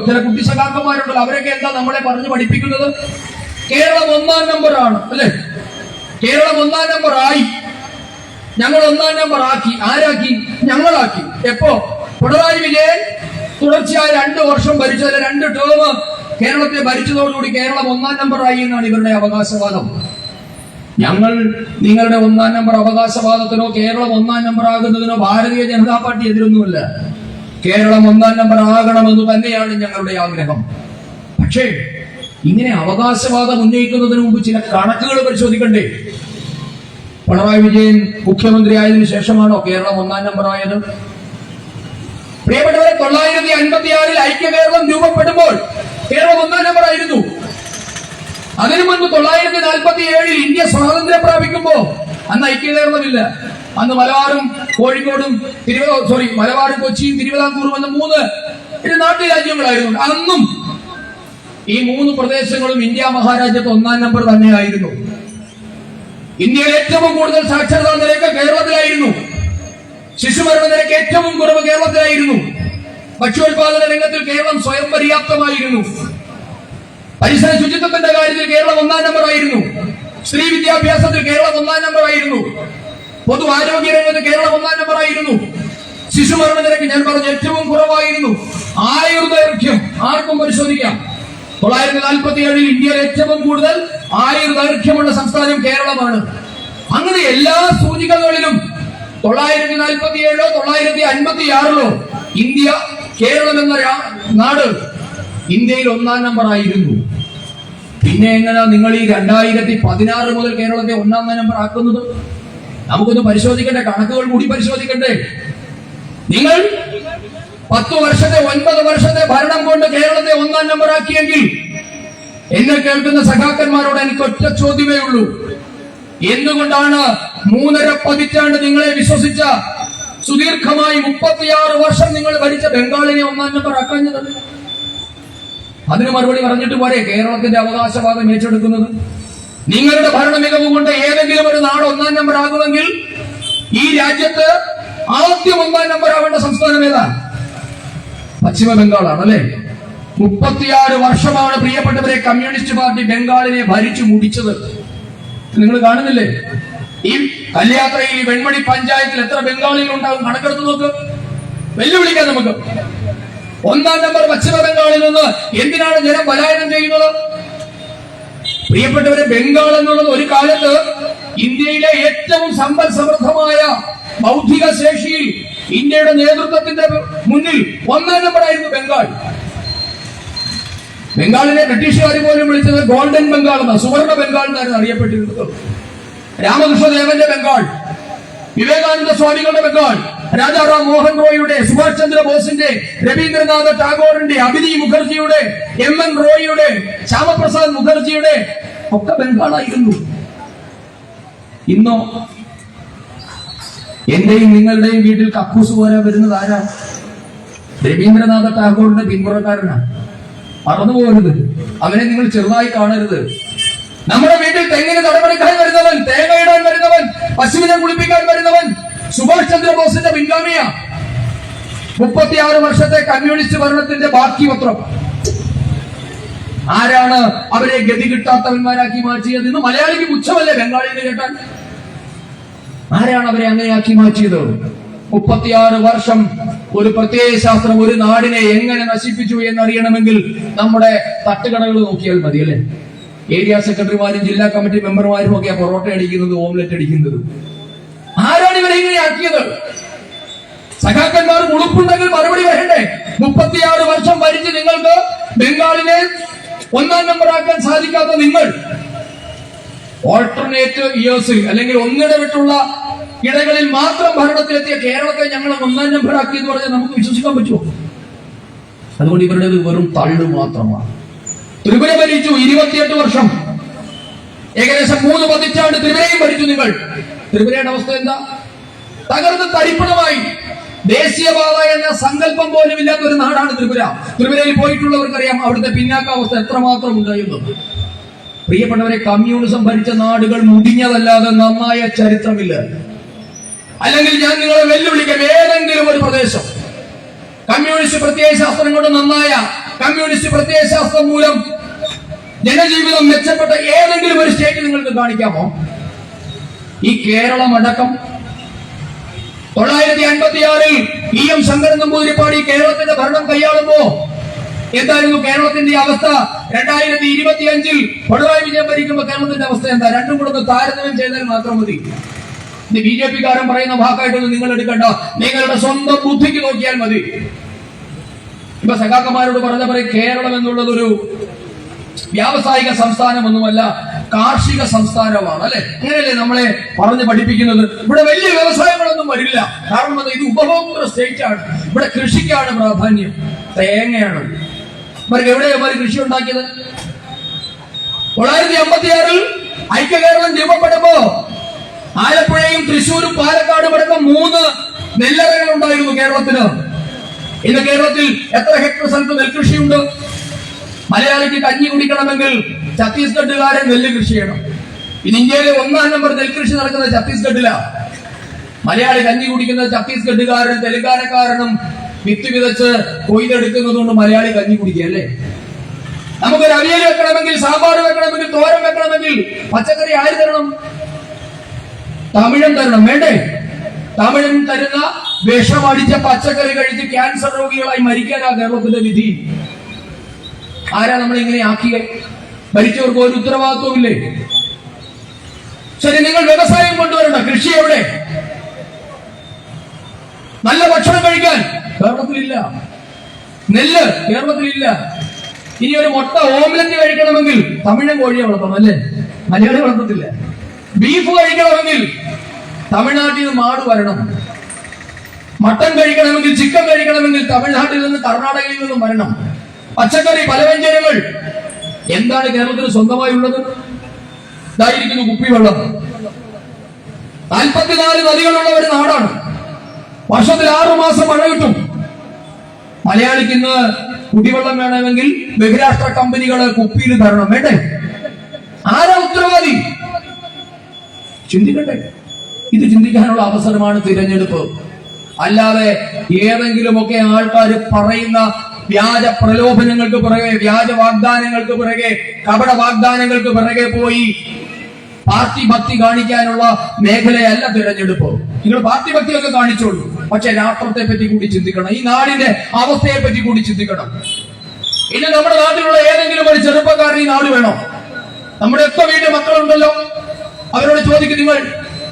ചില കുട്ടി സഖാക്കന്മാരുണ്ടല്ലോ, അവരൊക്കെ എന്താ നമ്മളെ പറഞ്ഞു പഠിപ്പിക്കുന്നത്? കേരളം 1-ാം നമ്പറാണ് അല്ലെ? കേരളം 1-ാം നമ്പർ ആയി, ഞങ്ങൾ 1-ാം നമ്പർ ആക്കി. ആരാക്കി? ഞങ്ങളാക്കി. എപ്പോ? പിണറായി വിജയൻ തുടർച്ചയായ 2 വർഷം ഭരിച്ചതിൽ 2 ടേം കേരളത്തെ ഭരിച്ചതോടുകൂടി കേരളം 1-ാം നമ്പർ ആയി എന്നാണ് ഇവരുടെ അവകാശവാദം. ഞങ്ങൾ നിങ്ങളുടെ 1-ാം number അവകാശവാദത്തിനോ Keralam 1-ാം number ആകുന്നതിനോ Bharatiya Janata party എതിരൊന്നുമില്ല. Keralam 1-ാം number ആകണമെന്ന് തന്നെയാണ് ഞങ്ങളുടെ ആഗ്രഹം. പക്ഷേ ഇങ്ങനെ അവകാശവാദം ഉന്നയിക്കുന്നതിന് മുമ്പ് ചില കണക്കുകൾ പരിശോധിക്കണ്ടേ? പിണറായി വിജയൻ മുഖ്യമന്ത്രി ആയതിനു ശേഷമാണോ കേരളം 1-ാം നമ്പർ ആയത്? പ്രിയപ്പെട്ടവരെ, 1956 ഐക്യ കേരളം രൂപപ്പെടുമ്പോൾ കേരളം 1-ാം നമ്പർ ആയിരുന്നു. അതിനു മുൻപ് 1947 ഇന്ത്യ സ്വാതന്ത്ര്യം പ്രാപിക്കുമ്പോ അന്ന് ഐക്യ കേരളമില്ല. അന്ന് മലബാറും കോഴിക്കോടും മലബാറും കൊച്ചിയും തിരുവിതാംകൂറും എന്ന 3 നാട്ടുരാജ്യങ്ങളായിരുന്നു. അന്നും ഈ 3 പ്രദേശങ്ങളും ഇന്ത്യ മഹാരാജ്യത്ത് 1-ാം നമ്പർ തന്നെയായിരുന്നു. ഇന്ത്യയിൽ ഏറ്റവും കൂടുതൽ സാക്ഷരതാ നിരക്ക് കേരളത്തിലായിരുന്നു. ശിശുമരണ നിരക്ക് ഏറ്റവും കുറവ് കേരളത്തിലായിരുന്നു. ഭക്ഷ്യോൽപാദന രംഗത്തിൽ കേരളം സ്വയം പര്യാപ്തമായിരുന്നു. പരിസര ശുചിത്വത്തിന്റെ കാര്യത്തിൽ കേരളം 1-ാം നമ്പർ ആയിരുന്നു. സ്ത്രീ വിദ്യാഭ്യാസത്തിൽ കേരളം 1-ാം നമ്പർ ആയിരുന്നു. പൊതു ആരോഗ്യ രംഗത്ത് കേരളം 1-ാം നമ്പർ ആയിരുന്നു. ശിശുമരണ നിരക്ക് ഞാൻ പറഞ്ഞു ഏറ്റവും കുറവായിരുന്നു. ആയുർദൈർഘ്യം ആർക്കും പരിശോധിക്കാം. 1947 ഇന്ത്യയിൽ ഏറ്റവും കൂടുതൽ ആയുർദൈർഘ്യമുള്ള സംസ്ഥാനം കേരളമാണ്. അങ്ങനെ എല്ലാ സൂചികകളിലും 1947 1956 ഇന്ത്യ കേരളം എന്ന നാട് ഇന്ത്യയിൽ 1-ാം നമ്പർ ആയിരുന്നു. പിന്നെ എങ്ങനെയാ നിങ്ങൾ ഈ 2016 മുതൽ കേരളത്തെ 1-ാം നമ്പർ ആക്കുന്നത്? നമുക്കൊന്ന് പരിശോധിക്കണ്ടേ? കണക്കുകൾ കൂടി പരിശോധിക്കണ്ടേ? നിങ്ങൾ 10 വർഷത്തെ 9 വർഷത്തെ ഭരണം കൊണ്ട് കേരളത്തെ 1-ാം നമ്പർ ആക്കിയെങ്കിൽ എന്നെ കേൾക്കുന്ന സഖാക്കന്മാരോട് എനിക്ക് ഒറ്റ ചോദ്യമേ ഉള്ളൂ. എന്തുകൊണ്ടാണ് 3.5 പതിറ്റാണ്ട് നിങ്ങളെ വിശ്വസിച്ച സുദീർഘമായി 36 വർഷം നിങ്ങൾ ഭരിച്ച ബംഗാളിനെ 1-ാം നമ്പർ ആക്കാഞ്ഞത്? അതിന് മറുപടി പറഞ്ഞിട്ട് പോരെ കേരളത്തിന്റെ അവകാശവാദം ഏറ്റെടുക്കുന്നത്? നിങ്ങളുടെ ഭരണ മികവ് കൊണ്ട് ഏതെങ്കിലും ഒരു നാട് 1-ാം നമ്പർ ആകുമെങ്കിൽ ഈ രാജ്യത്ത് ആദ്യം 1-ാം നമ്പർ ആവേണ്ട സംസ്ഥാനം ഏതാ? പശ്ചിമ ബംഗാളാണ് അല്ലെ? 36 വർഷമാണ് പ്രിയപ്പെട്ടവരെ കമ്മ്യൂണിസ്റ്റ് പാർട്ടി ബംഗാളിനെ ഭരിച്ചു മുടിച്ചത്. നിങ്ങൾ കാണുന്നില്ലേ? ഈ കല്യാത്രയിൽ ഈ വെൺമണി പഞ്ചായത്തിൽ എത്ര ബംഗാളികൾ ഉണ്ടാകും? കണക്കെടുത്ത് നോക്ക്. വെല്ലുവിളിക്കാം നമുക്ക്. 1-ാം നമ്പർ പശ്ചിമ ബംഗാളിൽ നിന്ന് എന്തിനാണ് ജനം പലായനം ചെയ്യുന്നത്? പ്രിയപ്പെട്ടവരെ, ബംഗാൾ എന്നുള്ളത് ഒരു കാലത്ത് ഇന്ത്യയിലെ ഏറ്റവും സമ്പൽ സമൃദ്ധമായ ബൗദ്ധിക ശേഷിയിൽ ഇന്ത്യയുടെ നേതൃത്വത്തിന്റെ മുന്നിൽ 1-ാം നമ്പർ ആയിരുന്നു ബംഗാൾ. ബംഗാളിനെ ബ്രിട്ടീഷുകാർ പോലും വിളിച്ചത് ഗോൾഡൻ ബംഗാൾ എന്ന, സുവർണ ബംഗാൾ എന്നായിരുന്നു അറിയപ്പെട്ടിരുന്നത്. രാമകൃഷ്ണദേവന്റെ ബംഗാൾ, വിവേകാനന്ദ സ്വാമികളുടെ ബംഗാൾ, രാജാറാം മോഹൻ റോയിയുടെ, സുഭാഷ് ചന്ദ്രബോസിന്റെ, രവീന്ദ്രനാഥ് ടാഗോറിന്റെ, അഭിനി മുഖർജിയുടെ, MN റോയിയുടെ, ശ്യാമപ്രസാദ് മുഖർജിയുടെ ഒക്കെ ബംഗാളായിരുന്നു. ഇന്നോ എന്റെയും നിങ്ങളുടെയും വീട്ടിൽ കക്കൂസ് പോരാ വരുന്നത് ആരാ? രവീന്ദ്രനാഥ ടാഗോറിന്റെ പിന്മുറക്കാരനാണ്. മറന്നുപോകരുത്, അവനെ നിങ്ങൾ ചെറുതായി കാണരുത്. നമ്മുടെ വീട്ടിൽ തെങ്ങിന് തടപെടുക്കാൻ വരുന്നവൻ, തേങ്ങ ഇടാൻ വരുന്നവൻ, പശുവിനെ കുളിപ്പിക്കാൻ വരുന്നവൻ സുഭാഷ് ചന്ദ്രബോസിന്റെ പിൻഗാമിയ. 36 വർഷത്തെ കമ്മ്യൂണിസ്റ്റ് ഭരണത്തിന്റെ ബാക്കി പത്രം. ആരാണ് അവരെ ഗതി കിട്ടാത്തവന്മാരാക്കി മാറ്റിയത്? ഇന്ന് മലയാളിക്ക് പുച്ഛമല്ലേ ബംഗാളിൽ കേട്ടാൽ? ആരാണ് അവരെ അങ്ങനെയാക്കി മാറ്റിയത്? 36 വർഷം ഒരു പ്രത്യയശാസ്ത്രം ഒരു നാടിനെ എങ്ങനെ നശിപ്പിച്ചു എന്നറിയണമെങ്കിൽ നമ്മുടെ തട്ടുകടകൾ നോക്കിയാൽ മതി അല്ലെ? ഏരിയ സെക്രട്ടറിമാരും ജില്ലാ കമ്മിറ്റി മെമ്പർമാരും ഒക്കെ പൊറോട്ട അടിക്കുന്നത്, ഓംലെറ്റ് അടിക്കുന്നത്. ആരാണ് ഇവരെ ഇങ്ങനെ ആക്കിയത്? സഖാക്കന്മാർ ഉളുപ്പുണ്ടെങ്കിൽ മറുപടി വരണ്ടേ? 36 വർഷം ഭരിച്ച് നിങ്ങൾക്ക് ബംഗാളിനെ 1-ാം നമ്പർ ആക്കാൻ സാധിക്കാത്ത നിങ്ങൾ ഓൾട്ടർനേറ്റ് ഇയേഴ്സിൽ അല്ലെങ്കിൽ ഒന്നിടവിട്ടുള്ള ഇടകളിൽ മാത്രം ഭരണത്തിലെത്തിയ കേരളത്തെ ഞങ്ങൾ 1-ാം നമ്പർ ആക്കി എന്ന് പറഞ്ഞാൽ നമുക്ക് വിശ്വസിക്കാൻ പറ്റുമോ? അതുകൊണ്ട് ഇവരുടേത് വെറും തള്ളു മാത്രമാണ്. ത്രിപുര ഭരിച്ചു 28 വർഷം, ഏകദേശം 3 പതിറ്റാണ്ട് ത്രിപുരയും ഭരിച്ചു നിങ്ങൾ. ത്രിപുരയുടെ അവസ്ഥ എന്താ? തകർന്ന് തരിപ്പണമായി. ദേശീയപാത എന്ന സങ്കല്പം പോലും ഇല്ലാത്ത ഒരു നാടാണ് ത്രിപുര. ത്രിപുരയിൽ പോയിട്ടുള്ളവർക്കറിയാം അവിടുത്തെ പിന്നാക്കാവസ്ഥ എത്രമാത്രം ഉണ്ടായിരുന്നത്. പ്രിയപ്പെട്ടവരെ, കമ്മ്യൂണിസം ഭരിച്ച നാടുകൾ മുടിഞ്ഞതല്ലാതെ നന്നായ ചരിത്രമില്ല. അല്ലെങ്കിൽ ഞാൻ നിങ്ങളെ വെല്ലുവിളിക്കാം, ഏതെങ്കിലും ഒരു പ്രദേശം കമ്മ്യൂണിസ്റ്റ് പ്രത്യയശാസ്ത്രം കൊണ്ട് നന്നായ കമ്മ്യൂണിസ്റ്റ് പ്രത്യയശാസ്ത്രം മൂലം ജനജീവിതം മെച്ചപ്പെട്ട ഏതെങ്കിലും ഒരു സ്റ്റേറ്റ് നിങ്ങൾക്ക് കാണിക്കാമോ? ഈ കേരളം അടക്കം 956 EM ശങ്കരൻ നമ്പൂതിരിപ്പാടി കേരളത്തിന്റെ ഭരണം കൈയാളുമ്പോ എന്തായിരുന്നു കേരളത്തിന്റെ അവസ്ഥ? 2025 പിണറായി വിജയൻ ഭരിക്കുമ്പോ കേരളത്തിന്റെ അവസ്ഥ എന്താ? രണ്ടും കൂടെ ഒന്ന് താരതമ്യം ചെയ്താൽ മാത്രം മതി. ഇത് BJP-കാരൻ പറയുന്ന ഭാഗമായിട്ടൊന്നും നിങ്ങൾ എടുക്കണ്ട, നിങ്ങളുടെ സ്വന്തം ബുദ്ധിക്ക് നോക്കിയാൽ മതി. ഇപ്പൊ സഖാക്കന്മാരോട് പറഞ്ഞ പറയും കേരളം എന്നുള്ളതൊരു വ്യാവസായിക സംസ്ഥാനമൊന്നുമല്ല, കാർഷിക സംസ്ഥാനമാണ്, അല്ലെ? അങ്ങനെയല്ലേ നമ്മളെ പറഞ്ഞ് പഠിപ്പിക്കുന്നത്? ഇവിടെ വലിയ വ്യവസായങ്ങളൊന്നും വരില്ല, കാരണം ഇത് ഉപഭോക്തൃ സ്റ്റേറ്റ് ആണ്, ഇവിടെ കൃഷിക്കാണ് പ്രാധാന്യം, തേങ്ങയാണ്. ഇവർക്ക് എവിടെയാണ് കൃഷി ഉണ്ടാക്കിയത്? 956 ഐക്യ കേരളം രൂപപ്പെടുമ്പോ ആലപ്പുഴയും തൃശ്ശൂരും പാലക്കാടും അടക്കം 3 നെല്ലറകൾ ഉണ്ടായിരുന്നു കേരളത്തിന്. ഇന്ന് കേരളത്തിൽ എത്ര ഹെക്ടർ സ്ഥലത്ത് നെൽകൃഷിയുണ്ട്? മലയാളിക്ക് കഞ്ഞി കുടിക്കണമെങ്കിൽ ഛത്തീസ്ഗഡുകാരൻ നെല്ല് കൃഷി ചെയ്യണം. ഇന്ന് ഇന്ത്യയിലെ 1-ാം നമ്പർ നെൽകൃഷി നടക്കുന്നത് ഛത്തീസ്ഗഡിലാണ്. മലയാളി കഞ്ഞി കുടിക്കുന്നത് ഛത്തീസ്ഗഡുകാരൻ തെലുങ്കാനക്കാരനും വിത്ത് വിതച്ച് കൊയ്തെടുക്കുന്നതുകൊണ്ട് മലയാളി കഞ്ഞി കുടിക്കുക, അല്ലേ? നമുക്കൊരു അവിയൽ വെക്കണമെങ്കിൽ, സാമ്പാർ വെക്കണമെങ്കിൽ, തോരൻ വെക്കണമെങ്കിൽ പച്ചക്കറി ആര് തരണം? തമിഴൻ തരണം, വേണ്ടേ? തമിഴൻ തരുന്ന വിഷമടിച്ച പച്ചക്കറി കഴിച്ച് ക്യാൻസർ രോഗികളായി മരിക്കാനാ കേരളത്തിന്റെ വിധി. ആരാ നമ്മളിങ്ങനെ ആക്കിയേ? ഭരിച്ചവർക്ക് ഒരു ഉത്തരവാദിത്വം ഇല്ലേ? ശരി, നിങ്ങൾ വ്യവസായം കൊണ്ടുവരണ്ട, കൃഷി എവിടെ? നല്ല ഭക്ഷണം കഴിക്കാൻ കേരളത്തിലില്ല, നെല്ല് കേരളത്തിലില്ല. ഇനി ഒരു മുട്ട ഓംലെറ്റ് കഴിക്കണമെങ്കിൽ തമിഴൻ കോഴിയെ വളർത്തണം, അല്ലേ? മലയാളി വളർത്തത്തില്ല. ബീഫ് കഴിക്കണമെങ്കിൽ തമിഴ്നാട്ടിൽ നിന്ന് മാട് വരണം. മട്ടൻ കഴിക്കണമെങ്കിൽ, ചിക്കൻ കഴിക്കണമെങ്കിൽ തമിഴ്നാട്ടിൽ നിന്ന് കർണാടകയിൽ നിന്നും വരണം. പച്ചക്കറി, പലവ്യഞ്ജനങ്ങൾ എന്താണ് കേരളത്തിന് സ്വന്തമായി ഉള്ളത്? ഇതായിരിക്കുന്നു കുപ്പിവെള്ളം. 44 നദികളുള്ള ഒരു നാടാണ്. വർഷത്തിൽ 6 മാസം മഴ കിട്ടും. മലയാളിക്ക് ഇന്ന് കുടിവെള്ളം വേണമെങ്കിൽ ബഹിരാഷ്ട്ര കമ്പനികളെ കുപ്പിയിൽ തരണം, വേണ്ടേ? ആരാ ഉത്തരവാദി? ചിന്തിക്കട്ടെ. ഇത് ചിന്തിക്കാനുള്ള അവസരമാണ് തിരഞ്ഞെടുപ്പ്. അല്ലാതെ ഏതെങ്കിലുമൊക്കെ ആൾക്കാർ പറയുന്ന വ്യാജ പ്രലോഭനങ്ങൾക്ക് പിറകെ, വ്യാജ വാഗ്ദാനങ്ങൾക്ക് പിറകെ, കപട വാഗ്ദാനങ്ങൾക്ക് പിറകെ പോയി പാർട്ടി ഭക്തി കാണിക്കാനുള്ള മേഖലയല്ല തിരഞ്ഞെടുപ്പ്. നിങ്ങൾ പാർട്ടി ഭക്തിയൊക്കെ കാണിച്ചോളൂ, പക്ഷെ രാഷ്ട്രത്തെ പറ്റി കൂടി ചിന്തിക്കണം, ഈ നാടിന്റെ അവസ്ഥയെ പറ്റി കൂടി ചിന്തിക്കണം. ഇനി നമ്മുടെ നാട്ടിലുള്ള ഏതെങ്കിലും ഒരു ചെറുപ്പക്കാരൻ ഈ നാട് വേണോ? നമ്മുടെ ഒക്കെ വീട്ടിൽ മക്കളുണ്ടല്ലോ, അവരോട് ചോദിക്കും, നിങ്ങൾ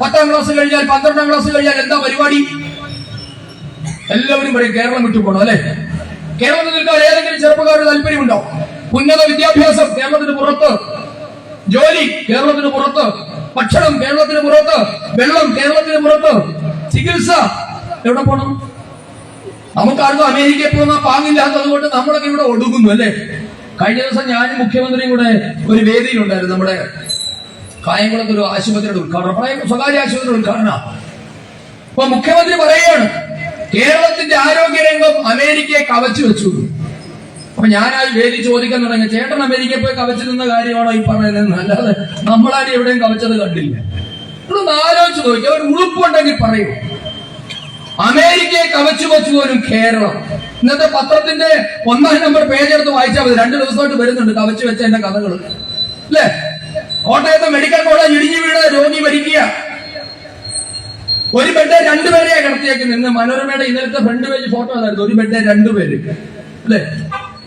10ാം ക്ലാസ് കഴിഞ്ഞാൽ, 12ാം ക്ലാസ് കഴിഞ്ഞാൽ എന്താ പരിപാടി? എല്ലാവരും പറയും കേരളം വിട്ടു പോകണം, അല്ലെ? കേരളത്തിൽ നിൽക്കാൻ ഏതെങ്കിലും ചെറുപ്പക്കാരുടെ താല്പര്യമുണ്ടോ? ഉന്നത വിദ്യാഭ്യാസം കേരളത്തിന് പുറത്ത്, ജോലി കേരളത്തിന് പുറത്ത്, ഭക്ഷണം കേരളത്തിന് പുറത്ത്, വെള്ളം കേരളത്തിന് പുറത്ത്, ചികിത്സ എവിടെ പോകണം? നമുക്കാർക്കും അമേരിക്കയിൽ പോകുന്ന പാങ്ങില്ലാത്തത് കൊണ്ട് നമ്മളൊക്കെ ഇവിടെ ഒടുങ്ങുന്നു, അല്ലെ? കഴിഞ്ഞ ദിവസം ഞാനും മുഖ്യമന്ത്രിയും കൂടെ ഒരു വേദിയിലുണ്ടായിരുന്നു. നമ്മുടെ കായംകുളത്ത് ഒരു ആശുപത്രിയുടെ ഉദ്ഘാടനം, സ്വകാര്യ ആശുപത്രിയുടെ ഉദ്ഘാടനം. അപ്പൊ മുഖ്യമന്ത്രി പറയുകയാണ്, കേരളത്തിന്റെ ആരോഗ്യരംഗം അമേരിക്കയെ കവച്ചു വെച്ചു. അപ്പൊ ഞാനായി വേദി ചോദിക്കാൻ തുടങ്ങി, ചേട്ടൻ അമേരിക്കയിൽ പോയി കവച്ചു നിന്ന കാര്യമാണോ ഈ പറയുന്നത്? അല്ലാതെ നമ്മളാരും എവിടെയും കവച്ചത് കണ്ടില്ല. ഇതൊന്ന് ആലോചിച്ച് നോക്കി, അവർ ഉളുപ്പുണ്ടെങ്കിൽ പറയൂ. അമേരിക്കയെ കവച്ചു വെച്ചു പോലും കേരളം. ഇന്നത്തെ പത്രത്തിന്റെ 1-ാം നമ്പർ പേജ് എടുത്ത് വായിച്ചാൽ മതി, 2 ദിവസമായിട്ട് വരുന്നുണ്ട് കവച്ചു വെച്ച എന്റെ കഥകൾ, അല്ലേ? കോട്ടയത്തെ മെഡിക്കൽ കോളേജ് ഇടിഞ്ഞു വീണ് രോഗി മരിക്കുക. ഒരു ബെഡ് 2 പേരെയാ കിടത്തിയേക്കുന്നത്. ഇന്ന് മനോരമയുടെ ഇന്നലത്തെ ഫ്രണ്ട് പേജ് ഫോട്ടോ അതായിരുന്നു, ഒരു ബെഡ് 2 പേര്, അല്ലെ?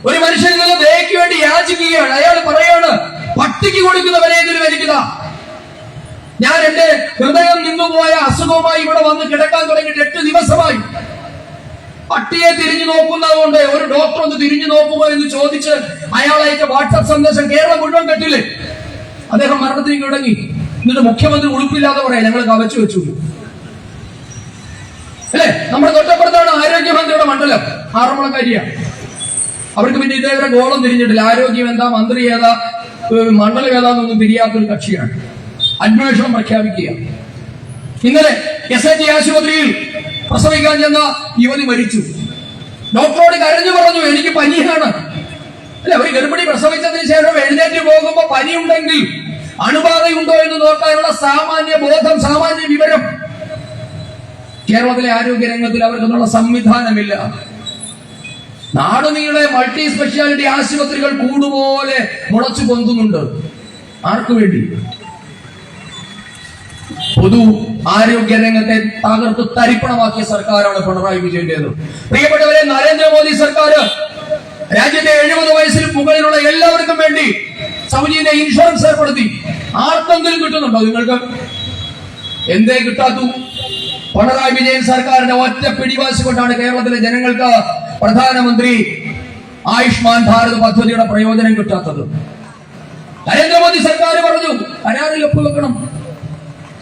ഒരു മനുഷ്യൻ ഇന്നലെ ദയക്ക് വേണ്ടി യാചിക്കുകയാണ്. അയാൾ പറയാണ്, പട്ടിക്ക് കൊടുക്കുന്ന വിലയെങ്കിലും എനിക്കിതാ. ഞാൻ എന്റെ ഹൃദയം നിന്നുപോയ അസുഖവുമായി ഇവിടെ വന്ന് കിടക്കാൻ തുടങ്ങിയിട്ട് 8 ദിവസമായി. പട്ടിയെ തിരിഞ്ഞു നോക്കുന്നതുകൊണ്ട് ഒരു ഡോക്ടർ ഒന്ന് തിരിഞ്ഞു നോക്കുമോ എന്ന് ചോദിച്ച് അയാൾ അയച്ച വാട്സാപ്പ് സന്ദേശം കേരളം മുഴുവൻ കേട്ടില്ലേ? അദ്ദേഹം മരണത്തിലേക്ക് തുടങ്ങി. എന്നിട്ട് മുഖ്യമന്ത്രി ഉളുപ്പില്ലാതെ പറയാം, ഞങ്ങൾ കവച്ചു വെച്ചു, അല്ലെ? നമ്മുടെ തൊട്ടപ്പുറത്താണ് ആരോഗ്യമന്ത്രിയുടെ മണ്ഡലം, ആറന്മുളക്കാരിയാണ്. അവർക്ക് പിന്നെ ഇതേവരെ ഗോളം തിരിഞ്ഞിട്ടില്ല. ആരോഗ്യം എന്താ, മന്ത്രി ഏതാ, മണ്ഡലം ഏതാന്നൊന്നും തിരിയാത്തൊരു കക്ഷിയാണ്. അന്വേഷണം പ്രഖ്യാപിക്കുക. ഇന്നലെ SH ആശുപത്രിയിൽ പ്രസവിക്കാൻ ചെന്ന യുവതി മരിച്ചു. ഡോക്ടറോട് കരഞ്ഞു പറഞ്ഞു, എനിക്ക് പനിയാണ്, അല്ലെ? ഒരു ഗർഭിണി പ്രസവിച്ചതിന് ശേഷം എഴുന്നേറ്റ് പോകുമ്പോ പനിയുണ്ടെങ്കിൽ അണുബാധയുണ്ടോ എന്ന് നോക്കാനുള്ള സാമാന്യ ബോധം, സാമാന്യ വിവരം കേരളത്തിലെ ആരോഗ്യ രംഗത്തിൽ അവർക്കൊന്നുള്ള സംവിധാനമില്ല. നാടുനീളെ മൾട്ടി സ്പെഷ്യാലിറ്റി ആശുപത്രികൾ കൂടുപോലെ മുളച്ചു പൊന്തുന്നുണ്ട്. ആർക്കു വേണ്ടി? പൊതു ആരോഗ്യ രംഗത്തെ തകർത്ത് തരിപ്പണമാക്കിയ സർക്കാരാണ് പിണറായി വിജയന്റേത്. പ്രിയപ്പെട്ടവരെ, നരേന്ദ്രമോദി സർക്കാർ രാജ്യത്തെ 70 വയസ്സിന് മുകളിലുള്ള എല്ലാവർക്കും വേണ്ടി സൗജന്യ ഇൻഷുറൻസ് ഏർപ്പെടുത്തി. ആർക്കെങ്കിലും കിട്ടുന്നുണ്ടോ? നിങ്ങൾക്ക് എന്തേ കിട്ടാത്തു? പിണറായി വിജയൻ സർക്കാരിന്റെ ഒറ്റ പിടിവാശി കൊണ്ടാണ് കേരളത്തിലെ ജനങ്ങൾക്ക് പ്രധാനമന്ത്രി ആയുഷ്മാൻ ഭാരത് പദ്ധതിയുടെ പ്രയോജനം കിട്ടാത്തത്. നരേന്ദ്രമോദി സർക്കാർ പറഞ്ഞു കരാറിൽ ഒപ്പുവെക്കണം.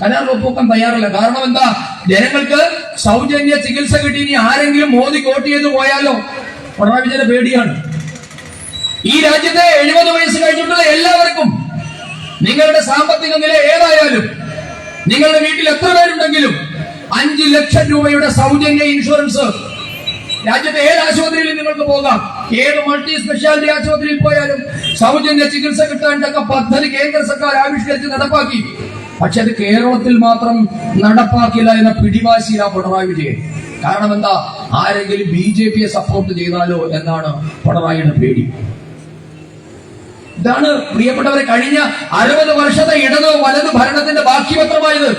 കരാറിൽ ഒപ്പുവെക്കാൻ തയ്യാറല്ല. കാരണം എന്താ? ജനങ്ങൾക്ക് സൗജന്യ ചികിത്സ കിട്ടി. ഇനി ആരെങ്കിലും മോദി വോട്ട് ചെയ്ത് പോയാലോ? പിണറായി വിജയന്റെ പേടിയാണ്. ഈ രാജ്യത്തെ 70 വയസ്സ് കഴിഞ്ഞിട്ടുള്ള എല്ലാവർക്കും നിങ്ങളുടെ സാമ്പത്തിക നില ഏതായാലും, നിങ്ങളുടെ വീട്ടിൽ എത്ര പേരുണ്ടെങ്കിലും 5 ലക്ഷം രൂപയുടെ സൗജന്യ ഇൻഷുറൻസ് രാജ്യത്തെ ഏത് ആശുപത്രിയിലും നിങ്ങൾക്ക് പോകാം. ഏത് മൾട്ടി സ്പെഷ്യാലിറ്റി ആശുപത്രിയിൽ പോയാലും സൗജന്യ ചികിത്സ കിട്ടാൻ പദ്ധതി കേന്ദ്ര സർക്കാർ ആവിഷ്കരിച്ച് നടപ്പാക്കി. പക്ഷെ അത് കേരളത്തിൽ മാത്രം നടപ്പാക്കില്ല എന്ന പിടിവാശിയിലാ പിണറായി വിജയൻ. കാരണം എന്താ? ആരെങ്കിലും BJP സപ്പോർട്ട് ചെയ്താലോ എന്നാണ് പിണറായിയുടെ പേടി. ഇതാണ് പ്രിയപ്പെട്ടവരെ കഴിഞ്ഞ 60 വർഷത്തെ ഇടത് വലത് ഭരണത്തിന്റെ ബാക്കിപത്രമായത്.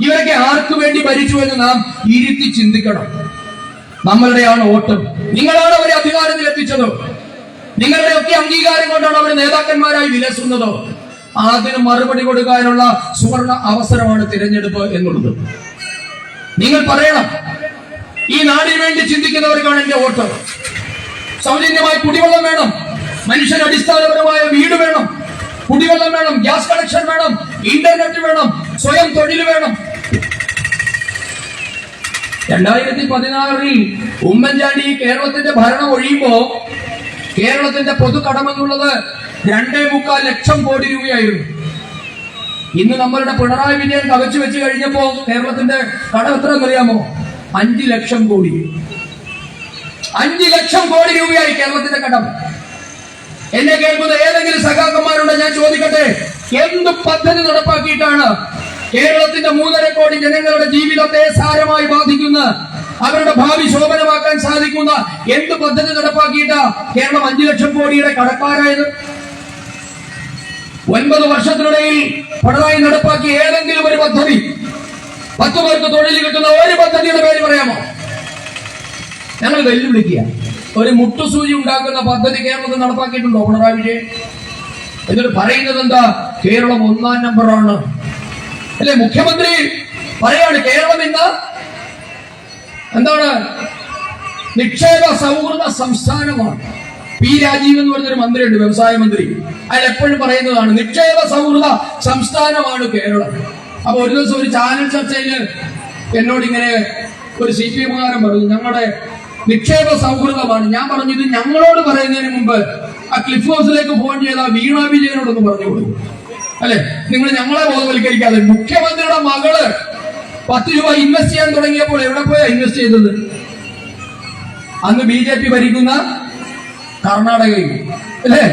ഇവരൊക്കെ ആർക്കു വേണ്ടി ഭരിച്ചു എന്ന് നാം ഇരുത്തി ചിന്തിക്കണം. നമ്മളുടെയാണ് വോട്ട്. നിങ്ങളാണ് അവരെ അധികാരത്തിൽ എത്തിച്ചത്. നിങ്ങളുടെ ഒക്കെ അംഗീകാരം കൊണ്ടാണ് അവർ നേതാക്കന്മാരായി വിലസുന്നത്. അതിന് മറുപടി കൊടുക്കാനുള്ള സുവർണ അവസരമാണ് തിരഞ്ഞെടുപ്പ് എന്നുള്ളത്. നിങ്ങൾ പറയണം, ഈ നാടിന് വേണ്ടി ചിന്തിക്കുന്നവർക്കാണ് എന്റെ വോട്ട്. സൗജന്യമായി കുടിവെള്ളം വേണം, മനുഷ്യന് അടിസ്ഥാനപരമായ വീട് വേണം, കുടിവെള്ളം വേണം, ഗ്യാസ് കണക്ഷൻ വേണം, ഇന്റർനെറ്റ് വേണം, സ്വയം തൊഴിൽ വേണം. 2016 ഉമ്മൻചാണ്ടി കേരളത്തിന്റെ ഭരണം ഒഴിയുമ്പോ കേരളത്തിന്റെ പൊതു കടമെന്നുള്ളത് 2.25 ലക്ഷം കോടി രൂപയായിരുന്നു. ഇന്ന് നമ്മളുടെ പിണറായി വിജയൻ കവച്ചു വെച്ച് കഴിഞ്ഞപ്പോ കേരളത്തിന്റെ കടം എത്ര എന്നറിയാമോ? 5 ലക്ഷം കോടി. 5 ലക്ഷം കോടി രൂപയായി കേരളത്തിന്റെ കടം. എന്നെ കേൾക്കുന്ന ഏതെങ്കിലും സഖാക്കന്മാരുണ്ടോ? ഞാൻ ചോദിക്കട്ടെ, എന്ത് പദ്ധതി നടപ്പാക്കിയിട്ടാണ് കേരളത്തിന്റെ 3.5 കോടി ജനങ്ങളുടെ ജീവിതത്തെ സാരമായി ബാധിക്കുന്ന, അവരുടെ ഭാവി ശോഭനമാക്കാൻ സാധിക്കുന്ന എന്ത് പദ്ധതി നടപ്പാക്കിയിട്ടാ കേരളം 5 ലക്ഷം കോടിയുടെ കടക്കാരായത്? 9 വർഷത്തിനിടയിൽ പിണറായി നടപ്പാക്കിയ ഏതെങ്കിലും ഒരു പദ്ധതി, 10 പേർക്ക് തൊഴിൽ കിട്ടുന്ന ഒരു പദ്ധതിയുടെ പേര് പറയാമോ? ഞങ്ങൾ വെല്ലുവിളിക്കുക. ഒരു മുട്ടുസൂചി ഉണ്ടാക്കുന്ന പദ്ധതി കേരളത്തിൽ നടപ്പാക്കിയിട്ടുണ്ടോ പിണറായി വിജയൻ? എന്നിട്ട് പറയുന്നത് എന്താ? കേരളം 1-ാം നമ്പറാണ് അല്ലെ? മുഖ്യമന്ത്രി പറയാണ് കേരളം ഇന്ന് എന്താണ്? നിക്ഷേപ സൗഹൃദ സംസ്ഥാനമാണ്. പി രാജീവ് എന്ന് പറഞ്ഞൊരു മന്ത്രിയുണ്ട്, വ്യവസായ മന്ത്രി. അയാൾ എപ്പോഴും പറയുന്നതാണ് നിക്ഷേപ സൗഹൃദ സംസ്ഥാനമാണ് കേരളം. അപ്പൊ ഒരു ദിവസം ഒരു ചാനൽ ചർച്ചയിൽ എന്നോട് ഇങ്ങനെ ഒരു CPM-കാരൻ പറഞ്ഞു, ഞങ്ങളുടെ നിക്ഷേപ സൗഹൃദമാണ്. ഞാൻ പറഞ്ഞു, ഇത് ഞങ്ങളോട് പറയുന്നതിന് മുമ്പ് ആ ക്ലിഫ് ഹൗസിലേക്ക് ഫോൺ ചെയ്ത വീണ വിജയനോടൊന്ന് പറഞ്ഞു കൊടുക്കും അല്ലെ? നിങ്ങൾ ഞങ്ങളെ ബോധവൽക്കരിക്കാതെ. മുഖ്യമന്ത്രിയുടെ മകള് 10 രൂപ ഇൻവെസ്റ്റ് ചെയ്യാൻ തുടങ്ങിയപ്പോൾ എവിടെ പോയാ ഇൻവെസ്റ്റ് ചെയ്തത്? അന്ന് BJP ഭരിക്കുന്ന കർണാടകയിൽ അല്ലേ?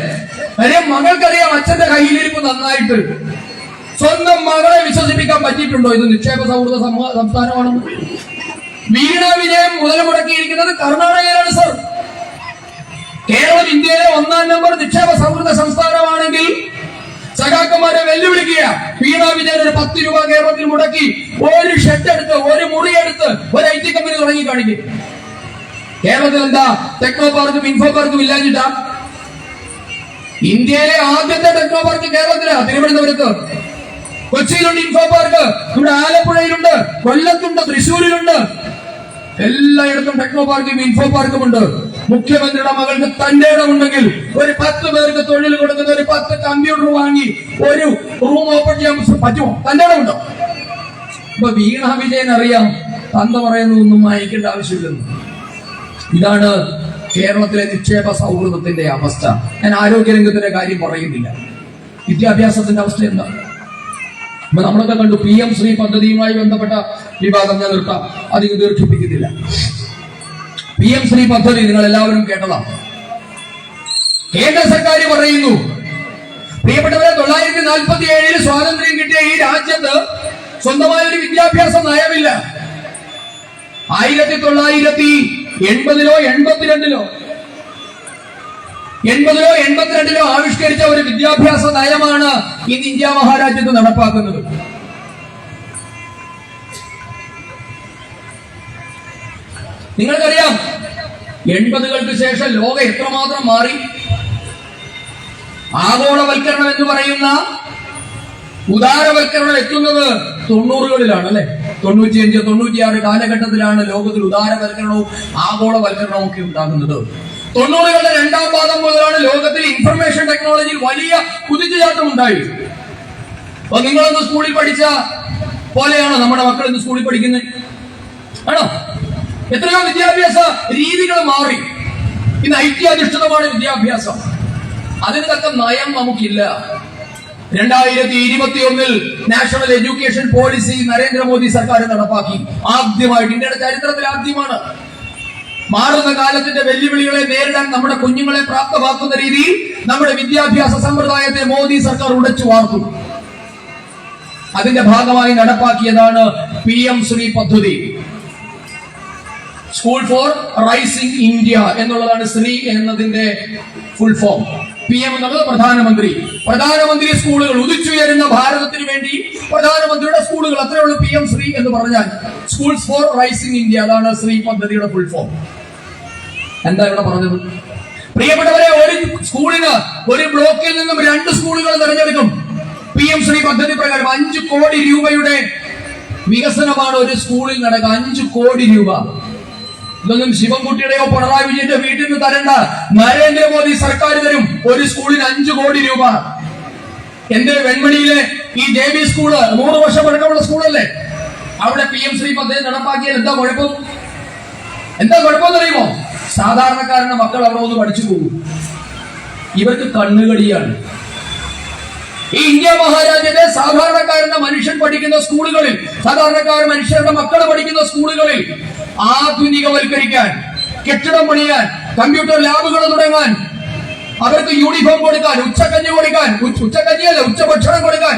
കാര്യം മകൾക്കറിയാം അച്ഛന്റെ കയ്യിലിരിപ്പ് നന്നായിട്ട്. സ്വന്തം മകളെ വിശ്വസിപ്പിക്കാൻ പറ്റിയിട്ടുണ്ടോ ഇത് നിക്ഷേപ സൗഹൃദ സംസ്ഥാനമാണെന്ന്? വീണ വിജയം മുതൽ മുടക്കിയിരിക്കുന്നത് കർണാടകയിലാണ് സർ. കേരളം ഇന്ത്യയിലെ 1-ാം നമ്പർ നിക്ഷേപ സൗഹൃദ സംസ്ഥാനമാണെങ്കിൽ സഖാക്കന്മാരെ വെല്ലുവിളിക്കുക. വീണ വിജയൻ ഒരു 10 രൂപ കേരളത്തിൽ മുടക്കി ഒരു ഷെഡ് എടുത്ത്, ഒരു മുറി എടുത്ത്, ഒരു IT കമ്പനി തുടങ്ങി കാണിക്കും. കേരളത്തിൽ എന്താ ടെക്നോ പാർക്കും ഇൻഫോ പാർക്കും ഇല്ലാഞ്ഞിട്ടാ? ഇന്ത്യയിലെ ആദ്യത്തെ ടെക്നോ പാർക്ക് കേരളത്തിലാ, തിരുവനന്തപുരത്ത്. കൊച്ചിയിലുണ്ട് ഇൻഫോ പാർക്ക്, ഇവിടെ ആലപ്പുഴയിലുണ്ട്, കൊല്ലത്തുണ്ട്, തൃശ്ശൂരിലുണ്ട്. എല്ലായിടത്തും ടെക്നോ പാർക്കും ഇൻഫോ പാർക്കും ഉണ്ട്. മുഖ്യമന്ത്രിയുടെ മകൾക്ക് തന്റെ ഇടമുണ്ടെങ്കിൽ ഒരു 10 പേർക്ക് തൊഴിൽ കൊടുക്കുന്ന ഒരു 10 കമ്പ്യൂട്ടർ വാങ്ങി ഒരു റൂം ഓപ്പൺ ചെയ്യാൻ പറ്റുമോ? തന്റെ ഇടമുണ്ടോ? ഇപ്പൊ വീണ വിജയൻ അറിയാം തന്ത പറയുന്നതൊന്നും വായിക്കേണ്ട ആവശ്യമില്ലെന്ന്. ഇതാണ് കേരളത്തിലെ നിക്ഷേപ സൗഹൃദത്തിന്റെ അവസ്ഥ. ഞാൻ ആരോഗ്യരംഗത്തിന്റെ കാര്യം പറയുന്നില്ല. വിദ്യാഭ്യാസത്തിന്റെ അവസ്ഥ എന്താ? അപ്പൊ നമ്മളൊക്കെ കണ്ടു PM ശ്രീ പദ്ധതിയുമായി ബന്ധപ്പെട്ട വിവാദം. ഞാൻ നിർത്താം, അധികം ദീർഘിപ്പിക്കുന്നില്ല. PM ശ്രീ പദ്ധതി നിങ്ങൾ എല്ലാവരും കേട്ടതാണ്. കേന്ദ്ര സർക്കാർ പറയുന്നു, പ്രിയപ്പെട്ടവരെ, 1947 സ്വാതന്ത്ര്യം കിട്ടിയ ഈ രാജ്യത്ത് സ്വന്തമായ ഒരു വിദ്യാഭ്യാസ നയമില്ല. 1960 80-ലോ 82-ലോ ആവിഷ്കരിച്ച ഒരു വിദ്യാഭ്യാസ നയമാണ് ഇന്ന് ഇന്ത്യ മഹാരാജ്യത്ത് നടപ്പാക്കുന്നത്. നിങ്ങൾക്കറിയാം 80-കൾക്ക് ശേഷം ലോകം എത്രമാത്രം മാറി. ആഗോളവൽക്കരണം എന്ന് പറയുന്ന ഉദാരവൽക്കരണം എത്തുന്നത് 90-കളിലാണ് അല്ലെ. 95, 96 കാലഘട്ടത്തിലാണ് ലോകത്തിൽ ഉദാരവൽക്കരണവും ആഗോളവൽക്കരണവും ഒക്കെ ഉണ്ടാകുന്നത്. 90-കളുടെ രണ്ടാം പാദം മുതലാണ് ലോകത്തിൽ ഇൻഫർമേഷൻ ടെക്നോളജിയിൽ വലിയ കുതിച്ചുചാട്ടം ഉണ്ടായി. അപ്പൊ നിങ്ങളൊന്ന് സ്കൂളിൽ പഠിച്ച പോലെയാണോ നമ്മുടെ മക്കൾ ഇന്ന് സ്കൂളിൽ പഠിക്കുന്നത്? ആണോ? എത്രയോ വിദ്യാഭ്യാസ രീതികൾ മാറി. ഇന്ന് IT അധിഷ്ഠിതമാണ് വിദ്യാഭ്യാസം. അതിന് തക്ക നയം നമുക്കില്ല. 2021 നാഷണൽ എഡ്യൂക്കേഷൻ പോളിസി നരേന്ദ്രമോദി സർക്കാർ നടപ്പാക്കി. ആദ്യമായിട്ട് ഇന്ത്യയുടെ ചരിത്രത്തിൽ ആദ്യമാണ്. മാറുന്ന കാലത്തിന്റെ വെല്ലുവിളികളെ നേരിടാൻ നമ്മുടെ കുഞ്ഞുങ്ങളെ പ്രാപ്തമാക്കുന്ന രീതിയിൽ നമ്മുടെ വിദ്യാഭ്യാസ സമ്പ്രദായത്തെ മോദി സർക്കാർ ഉടച്ചു വാർത്തു. അതിന്റെ ഭാഗമായി നടപ്പാക്കിയതാണ് PM ശ്രീ പദ്ധതി. സ്കൂൾ ഫോർ റൈസിംഗ് ഇന്ത്യ എന്നുള്ളതാണ് ശ്രീ എന്നതിന്റെ ഫുൾ ഫോം. PM എന്നുള്ളത് പ്രധാനമന്ത്രി സ്കൂളുകൾ, ഉദിച്ചുയരുന്ന ഭാരതത്തിന് വേണ്ടി പ്രധാനമന്ത്രിയുടെ സ്കൂളുകൾ, അത്രേ ഉള്ളൂ PM ശ്രീ എന്ന് പറഞ്ഞാൽ. സ്കൂൾസ് ഫോർ റൈസിംഗ് ഇന്ത്യ, അതാണ് ശ്രീ പദ്ധതിയുടെ ഫുൾ ഫോം. എന്താ ഇവിടെ പറഞ്ഞത്? പ്രിയപ്പെട്ടവരെ, ഒരു സ്കൂളിന് ഒരു ബ്ലോക്കിൽ നിന്നും 2 സ്കൂളുകൾ തിരഞ്ഞെടുക്കും. PM ശ്രീ പദ്ധതി പ്രകാരം 5 കോടി രൂപയുടെ വികസനമാണ് ഒരു സ്കൂളിൽ നടക്കുക. 5 കോടി രൂപ. ഇതൊന്നും ശിവൻകുട്ടിയുടെയോ പിണറായി വിജയന്റെ വീട്ടിൽ നിന്ന് തരണ്ട, നരേന്ദ്രമോദി സർക്കാർ തരും. ഒരു സ്കൂളിന് 5 കോടി രൂപ. എന്റെ വെൺമണിയിലെ ഈ JB സ്കൂള് 100 വർഷം പഴക്കമുള്ള സ്കൂളല്ലേ, അവിടെ PM ശ്രീ പദ്ധതി നടപ്പാക്കിയാൽ എന്താ കുഴപ്പമെന്നറിയുമോ? സാധാരണക്കാരന്റെ മക്കൾ അവിടെ ഒന്ന് പഠിച്ചു പോകും. ഇവർക്ക് കണ്ണുകടിയാണ്. ഈ ഇന്ത്യ മഹാരാജ്യത്തെ സാധാരണക്കാരന്റെ മനുഷ്യൻ പഠിക്കുന്ന സ്കൂളുകളിൽ, സാധാരണക്കാരൻ മനുഷ്യരുടെ മക്കൾ പഠിക്കുന്ന സ്കൂളുകളിൽ ആധുനികവൽക്കരിക്കാൻ, കെട്ടിടം പണിയാൻ, കമ്പ്യൂട്ടർ ലാബുകൾ തുടങ്ങാൻ, അവർക്ക് യൂണിഫോം കൊടുക്കാൻ, ഉച്ചക്കഞ്ഞി കൊടുക്കാൻ, ഉച്ചക്കഞ്ഞിയല്ല ഉച്ചഭക്ഷണം കൊടുക്കാൻ,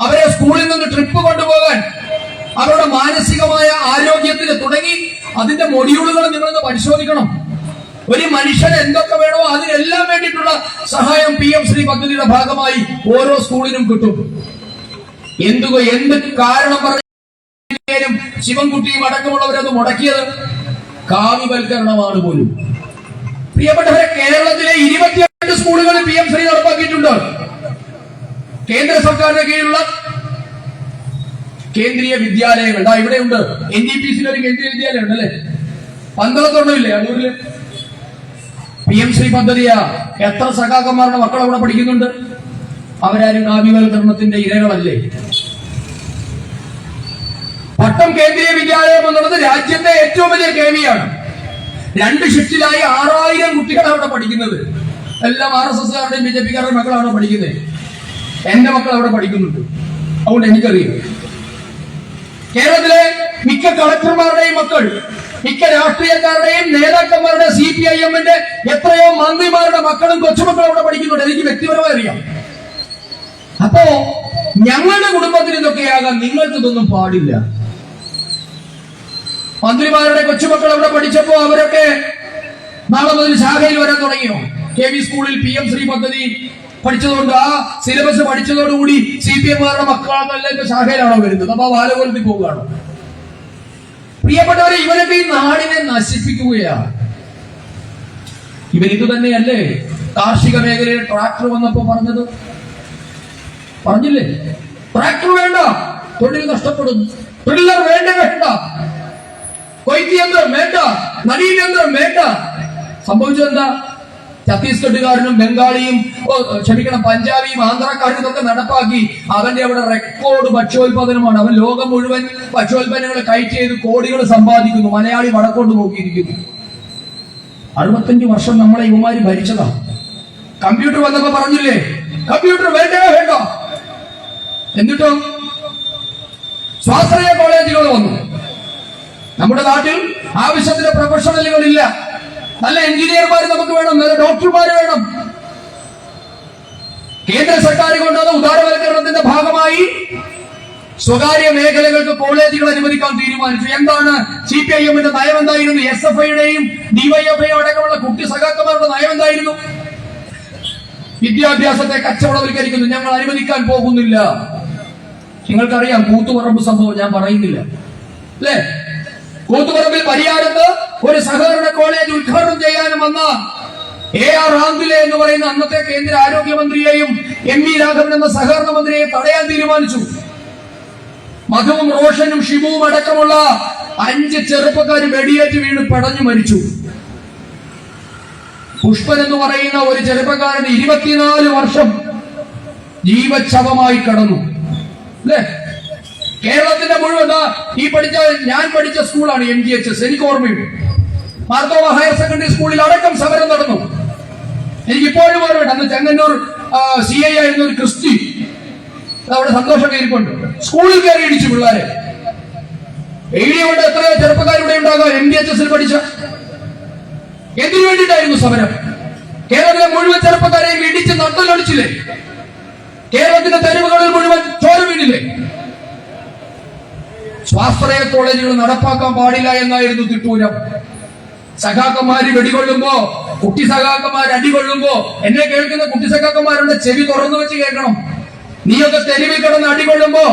അവരെ സ്കൂളിൽ നിന്ന് ട്രിപ്പ് കൊണ്ടുപോകാൻ, അവരുടെ മാനസികമായ ആരോഗ്യത്തിന് തുടങ്ങി അതിന്റെ മൊഡ്യൂളുകൾ നിങ്ങളൊന്ന് പരിശോധിക്കണം. ഒരു മനുഷ്യന് എന്തൊക്കെ വേണോ അതിനെല്ലാം വേണ്ടിയിട്ടുള്ള സഹായം PM ശ്രീ പദ്ധതിയുടെ ഭാഗമായി ഓരോ സ്കൂളിനും കിട്ടും. എന്ത് കാരണം പറഞ്ഞാലും ശിവൻകുട്ടിയും അടക്കമുള്ളവരത് മുടക്കിയത് കാവ്യവൽക്കരണമാണ് പോലും. പ്രിയപ്പെട്ടവരെ, കേരളത്തിലെ 28 സ്കൂളുകളിൽ PM ശ്രീ നടപ്പാക്കിയിട്ടുണ്ട്. കേന്ദ്ര സർക്കാരിന്റെ കീഴിലുള്ള കേന്ദ്രീയ വിദ്യാലയങ്ങൾ ഇവിടെയുണ്ട്. NTPC ഒരു കേന്ദ്രീയ വിദ്യാലയം ഉണ്ട് അല്ലെ, 12 ഇല്ലേ അടൂരില്. PM ശ്രീ പദ്ധതിയാ. എത്ര സഖാക്കന്മാരുടെ മക്കൾ അവിടെ പഠിക്കുന്നുണ്ട്. അവരാരും കാവ്യവൽക്കരണത്തിന്റെ ഇരകളല്ലേ? പട്ടം കേന്ദ്രീയ വിദ്യാലയം എന്നുള്ളത് രാജ്യത്തെ ഏറ്റവും വലിയ KV-യാണ്. 2 ഷിഫ്റ്റിലായി 6000 കുട്ടികളാണ് അവിടെ പഠിക്കുന്നത്. എല്ലാം RSSകാരുടെയും BJPക്കാരുടെയും മക്കളാണ് പഠിക്കുന്നത്. എന്റെ മക്കൾ അവിടെ പഠിക്കുന്നുണ്ട്. അതുകൊണ്ട് എനിക്കറിയാം. കേരളത്തിലെ മിക്ക കളക്ടർമാരുടെയും മക്കൾ, മിക്ക രാഷ്ട്രീയക്കാരുടെയും നേതാക്കന്മാരുടെ CPIM-ന്റെ എത്രയോ മന്ത്രിമാരുടെ മക്കളും കൊച്ചുമക്കളും അവിടെ പഠിക്കുന്നുണ്ട്. എനിക്ക് വ്യക്തിപരമായി അറിയാം. അപ്പോ ഞങ്ങളുടെ കുടുംബത്തിന് ഇതൊക്കെയാകാൻ നിങ്ങൾക്ക് ഇതൊന്നും പാടില്ല. മന്ത്രിമാരുടെ കൊച്ചുമക്കൾ അവിടെ പഠിച്ചപ്പോ അവരൊക്കെ നാളെ മുതൽ ശാഖയിൽ വരാൻ തുടങ്ങിയോ? KB സ്കൂളിൽ PM ശ്രീ പദ്ധതി പഠിച്ചതുകൊണ്ട്, ആ സിലബസ് പഠിച്ചതോടുകൂടി CPM-കാരുടെ മക്കളാണല്ല ഇപ്പൊ ശാഖയിലാണോ വരുന്നത്? അപ്പൊ ബാലകോലത്തിൽ പോവുകയാണോ? പ്രിയപ്പെട്ടവരെ, ഇവരൊക്കെ ഈ നാടിനെ നശിപ്പിക്കുകയാണ്. ഇവരിത് തന്നെയല്ലേ കാർഷിക മേഖലയിൽ ട്രാക്ടർ വന്നപ്പോ പറഞ്ഞില്ലേ? ട്രാക്ടർ വേണ്ട, തൊഴിൽ നഷ്ടപ്പെടും. ട്രില്ലർ വേണ്ട, കൊയ്ത്ത് യന്ത്രം വേണ്ട, നടീൽ യന്ത്രം വേണ്ട. സംഭവിച്ചതെന്താ? ഛത്തീസ്ഗഡുകാരനും ബംഗാളിയും പഞ്ചാബിയും ആന്ധ്രക്കാരും ഇതൊക്കെ നടപ്പാക്കി. അവന്റെ അവിടെ റെക്കോർഡ് ഭക്ഷ്യോൽപാദനമാണ്. അവൻ ലോകം മുഴുവൻ ഭക്ഷ്യോൽപ്പന്നങ്ങൾ കയറ്റി ചെയ്ത് കോടികൾ സമ്പാദിക്കുന്നു. മലയാളി വടക്കോട്ട് നോക്കിയിരിക്കുന്നു. 65 വർഷം നമ്മളെ ഇവമാര് ഭരിച്ചതാ. കമ്പ്യൂട്ടർ വന്നപ്പോ പറഞ്ഞില്ലേ കമ്പ്യൂട്ടർ വേണ്ട. എന്നിട്ടോ സ്വാശ്രയ കോളേജുകൾ വന്നു. നമ്മുടെ നാട്ടിൽ ആവശ്യത്തിന് പ്രൊഫഷണലുകളില്ല. നല്ല എഞ്ചിനീയർമാർ നമുക്ക് വേണം, നല്ല ഡോക്ടർമാർ വേണം. കേന്ദ്ര സർക്കാർ കൊണ്ടുവന്ന ഉദാരവൽക്കരണത്തിന്റെ ഭാഗമായി സ്വകാര്യ മേഖലകൾക്ക് കോളേജുകൾ അനുവദിക്കാൻ തീരുമാനിച്ചു. എന്താണ് CPIM-ന്റെ നയം എന്തായിരുന്നു? SFI-യുടെയും DYFI-യും അടക്കമുള്ള കുട്ടി സഖാക്കന്മാരുടെ നയം എന്തായിരുന്നു? വിദ്യാഭ്യാസത്തെ കച്ചവടവൽക്കരിക്കുന്നു, ഞങ്ങൾ അനുവദിക്കാൻ പോകുന്നില്ല. നിങ്ങൾക്കറിയാം കൂത്തുപറമ്പ് സംഭവം, ഞാൻ പറയുന്നില്ല അല്ലേ? കൂത്തുപറമ്പിൽ പരിയാരത്ത് ഒരു സഹകരണ കോളേജ് ഉദ്ഘാടനം ചെയ്യാനും വന്ന AR ആന്തുലെ എന്ന് പറയുന്ന അന്നത്തെ കേന്ദ്ര ആരോഗ്യമന്ത്രിയെയും MV രാഘവൻ എന്ന സഹകരണ മന്ത്രിയെയും തടയാൻ തീരുമാനിച്ചു. മധുവും റോഷനും ഷിബുവും അടക്കമുള്ള 5 ചെറുപ്പക്കാർ വെടിയേറ്റ് വീണ് പടഞ്ഞു മരിച്ചു. പുഷ്പൻ എന്ന് പറയുന്ന ഒരു ചെറുപ്പക്കാരന് 24 വർഷം ജീവച്ഛവമായി കടന്നു അല്ലേ? കേരളത്തിന്റെ മുഴുവൻ ഞാൻ പഠിച്ച സ്കൂളാണ് MGHS, എനിക്ക് ഓർമ്മയുണ്ട്. മാർത്തോമ ഹയർ സെക്കൻഡറി സ്കൂളിൽ അടക്കം സമരം നടന്നു. എനിക്ക് ഇപ്പോഴും ഓർമ്മയുണ്ട്. അന്ന് ചെങ്ങന്നൂർ CI ആയിരുന്ന ഒരു ക്രിസ്റ്റി അവിടെ സന്തോഷമൊക്കെ ഇരിപ്പുണ്ട്. സ്കൂളിൽ കയറി ഇടിച്ചു പിള്ളേരെ. കൊണ്ട് എത്രയോ ചെറുപ്പക്കാരുടെ ഉണ്ടാകാം MGHS-ൽ പഠിച്ച. എന്തിനു വേണ്ടിയിട്ടായിരുന്നു സമരം? കേരളത്തിലെ മുഴുവൻ ചെറുപ്പക്കാരെയും ഇടിച്ച് നട്ടലൊടിച്ചില്ലേ? കേരളത്തിന്റെ തെരുവുകളിൽ മുഴുവൻ ചോര വീണില്ലേ? സ്വാശ്രയ കോളേജുകൾ നടപ്പാക്കാൻ പാടില്ല എന്നായിരുന്നു തിട്ടൂരം. സഖാക്കന്മാര് വെടികൊള്ളുമ്പോ, കുട്ടി സഖാക്കന്മാർ അടികൊള്ളുമ്പോ, എന്നെ കേൾക്കുന്ന കുട്ടി സഖാക്കന്മാരുടെ ചെവി തുറന്നു വെച്ച് കേൾക്കണം. നീയൊക്കെ തെരുവിൽ കിടന്ന് അടികൊള്ളുമ്പോ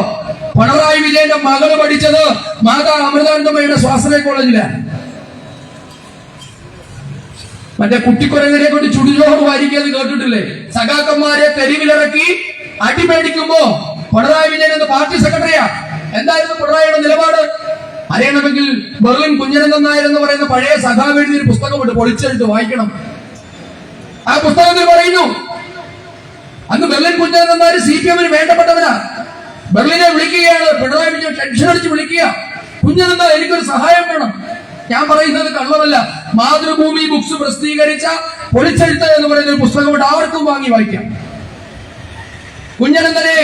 പിണറായി വിജയന്റെ മകള് പഠിച്ചത് മാതാ അമൃതാനന്ദമയുടെ സ്വാശ്രയ കോളേജിലാണ്. മറ്റേ കുട്ടിക്കുരങ്ങനെ കൊണ്ട് ചുടുചോറ് വാരിക്കുന്നത് കേട്ടിട്ടില്ലേ? സഖാക്കന്മാരെ തെരുവിലിറക്കി അടിമേടിക്കുമ്പോ പിണറായി വിജയൻ എന്ന പാർട്ടി സെക്രട്ടറിയാ. എന്തായിരുന്നു പിണറായിയുടെ നിലപാട്? അറിയണമെങ്കിൽ ബെർലിൻ കുഞ്ഞനന്ദൻ നായർ എന്ന് പറയുന്ന പഴയ സഖാവ് എഴുതിയൊരു പുസ്തകമുണ്ട്, പൊളിച്ചെടുത്ത് വായിക്കണം. ആ പുസ്തകത്തിൽ പറയുന്നു, അന്ന് ബെർലിൻ കുഞ്ഞനന്ദൻ നായർ CPM-ന് വേണ്ടപ്പെട്ടവനാ. ബെർലിനെ വിളിക്കുകയാണ് പിണറായി വിജയൻ, ടെൻഷൻ അടിച്ച് വിളിക്കുക. കുഞ്ഞനന്ദ, എനിക്കൊരു സഹായം വേണം. ഞാൻ പറയുന്നത് കള്ളമല്ല. മാതൃഭൂമി ബുക്സ് പ്രസിദ്ധീകരിച്ച പൊളിച്ചെഴുത്ത് എന്ന് പറയുന്ന ഒരു പുസ്തകമുണ്ട്, ആർക്കും വാങ്ങി വായിക്കാം. കുഞ്ഞനന്ദനെ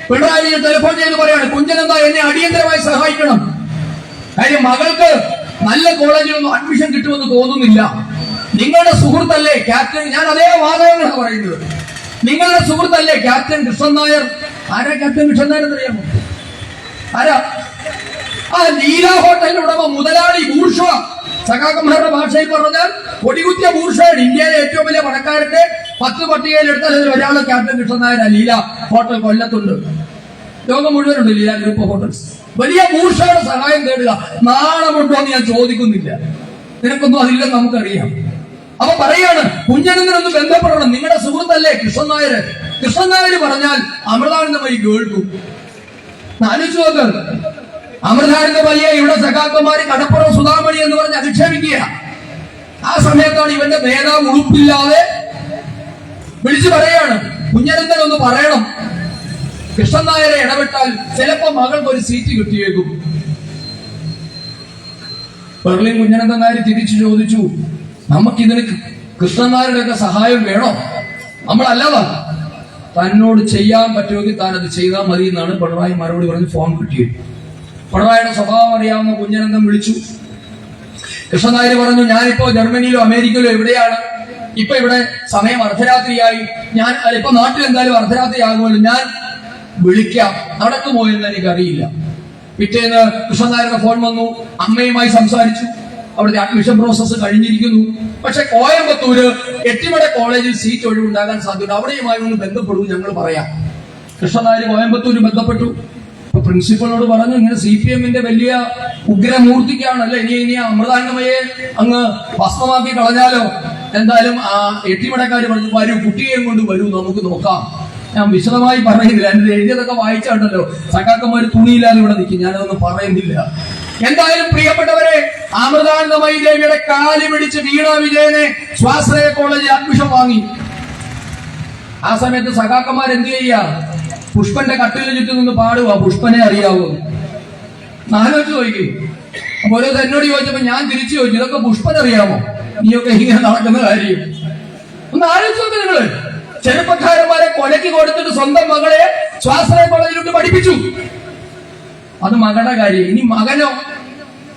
പിണറായി വിജയൻ ടെലിഫോൺ ചെയ്ത് പറയാണ്, കുഞ്ഞനന്ദ എന്നെ അടിയന്തരമായി സഹായിക്കണം. കാര്യം മകൾക്ക് നല്ല കോളേജിലൊന്നും അഡ്മിഷൻ കിട്ടുമെന്ന് തോന്നുന്നില്ല. നിങ്ങളുടെ സുഹൃത്തല്ലേ ക്യാപ്റ്റൻ, ഞാൻ അതേ വാദങ്ങളാണ് പറയുന്നത്, നിങ്ങളുടെ സുഹൃത്തല്ലേ ക്യാപ്റ്റൻ കൃഷ്ണൻ നായർ. ആരാ ക്യാപ്റ്റൻ കൃഷ്ണൻ നായർ എന്നറിയാമോ? ആരാ? ആ ലീല ഹോട്ടലിന്റെ ഉടമ, മുതലാളി, ബൂർഷ. സഖാക്കന്മാരുടെ ഭാഷയിൽ പറഞ്ഞാൽ കൊടികുത്തിയ ബൂർഷയാണ്. ഇന്ത്യയിലെ ഏറ്റവും വലിയ പണക്കാരന്റെ 10 പട്ടികയിൽ എടുത്താൽ അതിൽ ഒരാള് ക്യാപ്റ്റൻ കൃഷ്ണൻ നായർ. ലീല ഹോട്ടൽ കൊല്ലത്തുണ്ട്, ലോകം മുഴുവനുണ്ട് ലീല ഗ്രൂപ്പ് ഓഫ് ഹോട്ടൽസ്. വലിയ ബൂർഷയുടെ സഹായം തേടുക നാണമുണ്ടോ എന്ന് ഞാൻ ചോദിക്കുന്നില്ല, നിനക്കൊന്നും അതില്ലെന്ന് നമുക്കറിയാം. അപ്പൊ പറയാണ്, കുഞ്ഞനന്ദനൊന്ന് ബന്ധപ്പെടണം, നിങ്ങളുടെ സുഹൃത്തല്ലേ കൃഷ്ണൻ നായർ. കൃഷ്ണൻ നായർ പറഞ്ഞാൽ അമൃതാനന്ദമയി കേൾക്കും. ആലോചിച്ചു നോക്ക്, അമൃതാനന്ദമയ്യെ ഇവിടെ സഖാക്കന്മാര് കടപ്പുറം സുധാമണി എന്ന് പറഞ്ഞ് അധിക്ഷേപിക്കുക. ആ സമയത്താണ് ഇവന്റെ നേതാവ് ഉളുപ്പില്ലാതെ വിളിച്ചു പറയാണ്, കുഞ്ഞനന്ദൻ ഒന്ന് പറയണം, കൃഷ്ണൻ നായരെ ഇടപെട്ടാൽ ചിലപ്പോ മകൾക്ക് ഒരു സീറ്റ് കിട്ടിയേക്കും. ബെർലിൻ കുഞ്ഞനന്ദൻ നായർ തിരിച്ചു ചോദിച്ചു, നമുക്കിതിന് കൃഷ്ണൻ നായരുടെ ഒക്കെ സഹായം വേണോ? നമ്മളല്ലാതാ, തന്നോട് ചെയ്യാൻ പറ്റുമെങ്കിൽ താൻ അത് ചെയ്താൽ മതി എന്നാണ് പിണറായി മറുപടി പറഞ്ഞ് ഫോൺ കിട്ടിയത്. പിണറായിയുടെ സ്വഭാവം അറിയാവുന്ന കുഞ്ഞനന്ദൻ വിളിച്ചു. കൃഷ്ണൻ നായർ പറഞ്ഞു, ഞാനിപ്പോ ജർമ്മനിയിലോ അമേരിക്കയിലോ എവിടെയാണ്, ഇപ്പൊ ഇവിടെ സമയം അർദ്ധരാത്രിയായി, ഞാൻ ഇപ്പൊ നാട്ടിൽ എന്തായാലും അർദ്ധരാത്രി ആകുമല്ലോ, ഞാൻ വിളിക്കാം, നടക്കുമോ എന്ന് എനിക്കറിയില്ല. പിറ്റേന്ന് കൃഷ്ണൻ നായരുടെ ഫോൺ വന്നു, അമ്മയുമായി സംസാരിച്ചു. അവിടുത്തെ അഡ്മിഷൻ പ്രോസസ്സ് കഴിഞ്ഞിരിക്കുന്നു. പക്ഷെ കോയമ്പത്തൂര് എട്ടിമട കോളേജിൽ സീറ്റ് ഒഴിവുണ്ടാകാൻ സാധ്യത, അവിടെയുമായി ഒന്ന് ബന്ധപ്പെടും, ഞങ്ങൾ പറയാം. കൃഷ്ണൻ നായർ കോയമ്പത്തൂര് ബന്ധപ്പെട്ടു. പ്രിൻസിപ്പളിനോട് പറഞ്ഞു, ഇങ്ങനെ CPM-ന്റെ വലിയ ഉഗ്രമൂർത്തിക്കാണല്ലേ ഇനി അമൃതാനന്ദമയെ അങ്ങ് ഭസ്മമാക്കി കളഞ്ഞാലോ. എന്തായാലും ആ എട്ടിമടക്കാര് പറഞ്ഞു, വരൂ, കുട്ടിയെയും കൊണ്ട് വരൂ, നമുക്ക് നോക്കാം. ഞാൻ വിശദമായി പറയുന്നില്ല, എന്റെ എഴുതിയതൊക്കെ വായിച്ചാണ്ടല്ലോ. സഖാക്കന്മാര് തുണിയില്ലാതെ ഇവിടെ നിൽക്കും, ഞാനതൊന്നും പറയുന്നില്ല. എന്തായാലും പ്രിയപ്പെട്ടവരെ, അമൃതാനന്ദമയി ദേവിയുടെ കാല് പിടിച്ച് വീണ വിജയനെ സ്വാശ്രയ കോളേജിൽ അഡ്മിഷൻ വാങ്ങി. ആ സമയത്ത് സഖാക്കന്മാർ എന്ത് ചെയ്യാ? പുഷ്പന്റെ കട്ടിലിന് ചുറ്റും നിന്ന് പാടുക, പുഷ്പനെ അറിയാവോ? ആലോചിച്ച് ചോദിക്കും. അപ്പൊ ഓരോ എന്നോട് ചോദിച്ചപ്പോ ഞാൻ തിരിച്ചു ചോദിച്ചു, ഇതൊക്കെ പുഷ്പൻ അറിയാമോ? നീയൊക്കെ ഇങ്ങനെ നടക്കുന്ന കാര്യം ഒന്ന് ആലോചിച്ച് നോക്ക്. നിങ്ങള് ചെറുപ്പക്കാരന്മാരെ കൊലക്ക് കൊടുത്തിട്ട് സ്വന്തം മകളെ സ്വാശ്രയ കോളേജിലോട്ട് പഠിപ്പിച്ചു. അത് മകളുടെ കാര്യം. ഇനി മകനോ?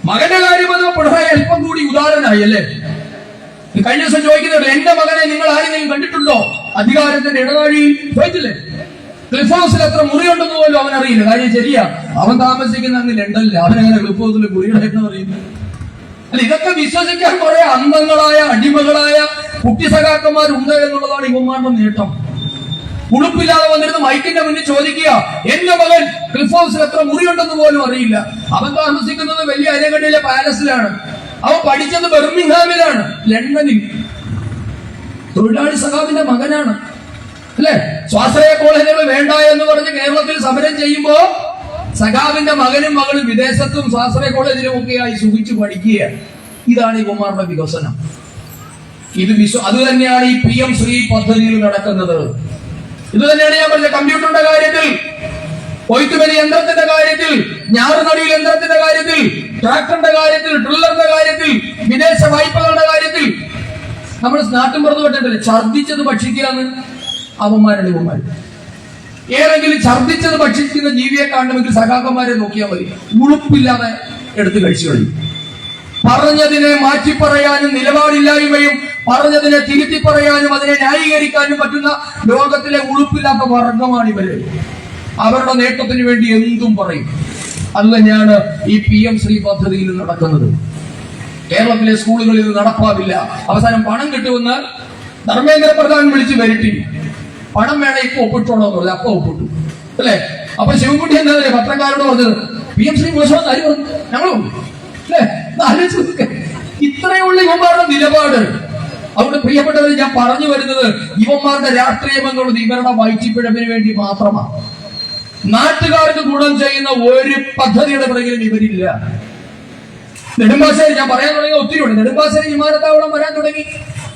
മകന്റെ കാര്യം അത് പിണറായി അല്പം കൂടി ഉദാഹരണമായി അല്ലേ? കഴിഞ്ഞ ദിവസം ചോദിക്കുന്നുണ്ട്, എന്റെ മകനെ നിങ്ങൾ ആരെങ്കിലും കണ്ടിട്ടുണ്ടോ അധികാരത്തിന്റെ ഇടനാഴിയിൽ? ചോദിച്ചില്ലേ? ക്ലിഫ് ഹൗസിൽ എത്ര മുറിയുണ്ടെന്ന് പോലും അവൻ അറിയില്ല. കാര്യം ശരിയാ, അവൻ താമസിക്കുന്ന അങ്ങ് ലണ്ടനില്ല. അവനെങ്ങനെ ക്ലിഫ് ഹൗസിൽ മുറിയുണ്ടായിരുന്നു അറിയുന്നത്? അല്ല, ഇതൊക്കെ വിശ്വസിക്കാൻ കുറെ അന്ധങ്ങളായ അടിമകളായ കുട്ടി സഖാക്കന്മാരുണ്ട് എന്നുള്ളതാണ് ഇവന്മാരുടെ നേട്ടം. ഉടുപ്പില്ലാതെ വന്നിരുന്ന് മൈക്കിന്റെ മുന്നിൽ ചോദിക്കുക, എന്റെ മകൻ ക്ലിഫ് ഹൗസിൽ എത്ര മുറിയുണ്ടെന്ന് പോലും അറിയില്ല. അവൻ താമസിക്കുന്നത് വലിയ അരകണ്ടിലെ പാലസിലാണ്. അവൻ പഠിച്ചത് ബെർമിംഗ്ഹാമിലാണ്, ലണ്ടനിൽ. തൊഴിലാളി സഖാവിന്റെ മകനാണ്, അല്ലെ? സ്വാശ്രയ കോളേജുകൾ വേണ്ട എന്ന് പറഞ്ഞ് കേരളത്തിൽ സമരം ചെയ്യുമ്പോ സഖാവിന്റെ മകനും മകളും വിദേശത്തും സ്വാശ്രയ കോളേജിലും ഒക്കെയായി സുഖിച്ചു പഠിക്കുക. ഇതാണ് ഇവന്മാരുടെ വികസനം. അത് തന്നെയാണ് ഈ PM ശ്രീ പദ്ധതിയിൽ നടക്കുന്നത്. ഇത് തന്നെയാണ് ഞാൻ പറഞ്ഞ കമ്പ്യൂട്ടറിന്റെ കാര്യത്തിൽ, കൊയ്ത്തുമരി യന്ത്രത്തിന്റെ കാര്യത്തിൽ, ഞാറുനടിയിൽ യന്ത്രത്തിന്റെ കാര്യത്തിൽ, ട്രാക്ടറിന്റെ കാര്യത്തിൽ, ഡ്രില്ലറിന്റെ കാര്യത്തിൽ, വിദേശ വായ്പകളുടെ കാര്യത്തിൽ. നമ്മൾ നാട്ടും പുറത്ത് പറ്റിട്ടില്ല, ഛർദ്ദിച്ചത് ഭക്ഷിക്കുകയാണ് അവന്മാരുടെ ഇവന്മാർ. ഏതെങ്കിലും ഛർദ്ദിച്ചത് ഭക്ഷിക്കുന്ന ജീവിയെ കാണണമെങ്കിൽ സഖാക്കന്മാരെ നോക്കിയാൽ മതി. ഉളുപ്പില്ലാതെ എടുത്ത് കഴിച്ചു കഴിയും. പറഞ്ഞതിനെ മാറ്റി പറയാനും നിലപാടില്ലായ്മയും പറഞ്ഞതിനെ തിരുത്തി പറയാനും അതിനെ ന്യായീകരിക്കാനും പറ്റുന്ന ലോകത്തിലെ ഉളുപ്പില്ലാത്ത വർഗമാണ് ഇവര്. അവരുടെ നേട്ടത്തിന് വേണ്ടി എന്തും പറയും. അത് തന്നെയാണ് ഈ PM ശ്രീ പദ്ധതിയിൽ നടക്കുന്നത്. കേരളത്തിലെ സ്കൂളുകളിൽ ഇത് നടപ്പാവില്ല. അവസാനം പണം കിട്ടുമെന്ന് ധർമ്മേന്ദ്ര പ്രധാൻ വിളിച്ചു വരട്ടി. പണം വേണേ ഇപ്പൊ ഒപ്പിട്ടോളോ എന്ന് പറഞ്ഞു. അപ്പൊ ഒപ്പിട്ടു, അല്ലെ? അപ്പൊ ശിവൻകുട്ടി എന്താ പത്രക്കാരോട് പറഞ്ഞത്, PM ശ്രീ മോശമെന്ന് ആര് പറഞ്ഞു? ഞങ്ങളും, അല്ലെ? ഇത്രയുള്ള ഇവന്മാരുടെ നിലപാട്. അവിടെ പ്രിയപ്പെട്ടവരെ, ഞാൻ പറഞ്ഞു വരുന്നത് ഇവന്മാരുടെ രാഷ്ട്രീയം എന്നുള്ളത് ഇവരുടെ വയറ്റിപ്പിഴപ്പിന് വേണ്ടി മാത്രമാണ്. നാട്ടുകാർക്ക് ഗുണം ചെയ്യുന്ന ഒരു പദ്ധതിയുടെ പിറകിലും ഇവരില്ല. നെടുമ്പാശ്ശേരി, ഞാൻ പറയാൻ തുടങ്ങിയ ഒത്തിരി ഉണ്ട്. നെടുമ്പാശ്ശേരി വിമാനത്താവളം വരാൻ തുടങ്ങി.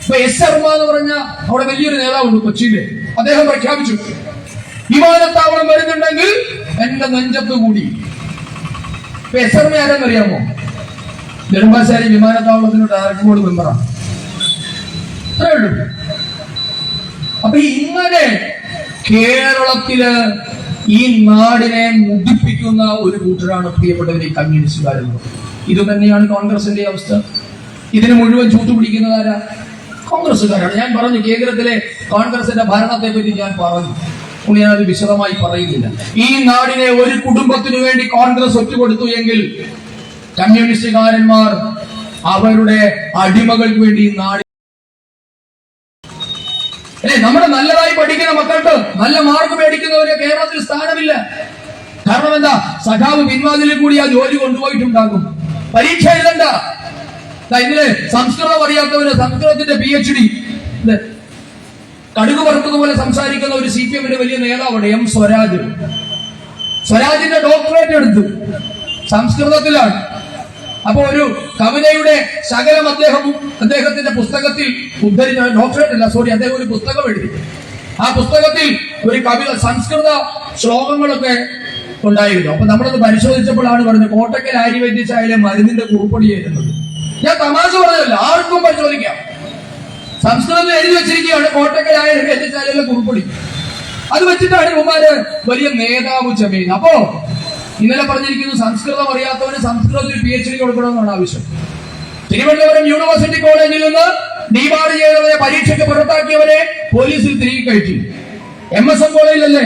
ഇപ്പൊ S ശർമ്മ എന്ന് പറഞ്ഞ അവിടെ വലിയൊരു നേതാവുണ്ട് കൊച്ചിയില്. അദ്ദേഹം പ്രഖ്യാപിച്ചു, വിമാനത്താവളം വരുന്നുണ്ടെങ്കിൽ എന്റെ നെഞ്ചത്ത് കൂടി. ഇപ്പൊ S ശർമ്മ ആരെന്നറിയാമോ? നെടുമ്പാശ്ശേരി വിമാനത്താവളത്തിന്റെ ഡയറക്ടർ ബോർഡ് മെമ്പറാണ്. അത്രേ ഉള്ളൂ. അപ്പൊ ഇങ്ങനെ കേരളത്തില് ഈ നാടിനെ മുടിപ്പിക്കുന്ന ഒരു കൂട്ടരാണ് പ്രിയപ്പെട്ടവരെ കമ്മ്യൂണിസ്റ്റുകാരെന്ന്. ഇത് തന്നെയാണ് കോൺഗ്രസിന്റെ അവസ്ഥ. ഇതിന് മുഴുവൻ ചൂട്ടുപിടിക്കുന്നതാരാ? കോൺഗ്രസ്സുകാരാണ്. ഞാൻ പറഞ്ഞു, കേന്ദ്രത്തിലെ കോൺഗ്രസിന്റെ ഭരണത്തെ പറ്റി ഞാൻ പറഞ്ഞു. ഞാനത് വിശദമായി പറയുന്നില്ല. ഈ നാടിനെ ഒരു കുടുംബത്തിനു വേണ്ടി കോൺഗ്രസ് ഒറ്റുകൊടുത്തു എങ്കിൽ കമ്മ്യൂണിസ്റ്റുകാരന്മാർ അവരുടെ അടിമകൾക്ക് വേണ്ടി നാട് നമ്മുടെ നല്ലതായി പഠിക്കുന്ന മക്കൾക്ക് നല്ല മാർക്ക് മേടിക്കുന്നവരെ കേരളത്തിൽ സ്ഥാനമില്ല. കാരണം എന്താ? സഖാവ് പിൻവാതിലിൽ കൂടി ആ ജോലി കൊണ്ടുപോയിട്ടുണ്ടാകും. പരീക്ഷ എഴുതണ്ട. ഇന്നലെ സംസ്കൃതം അറിയാത്തവര് സംസ്കൃതത്തിന്റെ PhD കടുക് പറക്കുന്നതുപോലെ സംസാരിക്കുന്ന ഒരു CPM-ന്റെ വലിയ നേതാവാണ് M സ്വരാജ്. സ്വരാജിന്റെ ഡോക്ടറേറ്റ് എടുത്തു, സംസ്കൃതത്തിലാണ്. അപ്പൊ ഒരു കവിതയുടെ ശകലം അദ്ദേഹത്തിന്റെ പുസ്തകത്തിൽ ഉദ്ധരിച്ച, ഡോക്ടറേറ്റ് അല്ല, സോറി, അദ്ദേഹം ഒരു പുസ്തകം എഴുതി. ആ പുസ്തകത്തിൽ ഒരു കവിത, സംസ്കൃത ശ്ലോകങ്ങളൊക്കെ ഉണ്ടായിരുന്നു. അപ്പൊ നമ്മളത് പരിശോധിച്ചപ്പോഴാണ് പറഞ്ഞത് കോട്ടക്കൽ ആര്യവൈദ്യശാലയിലെ മരുന്നിന്റെ കുറിപ്പടിയായിരുന്നത്. ഞാൻ തമാശ പറഞ്ഞതല്ല, ആർക്കും പരിശോധിക്കാം. സംസ്കൃതത്തിൽ എഴുതി വെച്ചിരിക്കുകയാണ് കോട്ടക്കൽ ആര്യവൈദ്യശാലയിലെ കുറിപ്പടി. അത് വെച്ചിട്ടാണ് ഇവന്മാര് വലിയ നേതാവ് ചമയുന്നത്. അപ്പോ ഇന്നലെ പറഞ്ഞിരിക്കുന്നു, സംസ്കൃതം അറിയാത്തവന് സംസ്കൃതത്തിൽ PhD കൊടുക്കണമെന്നാണ് ആവശ്യം. തിരുവനന്തപുരം യൂണിവേഴ്സിറ്റി കോളേജിൽ നിന്ന് ഡീബാർഡ് ചെയ്തവരെ, പരീക്ഷയ്ക്ക് പുറത്താക്കിയവരെ പോലീസിൽ തിരികെ കയറ്റി. MSM കോളേജിലല്ലേ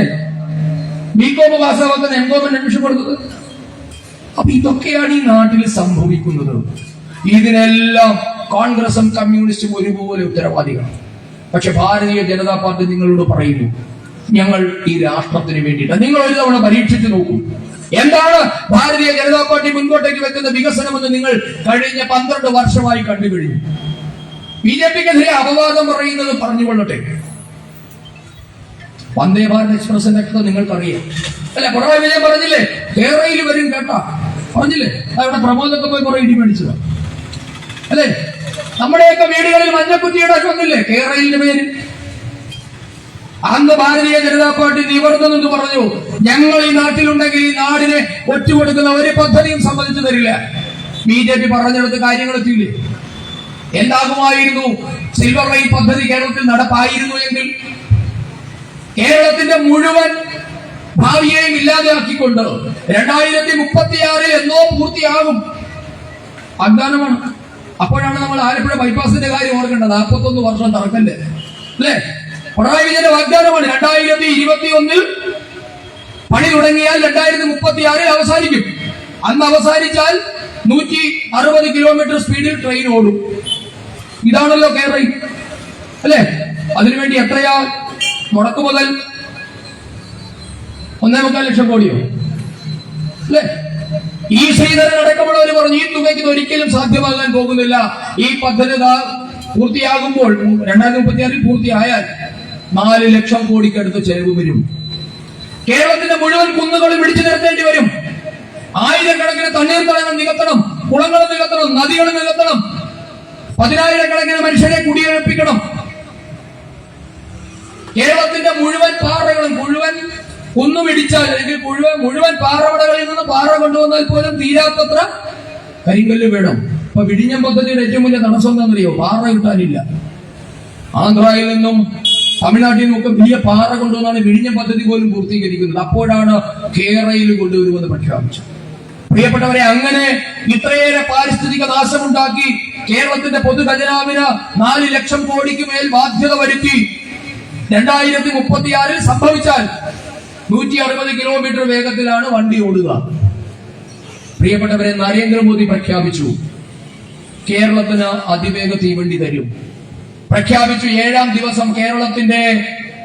BCom പാസ്സാവാത്ത MCom അഡ്മിഷൻ കൊടുത്തത്. അപ്പൊ ഇതൊക്കെയാണ് ഈ നാട്ടിൽ സംഭവിക്കുന്നത്. ഇതിനെല്ലാം കോൺഗ്രസും കമ്മ്യൂണിസ്റ്റും ഒരുപോലെ ഉത്തരവാദികളാണ്. പക്ഷെ ഭാരതീയ ജനതാ പാർട്ടി നിങ്ങളോട് പറയുന്നു, ഞങ്ങൾ ഈ രാഷ്ട്രത്തിന് വേണ്ടിയിട്ട്. നിങ്ങൾ ഒരു തവണ പരീക്ഷിച്ചു നോക്കൂ, എന്താണ് ഭാരതീയ ജനതാ പാർട്ടി മുൻപോട്ടേക്ക് വെക്കുന്ന വികസനമെന്ന് നിങ്ങൾ കഴിഞ്ഞ 12 വർഷമായി കണ്ടുകഴിഞ്ഞു. BJPക്കെതിരെ അപവാദം പറയുന്നത് പറഞ്ഞുകൊള്ളട്ടെ. വന്ദേ ഭാരത് എക്സ്പ്രസിന്റെ കഥ നിങ്ങൾക്കറിയാം, അല്ലെ? പിണറായി വിജയൻ പറഞ്ഞില്ലേ, കേരളയിൽ വരും കേട്ടാ, പറഞ്ഞില്ലേ? അവിടെ പ്രമോദൊക്കെ പോയി കുറെ ഇടി മേടിച്ചത്, അല്ലെ? നമ്മുടെയൊക്കെ വീടുകളിൽ മഞ്ഞക്കുറ്റിയുടെ വന്നില്ലേ കേരളയിലെ പേര്? അന്ന് ഭാരതീയ ജനതാ പാർട്ടി നിവർന്നെന്ന് പറഞ്ഞു, ഞങ്ങൾ ഈ നാട്ടിലുണ്ടെങ്കിൽ ഈ നാടിനെ ഒറ്റുകൊടുക്കുന്ന ഒരു പദ്ധതിയും സമ്മതിച്ചു തരില്ല. BJP പറഞ്ഞെടുത്ത് കാര്യങ്ങൾ എത്തിയില്ലേ? എന്താകുമായിരുന്നു സിൽവർ ലൈൻ പദ്ധതി കേരളത്തിൽ നടപ്പായിരുന്നു എങ്കിൽ? കേരളത്തിന്റെ മുഴുവൻ ഭാവിയെയും ഇല്ലാതെയാക്കിക്കൊണ്ട് 2036 എന്നോ പൂർത്തിയാകും. വാഗ്ദാനമാണ്. അപ്പോഴാണ് നമ്മൾ ആലപ്പുഴ ബൈപ്പാസിന്റെ കാര്യം ഓർക്കേണ്ടത്. 41 വർഷം തറക്കല്ലേ, അല്ലേ? പിണറായി വിജയന്റെ വാഗ്ദാനമാണ് 2021 പണി തുടങ്ങിയാൽ 2036 അവസാനിക്കും. അന്ന് അവസാനിച്ചാൽ 160 കിലോമീറ്റർ സ്പീഡിൽ ട്രെയിൻ ഓടും. ഇതാണല്ലോ കേരള, അല്ലെ? അതിനുവേണ്ടി എത്രയാ മുടക്ക് മുതൽ? 1.25 ലക്ഷം കോടിയോ, അല്ലെ? ഈ ശ്രീധരൻ അടക്കമുള്ളവർ പറഞ്ഞു ഈ തുകയ്ക്ക് ഒരിക്കലും സാധ്യമാകാൻ പോകുന്നില്ല. ഈ പദ്ധതി പൂർത്തിയാകുമ്പോൾ 2036 പൂർത്തിയായാൽ 4 ലക്ഷം കോടിക്കടുത്ത് ചെലവ് വരും. കേരളത്തിന്റെ മുഴുവൻ കുന്നുകളും ഇടിച്ചു നിരത്തേണ്ടി വരും. ആയിരക്കണക്കിന് തണ്ണീർത്തടങ്ങൾ നികത്തണം, കുളങ്ങൾ നികത്തണം, നദികൾ നികത്തണം, 10,000-കണക്കിന് മനുഷ്യരെ കുടിയൊഴിപ്പിക്കണം. കേരളത്തിന്റെ മുഴുവൻ പാറകളും മുഴുവൻ കുന്നും ഇടിച്ചാൽ, അല്ലെങ്കിൽ മുഴുവൻ പാറമടകളിൽ നിന്ന് പാറ കൊണ്ടുവന്നാൽ പോലും തീരാത്തത്ര കരിങ്കല്ല് വേണം. ഇപ്പൊ വിഴിഞ്ഞം പദ്ധതിയുടെ ഏറ്റവും വലിയ തടസ്സം എന്താണെന്നറിയോ? പാറ കിട്ടാനില്ല. ആന്ധ്രയിൽ നിന്നും തമിഴ്നാട്ടിൽ നിന്നൊക്കെ വലിയ പാറ കൊണ്ടുവന്നാണ് വിഴിഞ്ഞം പദ്ധതി പോലും പൂർത്തീകരിക്കുന്നത്. അപ്പോഴാണ് കേരളയിൽ കൊണ്ടുവരുമെന്ന് പ്രഖ്യാപിച്ചത്. പ്രിയപ്പെട്ടവരെ, അങ്ങനെ ഇത്രയേറെ പാരിസ്ഥിതിക നാശമുണ്ടാക്കി കേരളത്തിന്റെ പൊതുഖജനാവിന് 4 ലക്ഷം കോടിക്ക് മേൽ ബാധ്യത വരുത്തി 2036 സംഭവിച്ചാൽ 160 കിലോമീറ്റർ വേഗത്തിലാണ് വണ്ടി ഓടുക. പ്രിയപ്പെട്ടവരെ, നരേന്ദ്രമോദി പ്രഖ്യാപിച്ചു കേരളത്തിന് അതിവേഗ തീവണ്ടി തരും. പ്രഖ്യാപിച്ചു 7-ാം ദിവസം കേരളത്തിന്റെ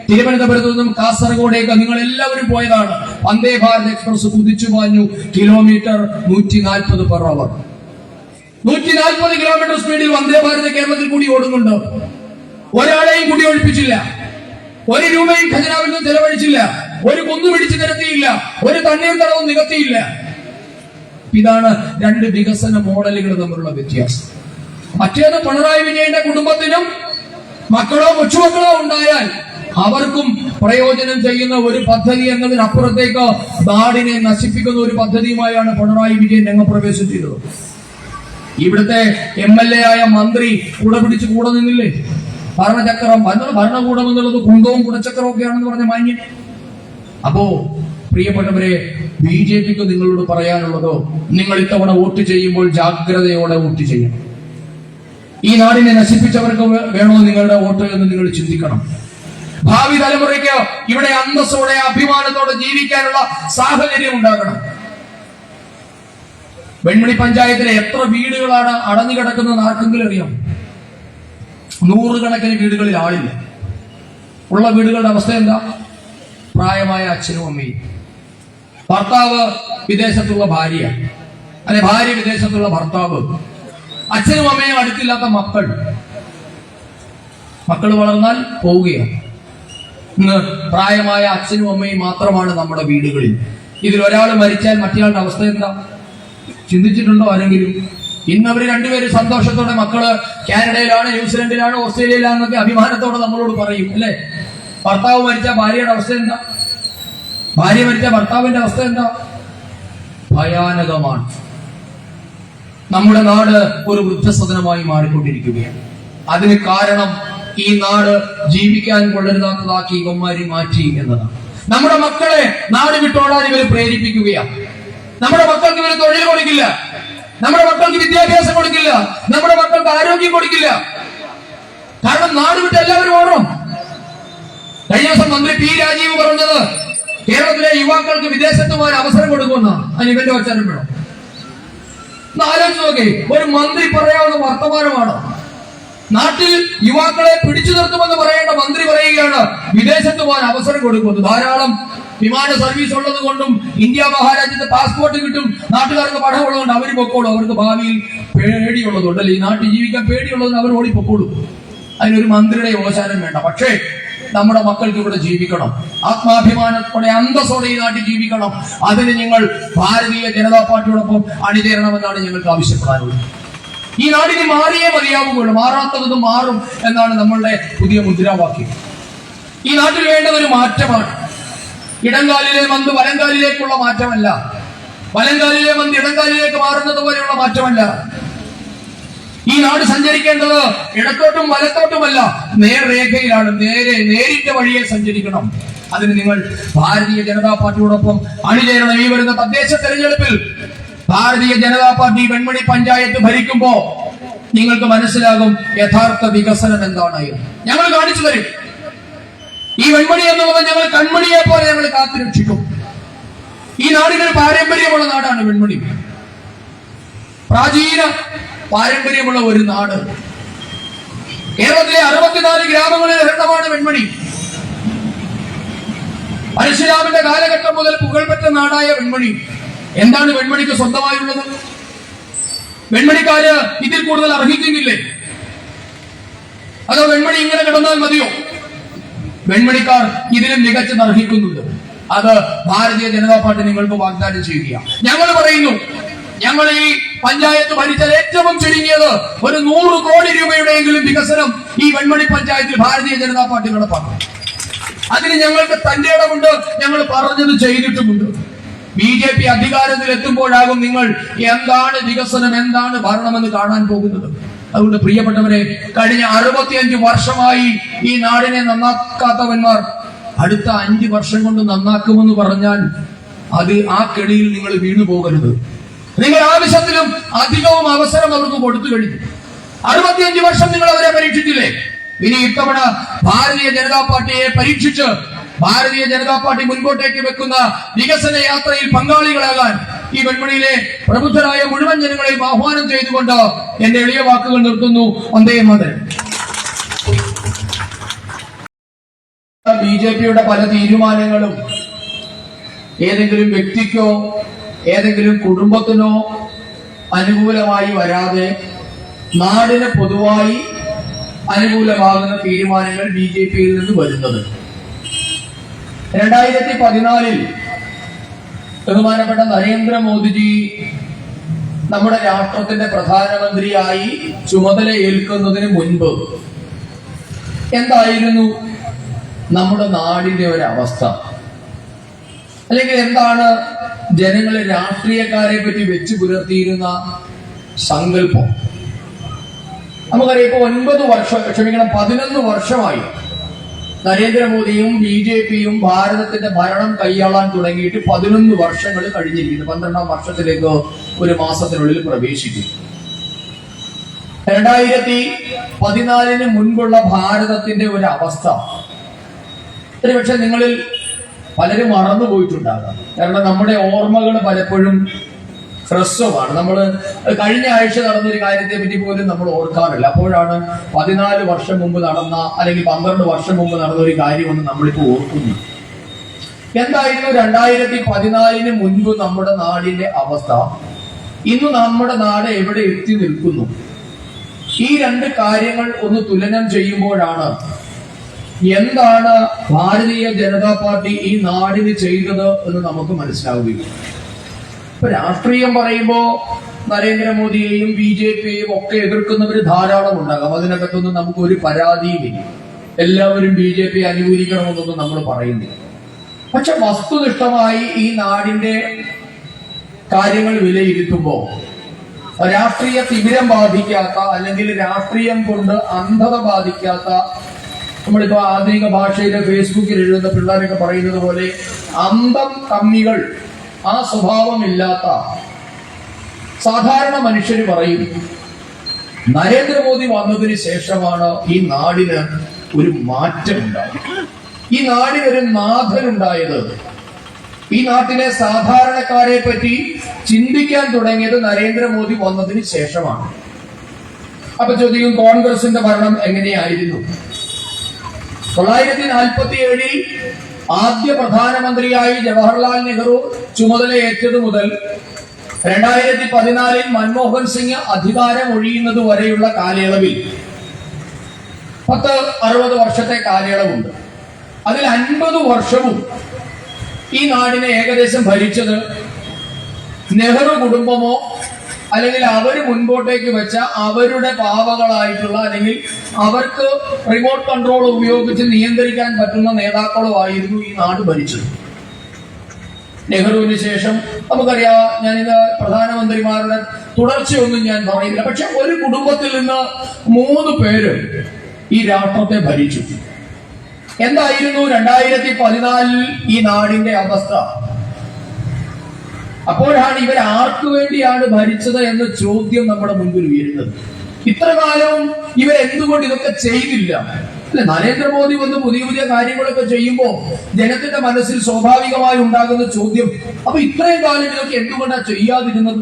തിരുവനന്തപുരത്ത് നിന്നും കാസർഗോഡേക്ക് നിങ്ങൾ എല്ലാവരും പോയതാണ്. വന്ദേ ഭാരത് എക്സ്പ്രസ് കുതിച്ചു പാഞ്ഞു. Kilometre 140/h. 140 കിലോമീറ്റർ സ്പീഡിൽ വന്ദേ ഭാരത് കേരളത്തിൽ കൂടി ഓടുന്നുണ്ട്. ഒരാളെയും കുടി ഒഴിപ്പിച്ചില്ല, 1 രൂപയും ഖജനാവിൽ നിന്ന് ചെലവഴിച്ചില്ല, ഒരു കുന്നു പിടിച്ചു നിരത്തിയില്ല, ഒരു തണ്ണീർത്തടവും നികത്തിയില്ല. ഇതാണ് 2 വികസന മോഡലുകൾ തമ്മിലുള്ള വ്യത്യാസം. മറ്റേത് പിണറായി വിജയന്റെ കുടുംബത്തിനും മക്കളോ കൊച്ചുമക്കളോ ഉണ്ടായാൽ അവർക്കും പ്രയോജനം ചെയ്യുന്ന ഒരു പദ്ധതി എന്നതിനപ്പുറത്തേക്ക് നാടിനെ നശിപ്പിക്കുന്ന ഒരു പദ്ധതിയുമായാണ് പിണറായി വിജയൻ രംഗപ്രവേശം ചെയ്തത്. ഇവിടുത്തെ MLA ആയ മന്ത്രി കൂടെ പിടിച്ച് കൂടെ നിന്നില്ലേ? ഭരണചക്രം, ഭരണകൂടം എന്നുള്ളത് കുന്തവും കുടച്ചക്രവും ഒക്കെയാണെന്ന് പറഞ്ഞ മാന്യൻ. അപ്പോ പ്രിയപ്പെട്ടവരെ, BJPക്ക് നിങ്ങളോട് പറയാനുള്ളതോ, നിങ്ങൾ ഇത്തവണ വോട്ട് ചെയ്യുമ്പോൾ ജാഗ്രതയോടെ വോട്ട് ചെയ്യണം. ഈ നാടിനെ നശിപ്പിച്ചവർക്ക് വേണോ നിങ്ങളുടെ വോട്ട് എന്ന് നിങ്ങൾ ചിന്തിക്കണം. ഭാവി തലമുറയ്ക്ക് ഇവിടെ അന്തസ്സോടെ അഭിമാനത്തോടെ ജീവിക്കാനുള്ള സാഹചര്യം ഉണ്ടാകണം. വെൺമണി പഞ്ചായത്തിലെ എത്ര വീടുകളാണ് അടഞ്ഞു കിടക്കുന്നത് ആർക്കെങ്കിലും അറിയാം? 100 കണക്കിന് വീടുകളിൽ ആളില്ല. ഉള്ള വീടുകളുടെ അവസ്ഥ എന്താ? പ്രായമായ അച്ഛനും അമ്മയും, ഭർത്താവ് വിദേശത്തുള്ള ഭാര്യ, അല്ലെ ഭാര്യ വിദേശത്തുള്ള ഭർത്താവ്, അച്ഛനും അമ്മയും അടുത്തില്ലാത്ത മക്കൾ. മക്കൾ വളർന്നാൽ പോവുകയാണ്. ഇന്ന് പ്രായമായ അച്ഛനും അമ്മയും മാത്രമാണ് നമ്മുടെ വീടുകളിൽ. ഇതിൽ ഒരാൾ മരിച്ചാൽ മറ്റേയാളുടെ അവസ്ഥ എന്താ? ചിന്തിച്ചിട്ടുണ്ടോ ആരെങ്കിലും? ഇന്ന് അവർ രണ്ടുപേരും സന്തോഷത്തോടെ മക്കള് കാനഡയിലാണ്, ന്യൂസിലൻഡിലാണ്, ഓസ്ട്രേലിയയിലാണെന്നൊക്കെ അഭിമാനത്തോടെ നമ്മളോട് പറയും, അല്ലെ? ഭർത്താവ് മരിച്ച ഭാര്യയുടെ അവസ്ഥ എന്താ? ഭാര്യ മരിച്ച ഭർത്താവിന്റെ അവസ്ഥ എന്താ? ഭയാനകമാണ്. നമ്മുടെ നാട് ഒരു വൃദ്ധസദനമായി മാറിക്കൊണ്ടിരിക്കുകയാണ്. അതിന് കാരണം ഈ നാട് ജീവിക്കാൻ കൊള്ളരുതാത്തതാക്കി ഇവന്മാരി മാറ്റി എന്നതാണ്. നമ്മുടെ മക്കളെ നാട് വിട്ടോടാൻ ഇവർ പ്രേരിപ്പിക്കുകയാണ്. നമ്മുടെ മക്കൾക്ക് ഇവർ തൊഴിൽ കൊടുക്കില്ല, നമ്മുടെ മക്കൾക്ക് വിദ്യാഭ്യാസം കൊടുക്കില്ല, നമ്മുടെ മക്കൾക്ക് ആരോഗ്യം കൊടുക്കില്ല. കാരണം നാട് വിട്ട് എല്ലാവരും ഓടണം. കഴിഞ്ഞ ദിവസം മന്ത്രി P. രാജീവ് പറഞ്ഞത് കേരളത്തിലെ യുവാക്കൾക്ക് വിദേശത്ത് പോകാൻ അവസരം കൊടുക്കുമെന്നാണ്. അതിന് ഇവന്റെ വച്ചാലും വേണം. ആലോചിച്ച് നോക്കേ, ഒരു മന്ത്രി പറയാവുന്ന വർത്തമാനമാണ്. നാട്ടിൽ യുവാക്കളെ പിടിച്ചു നിർത്തുമെന്ന് പറയേണ്ട മന്ത്രി പറയുകയാണ് വിദേശത്ത് പോകാൻ അവസരം കൊടുക്കുന്നത്. ധാരാളം വിമാന സർവീസ് ഉള്ളത് കൊണ്ടും ഇന്ത്യ മഹാരാജ്യത്തെ പാസ്പോർട്ട് കിട്ടും, നാട്ടുകാർക്ക് പണമുള്ളതുകൊണ്ട് അവർ പൊക്കോളും. അവർക്ക് ഭാവിയിൽ പേടിയുള്ളതുകൊണ്ട്, അല്ലെ, ഈ നാട്ടിൽ ജീവിക്കാൻ പേടിയുള്ളതുകൊണ്ട് അവർ ഓടിപ്പൊക്കോളും. അതിനൊരു മന്ത്രിയുടെ യോജനം വേണ്ട. പക്ഷേ നമ്മുടെ മക്കൾക്ക് ഇവിടെ ജീവിക്കണം, ആത്മാഭിമാനത്തോടെ അന്തസ്സോടെ ഈ നാട്ടിൽ ജീവിക്കണം. അതിന് നിങ്ങൾ ഭാരതീയ ജനതാ പാർട്ടിയോടൊപ്പം അണിചേരണമെന്നാണ് ഞങ്ങൾക്ക് ആവശ്യപ്പെടാനുള്ളത്. ഈ നാടിന് മാറിയേ മതിയാവുകയുള്ളൂ, മാറാത്തത് മാറും എന്നാണ് നമ്മളുടെ പുതിയ മുദ്രാവാക്യം. ഈ നാട്ടിൽ വേണ്ടത് ഒരു മാറ്റമാണ്. ഇടംകാലിലെ മന്ത് വലങ്കാലിലേക്കുള്ള മാറ്റമല്ല, വലങ്കാലിലെ മന്ത് ഇടംകാലിലേക്ക് മാറുന്നത് പോലെയുള്ള മാറ്റമല്ല. ഈ നാട് സഞ്ചരിക്കേണ്ടത് ഇടത്തോട്ടും വലത്തോട്ടുമല്ല, നേർരേഖയിലാണ്. നേരിട്ട വഴിയെ സഞ്ചരിക്കണം. അതിന് നിങ്ങൾ ഭാരതീയ ജനതാ പാർട്ടിയോടൊപ്പം അണിചേരണം. ഈ വരുന്ന തദ്ദേശ തെരഞ്ഞെടുപ്പിൽ ഭാരതീയ ജനതാ പാർട്ടി വെൺമണി പഞ്ചായത്ത് ഭരിക്കുമ്പോ നിങ്ങൾക്ക് മനസ്സിലാകും യഥാർത്ഥ വികസനം എന്താണ്. ഞങ്ങൾ കാണിച്ചു തരും. ഈ വെൺമണി എന്നുള്ളത് ഞങ്ങൾ കൺമണിയെ പോലെ ഞങ്ങൾ കാത്തുരക്ഷിക്കും. ഈ നാടിനൊരു പാരമ്പര്യമുള്ള നാടാണ് വെൺമണി. പ്രാചീന പാരമ്പര്യമുള്ള ഒരു നാട്. കേരളത്തിലെ 64 ഗ്രാമങ്ങളിൽ ഒരെണ്ണമാണ് വെൺമണി. പരശുരാമന്റെ കാലഘട്ടം മുതൽ പുകൾപെറ്റ നാടായ വെൺമണി. എന്താണ് വെൺമണിക്ക് സ്വന്തമായുള്ളത്? വെൺമണിക്കാര് ഇതിൽ കൂടുതൽ അർഹിക്കുന്നില്ലേ? അതോ വെൺമണി ഇങ്ങനെ കിടന്നാൽ മതിയോ? വെൺമണിക്കാർ ഇതിലും മികച്ചത് അർഹിക്കുന്നുണ്ട്. അത് ഭാരതീയ ജനതാ പാർട്ടി നിങ്ങൾക്ക് വാഗ്ദാനം ചെയ്യുക. ഞങ്ങൾ പറയുന്നു, ഞങ്ങൾ ഈ പഞ്ചായത്ത് ഭരിച്ചാൽ ഏറ്റവും ചുരുങ്ങിയത് ഒരു 100 കോടി രൂപയുടെയെങ്കിലും വികസനം ഈ വെൺമണി പഞ്ചായത്തിൽ ഭാരതീയ ജനതാ പാർട്ടി നടപ്പാക്കും. അതിന് ഞങ്ങൾക്ക് തന്റെ ഇടമുണ്ട്. ഞങ്ങൾ പറഞ്ഞത് ചെയ്തിട്ടുമുണ്ട്. BJP അധികാരത്തിൽ എത്തുമ്പോഴാകും നിങ്ങൾ എന്താണ് വികസനം, എന്താണ് ഭരണമെന്ന് കാണാൻ പോകുന്നത്. അതുകൊണ്ട് പ്രിയപ്പെട്ടവരെ, കഴിഞ്ഞ 65 വർഷമായി ഈ നാടിനെ നന്നാക്കാത്തവന്മാർ അടുത്ത 5 വർഷം കൊണ്ട് നന്നാക്കുമെന്ന് പറഞ്ഞാൽ അത് ആ കെണിയിൽ നിങ്ങൾ വീണു പോകരുത്. നിങ്ങൾ ആവശ്യത്തിലും അധികവും അവസരം അവർക്ക് കൊടുത്തു കഴിഞ്ഞു. 65 വർഷം നിങ്ങൾ അവരെ പരീക്ഷിച്ചില്ലേ? ഇനി ഇത്തവണ ഭാരതീയ ജനതാ പാർട്ടിയെ പരീക്ഷിച്ച് ഭാരതീയ ജനതാ പാർട്ടി മുൻപോട്ടേക്ക് വെക്കുന്ന വികസന യാത്രയിൽ പങ്കാളികളാകാൻ ഈ വെൺമണിയിലെ പ്രബുദ്ധരായ മുഴുവൻ ജനങ്ങളെയും ആഹ്വാനം ചെയ്തുകൊണ്ട് എന്റെ എളിയ വാക്കുകൾ നിർത്തുന്നു. വന്ദേ മാതരം. BJPയുടെ പല തീരുമാനങ്ങളും ഏതെങ്കിലും വ്യക്തിക്കോ ഏതെങ്കിലും കുടുംബത്തിനോ അനുകൂലമായി വരാതെ നാടിന് പൊതുവായി അനുകൂലമാകുന്ന തീരുമാനങ്ങൾ BJPയിൽ നിന്ന് വരുന്നത്. 2014 ബഹുമാനപ്പെട്ട നരേന്ദ്രമോദിജി നമ്മുടെ രാഷ്ട്രത്തിന്റെ പ്രധാനമന്ത്രിയായി ചുമതല ഏൽക്കുന്നതിന് മുൻപ് എന്തായിരുന്നു നമ്മുടെ നാടിന്റെ ഒരു അവസ്ഥ? അല്ലെങ്കിൽ എന്താണ് ജനങ്ങളെ, രാഷ്ട്രീയക്കാരെ പറ്റി വെച്ച് പുലർത്തിയിരുന്ന സങ്കല്പം? നമുക്കറിയാം, ഇപ്പൊ 11 വർഷമായി നരേന്ദ്രമോദിയും BJPയും ഭാരതത്തിന്റെ ഭരണം കൈയാളാൻ തുടങ്ങിയിട്ട് 11 വർഷങ്ങൾ കഴിഞ്ഞിരിക്കുന്നു. 12ാം വർഷത്തിലേക്ക് ഒരു മാസത്തിനുള്ളിൽ പ്രവേശിക്കും. 2014 മുൻപുള്ള ഭാരതത്തിന്റെ ഒരു അവസ്ഥ ഒരുപക്ഷെ നിങ്ങളിൽ പലരും മറന്നുപോയിട്ടുണ്ടാകാം. കാരണം നമ്മുടെ ഓർമ്മകൾ പലപ്പോഴും ഹ്രസ്വമാണ്. നമ്മൾ കഴിഞ്ഞ ആഴ്ച നടന്നൊരു കാര്യത്തെ പറ്റി പോലും നമ്മൾ ഓർക്കാറില്ല. അപ്പോഴാണ് 14 വർഷം മുമ്പ് നടന്ന, അല്ലെങ്കിൽ 12 വർഷം മുമ്പ് നടന്ന ഒരു കാര്യമൊന്നും നമ്മളിപ്പോൾ ഓർക്കുന്നു. എന്തായിരുന്നു 2014 മുൻപ് നമ്മുടെ നാടിന്റെ അവസ്ഥ? ഇന്ന് നമ്മുടെ നാട് എവിടെ എത്തി നിൽക്കുന്നു? ഈ 2 കാര്യങ്ങൾ ഒന്ന് തുലനം ചെയ്യുമ്പോഴാണ് എന്താണ് ഭാരതീയ ജനതാ പാർട്ടി ഈ നാടിന് ചെയ്തത് എന്ന് നമുക്ക് മനസ്സിലാവുകയും. ഇപ്പൊ രാഷ്ട്രീയം പറയുമ്പോ നരേന്ദ്രമോദിയെയും BJPയെയും ഒക്കെ എതിർക്കുന്നവർ ധാരാളം ഉണ്ടാകാം. അതിനകത്തൊന്നും നമുക്ക് ഒരു പരാതിയുമില്ല. എല്ലാവരും BJP അനുകൂലിക്കണമെന്നൊന്നും നമ്മൾ പറയുന്നില്ല. പക്ഷെ വസ്തുനിഷ്ഠമായി ഈ നാടിന്റെ കാര്യങ്ങൾ വിലയിരുത്തുമ്പോ രാഷ്ട്രീയ തിമിരം ബാധിക്കാത്ത, അല്ലെങ്കിൽ രാഷ്ട്രീയം കൊണ്ട് അന്ധത ബാധിക്കാത്ത, നമ്മളിപ്പോ ആധുനിക ഭാഷയിലെ ഫേസ്ബുക്കിൽ എഴുതുന്ന പിള്ളേരൊക്കെ പറയുന്നത് പോലെ അന്തം കമ്മികൾ, ആ സ്വഭാവമില്ലാത്ത സാധാരണ മനുഷ്യര് പറയും, നരേന്ദ്രമോദി വന്നതിന് ശേഷമാണ് ഈ നാടിന് ഒരു മാറ്റമുണ്ടായത്, ഈ നാടിനൊരു നാഥനുണ്ടായത്, ഈ നാട്ടിലെ സാധാരണക്കാരെ പറ്റി ചിന്തിക്കാൻ തുടങ്ങിയത് നരേന്ദ്രമോദി വന്നതിന് ശേഷമാണ്. അപ്പൊ ചോദിക്കും, കോൺഗ്രസിന്റെ ഭരണം എങ്ങനെയായിരുന്നു? 1947 ആദ്യ പ്രധാനമന്ത്രിയായി ജവഹർലാൽ നെഹ്റു ചുമതലയേറ്റത് മുതൽ 2014 മൻമോഹൻ സിംഗ് അധികാരം ഒഴിയുന്നത് വരെയുള്ള കാലയളവിൽ 60 വർഷത്തെ കാലയളവുണ്ട്. അതിൽ 50 വർഷവും ഈ നാടിനെ ഏകദേശം ഭരിച്ചത് നെഹ്റു കുടുംബമോ അല്ലെങ്കിൽ അവർ മുൻപോട്ടേക്ക് വെച്ച അവരുടെ പാവകളായിട്ടുള്ള, അല്ലെങ്കിൽ അവർക്ക് റിമോട്ട് കൺട്രോൾ ഉപയോഗിച്ച് നിയന്ത്രിക്കാൻ പറ്റുന്ന നേതാക്കളോ ആയിരുന്നു ഈ നാട് ഭരിച്ചത്. നെഹ്റുവിന് ശേഷം നമുക്കറിയാം, ഞാനിത് പ്രധാനമന്ത്രിമാരുടെ തുടർച്ചയൊന്നും ഞാൻ പറയില്ല, പക്ഷെ ഒരു കുടുംബത്തിൽ നിന്ന് 3 പേര് ഈ രാഷ്ട്രത്തെ ഭരിച്ചു. എന്തായിരുന്നു 2014 ഈ നാടിന്റെ അവസ്ഥ? അപ്പോഴാണ് ഇവർ ആർക്കു വേണ്ടിയാണ് ഭരിച്ചത് എന്ന ചോദ്യം നമ്മുടെ മുൻപിൽ ഉയരുന്നത്. ഇത്ര കാലവും ഇവരെന്തുകൊണ്ട് ഇതൊക്കെ ചെയ്തില്ല? അല്ലെ? നരേന്ദ്രമോദി വന്ന് പുതിയ പുതിയ കാര്യങ്ങളൊക്കെ ചെയ്യുമ്പോ ജനത്തിന്റെ മനസ്സിൽ സ്വാഭാവികമായി ഉണ്ടാകുന്ന ചോദ്യം, അപ്പൊ ഇത്രയും കാലം ഇതൊക്കെ എന്തുകൊണ്ടാണ് ചെയ്യാതിരുന്നത്?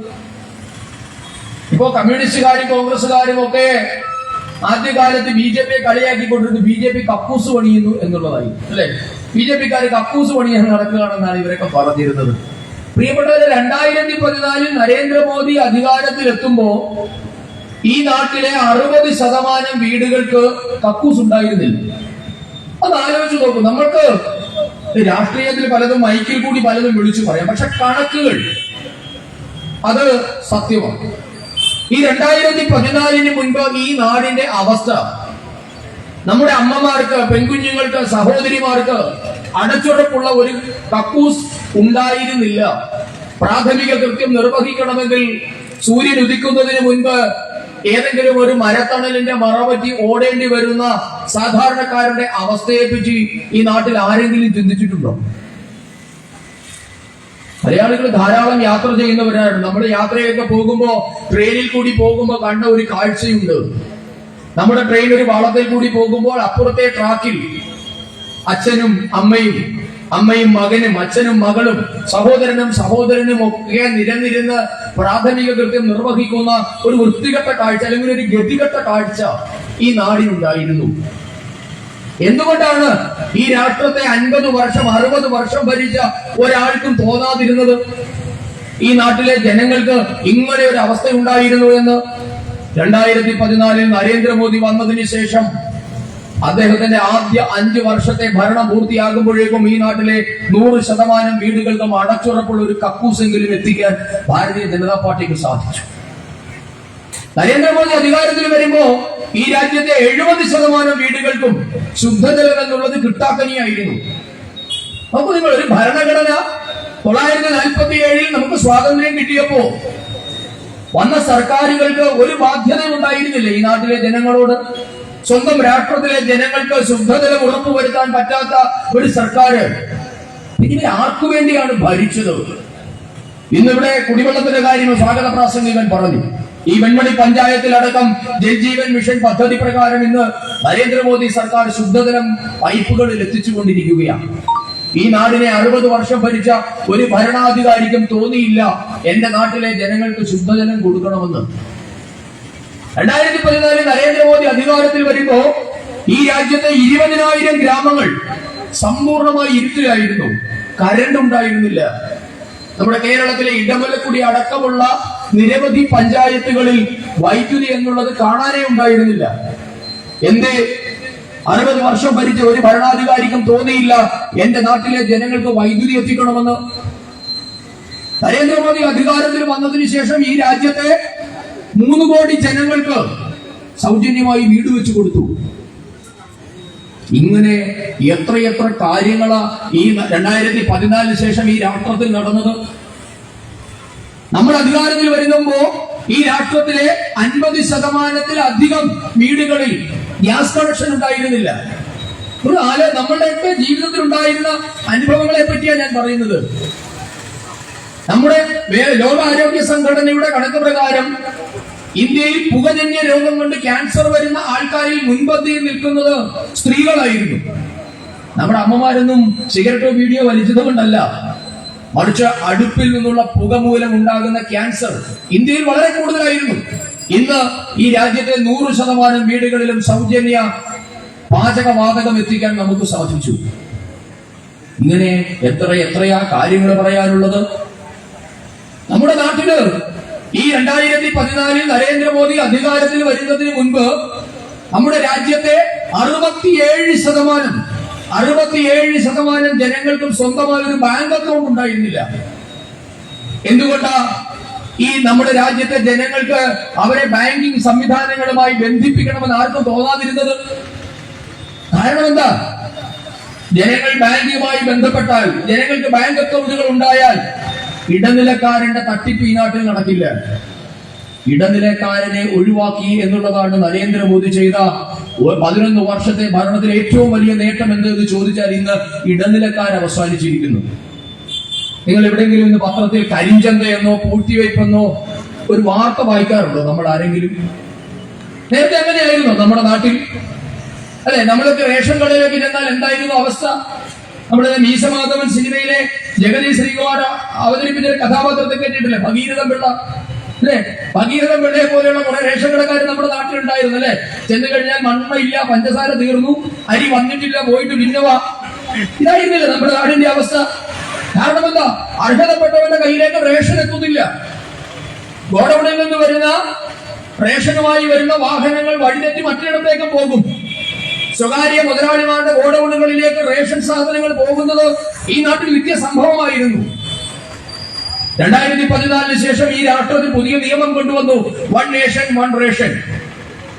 ഇപ്പോ കമ്മ്യൂണിസ്റ്റുകാരും കോൺഗ്രസുകാരും ഒക്കെ ആദ്യകാലത്ത് BJP കളിയാക്കിക്കൊണ്ടിരുന്നത് BJP കക്കൂസ് പണിയുന്നു എന്നുള്ളതായി, അല്ലെ? BJPക്കാര് കക്കൂസ് പണിയാൻ നടക്കുകയാണെന്നാണ് ഇവരൊക്കെ പറഞ്ഞിരുന്നത്. പ്രിയപ്പെട്ടവരെ, 2014 നരേന്ദ്രമോദി അധികാരത്തിലെത്തുമ്പോ ഈ നാട്ടിലെ 60% വീടുകൾക്ക് കക്കൂസ് ഉണ്ടായിരുന്നില്ല. അത് ആലോചിച്ച് നോക്കും. നമ്മൾക്ക് രാഷ്ട്രീയത്തിൽ പലതും മൈക്കിൽ കൂടി പലതും വിളിച്ചു പറയാം, പക്ഷെ കണക്കുകൾ അത് സത്യമാണ്. ഈ 2014 മുൻപ് ഈ നാടിന്റെ അവസ്ഥ, നമ്മുടെ അമ്മമാർക്ക്, പെൺകുഞ്ഞുങ്ങൾക്ക്, സഹോദരിമാർക്ക് അടച്ചുറപ്പുള്ള ഒരു കക്കൂസ് ഉണ്ടായിരുന്നില്ല. പ്രാഥമിക കൃത്യം നിർവഹിക്കണമെങ്കിൽ സൂര്യൻ ഉദിക്കുന്നതിന് മുൻപ് ഏതെങ്കിലും ഒരു മരത്തണലിന്റെ മറപറ്റി ഓടേണ്ടി വരുന്ന സാധാരണക്കാരുടെ അവസ്ഥയെപ്പറ്റി ഈ നാട്ടിൽ ആരെങ്കിലും ചിന്തിച്ചിട്ടുണ്ടോ? മലയാളികൾ ധാരാളം യാത്ര ചെയ്യുന്നവരാണ്. നമ്മൾ യാത്രയൊക്കെ പോകുമ്പോ, ട്രെയിനിൽ കൂടി പോകുമ്പോ കണ്ട ഒരു കാഴ്ചയുണ്ട്. നമ്മുടെ ട്രെയിൻ ഒരു പാളത്തിൽ കൂടി പോകുമ്പോൾ അപ്പുറത്തെ ട്രാക്കിൽ അച്ഛനും അമ്മയും, അമ്മയും മകനും, അച്ഛനും മകളും, സഹോദരനും ഒക്കെ നിരന്നിരുന്ന് പ്രാഥമിക കൃത്യം നിർവഹിക്കുന്ന ഒരു വൃത്തികെട്ട കാഴ്ച, അല്ലെങ്കിൽ ഒരു ഗതികെട്ട കാഴ്ച ഈ നാടിനുണ്ടായിരുന്നു. എന്തുകൊണ്ടാണ് ഈ രാഷ്ട്രത്തെ 50 വർഷം 60 വർഷം ഭരിച്ച ഒരാൾക്കും തോന്നാതിരുന്നത് ഈ നാട്ടിലെ ജനങ്ങൾക്ക് ഇങ്ങനെ ഒരു അവസ്ഥ ഉണ്ടായിരുന്നു എന്ന്? 2014 നരേന്ദ്രമോദി വന്നതിന് ശേഷം അദ്ദേഹത്തിന്റെ ആദ്യ 5 വർഷത്തെ ഭരണം പൂർത്തിയാകുമ്പോഴേക്കും ഈ നാട്ടിലെ 100% വീടുകൾക്കും അടച്ചുറപ്പുള്ള ഒരു കക്കൂസെങ്കിലും എത്തിക്കാൻ ഭാരതീയ ജനതാ പാർട്ടിക്ക് സാധിച്ചു. നരേന്ദ്രമോദി അധികാരത്തിൽ വരുമ്പോ ഈ രാജ്യത്തെ 70% വീടുകൾക്കും ശുദ്ധജലം എന്നുള്ളത് കിട്ടാക്കനിയായിരുന്നു. അപ്പൊ നിങ്ങൾ ഒരു ഭരണഘടന 947 നമുക്ക് സ്വാതന്ത്ര്യം കിട്ടിയപ്പോ വന്ന സർക്കാരുകൾക്ക് ഒരു ബാധ്യത ഉണ്ടായിരുന്നില്ല ഈ നാട്ടിലെ ജനങ്ങളോട്. സ്വന്തം രാഷ്ട്രത്തിലെ ജനങ്ങൾക്ക് ശുദ്ധജലം ഉറപ്പുവരുത്താൻ പറ്റാത്ത ഒരു സർക്കാർ ഇങ്ങനെ ആർക്കു വേണ്ടിയാണ് ഭരിച്ചത്? ഇന്നിവിടെ കുടിവെള്ളത്തിന്റെ കാര്യം സ്വാഗത പ്രാസംഗികൻ പറഞ്ഞു. ഈ വെൺമണി പഞ്ചായത്തിലടക്കം ജൽജീവൻ മിഷൻ പദ്ധതി പ്രകാരം ഇന്ന് നരേന്ദ്രമോദി സർക്കാർ ശുദ്ധജലം പൈപ്പുകളിൽ എത്തിച്ചുകൊണ്ടിരിക്കുകയാണ്. ഈ നാടിനെ 60 വർഷം ഭരിച്ച ഒരു ഭരണാധികാരിക്കും തോന്നിയില്ല എന്റെ നാട്ടിലെ ജനങ്ങൾക്ക് ശുദ്ധജലം കൊടുക്കണമെന്ന്. 2014 നരേന്ദ്രമോദി അധികാരത്തിൽ വരുമ്പോ ഈ രാജ്യത്തെ 20,000 ഗ്രാമങ്ങൾ സമ്പൂർണമായി ഇരുട്ടിലായിരുന്നു. കരണ്ട് ഉണ്ടായിരുന്നില്ല. നമ്മുടെ കേരളത്തിലെ ഇടമലക്കുടി അടക്കമുള്ള നിരവധി പഞ്ചായത്തുകളിൽ വൈദ്യുതി എന്നുള്ളത് കാണാനേ ഉണ്ടായിരുന്നില്ല. എന്തേ 60 വർഷം ഭരിച്ച ഒരു ഭരണാധികാരിക്കും തോന്നിയില്ല എന്റെ നാട്ടിലെ ജനങ്ങൾക്ക് വൈദ്യുതി എത്തിക്കണമെന്ന്? നരേന്ദ്രമോദി അധികാരത്തിൽ വന്നതിന് ശേഷം ഈ രാജ്യത്തെ 3 കോടി ജനങ്ങൾക്ക് സൗജന്യമായി വീട് വെച്ചു കൊടുത്തു. ഇങ്ങനെ എത്രയെത്ര കാര്യങ്ങളാ ഈ 2014 ശേഷം ഈ രാഷ്ട്രത്തിൽ നടന്നത്. നമ്മൾ അധികാരത്തിൽ വരുമ്പോ ഈ രാഷ്ട്രത്തിലെ 50%-ത്തിലധികം വീടുകളിൽ ഗ്യാസ് കണക്ഷൻ ഉണ്ടായിരുന്നില്ല. നമ്മളുടെയൊക്കെ ജീവിതത്തിൽ ഉണ്ടായിരുന്ന അനുഭവങ്ങളെ പറ്റിയാണ് ഞാൻ പറയുന്നത്. നമ്മുടെ ലോകാരോഗ്യ സംഘടനയുടെ കണക്ക് പ്രകാരം ഇന്ത്യയിൽ പുകജന്യ രോഗം കൊണ്ട് ക്യാൻസർ വരുന്ന ആൾക്കാരിൽ മുൻപന്തിയിൽ നിൽക്കുന്നത് സ്ത്രീകളായിരുന്നു. നമ്മുടെ അമ്മമാരൊന്നും സിഗരറ്റോ വീഡിയോ വലിച്ചത് കൊണ്ടല്ല, മറിച്ച് അടുപ്പിൽ നിന്നുള്ള പുക മൂലം ഉണ്ടാകുന്ന ക്യാൻസർ ഇന്ത്യയിൽ വളരെ കൂടുതലായിരുന്നു. ഇന്ന് ഈ രാജ്യത്തെ 100% വീടുകളിലും സൗജന്യ പാചകവാതകം എത്തിക്കാൻ നമുക്ക് സാധിച്ചു. ഇങ്ങനെ എത്രയാ കാര്യങ്ങൾ പറയാനുള്ളത്. നമ്മുടെ നാട്ടില് ഈ 2014 നരേന്ദ്രമോദി അധികാരത്തിൽ വരുന്നതിന് മുൻപ് നമ്മുടെ രാജ്യത്തെ 67% ജനങ്ങൾക്കും സ്വന്തമായ ഒരു ബാങ്ക് അക്കൗണ്ട് ഉണ്ടായിരുന്നില്ല. എന്തുകൊണ്ടാ ഈ നമ്മുടെ രാജ്യത്തെ ജനങ്ങൾക്ക് അവരെ ബാങ്കിംഗ് സംവിധാനങ്ങളുമായി ബന്ധിപ്പിക്കണമെന്ന് ആർക്കും തോന്നാതിരുന്നത്? കാരണം എന്താ? ജനങ്ങൾ ബാങ്കുമായി ബന്ധപ്പെട്ടാൽ, ജനങ്ങൾക്ക് ബാങ്ക് അക്കൗണ്ടുകൾ ഉണ്ടായാൽ ഇടനിലക്കാരന്റെ തട്ടിപ്പ് ഈ നാട്ടിൽ നടക്കില്ല. ഇടനിലക്കാരനെ ഒഴിവാക്കി എന്നുള്ളതാണ് നരേന്ദ്രമോദി ചെയ്ത 11 വർഷത്തെ ഭരണത്തിലെ ഏറ്റവും വലിയ നേട്ടം എന്തെന്ന് ചോദിച്ചാൽ ഇന്ന് ഇടനിലക്കാർ അവസാനിച്ചിരിക്കുന്നു. നിങ്ങൾ എവിടെയെങ്കിലും ഇന്ന് പത്രത്തിൽ കരിഞ്ചന്തയെന്നോ പൂഴ്ത്തിവയ്പ്പെന്നോ ഒരു വാർത്ത വായിക്കാറുണ്ടോ നമ്മൾ ആരെങ്കിലും? നേരത്തെ അങ്ങനെയായിരുന്നു നമ്മുടെ നാട്ടിൽ. അല്ലെ? നമ്മളൊക്കെ റേഷൻ കടയിലേക്ക് ചെന്നാൽ എന്തായിരുന്നു അവസ്ഥ? നമ്മുടെ മീശമാധവൻ സിനിമയിലെ ജഗതി ശ്രീകുമാർ അവതരിപ്പിച്ച കഥാപാത്രത്തെ കേട്ടിട്ടില്ലേ? ഭഗീരഥൻ പിള്ള അല്ലെ? ഭഗീരഥൻ പിള്ളയെ പോലെയുള്ള കുറെ റേഷൻ കടക്കാർ നമ്മുടെ നാട്ടിലുണ്ടായിരുന്നു അല്ലെ? ചെന്ന് കഴിഞ്ഞാൽ മണ്ണ ഇല്ല, പഞ്ചസാര തീർന്നു, അരി വന്നിട്ടില്ല, പോയിട്ട് ഭിന്നവാ. ഇതായിരുന്നില്ല നമ്മുടെ നാടിന്റെ അവസ്ഥ. കാരണം എന്താ? അർഹതപ്പെട്ടവന്റെ കയ്യിലേക്ക് റേഷൻ എത്തുന്നില്ല. ഗോഡൌണിൽ നിന്ന് വരുന്ന റേഷനുമായി വരുന്ന വാഹനങ്ങൾ വഴിതെറ്റി മറ്റിടത്തേക്ക് പോകും. സ്വകാര്യ മുതലാളിമാരുടെ ഗോഡൌണുകളിലേക്ക് റേഷൻ സാധനങ്ങൾ പോകുന്നത് ഈ നാട്ടിൽ നിത്യ സംഭവമായിരുന്നു. 2014 ശേഷം ഈ രാഷ്ട്രത്തിൽ പുതിയ നിയമം കൊണ്ടുവന്നു, 1 നേഷൻ 1 റേഷൻ.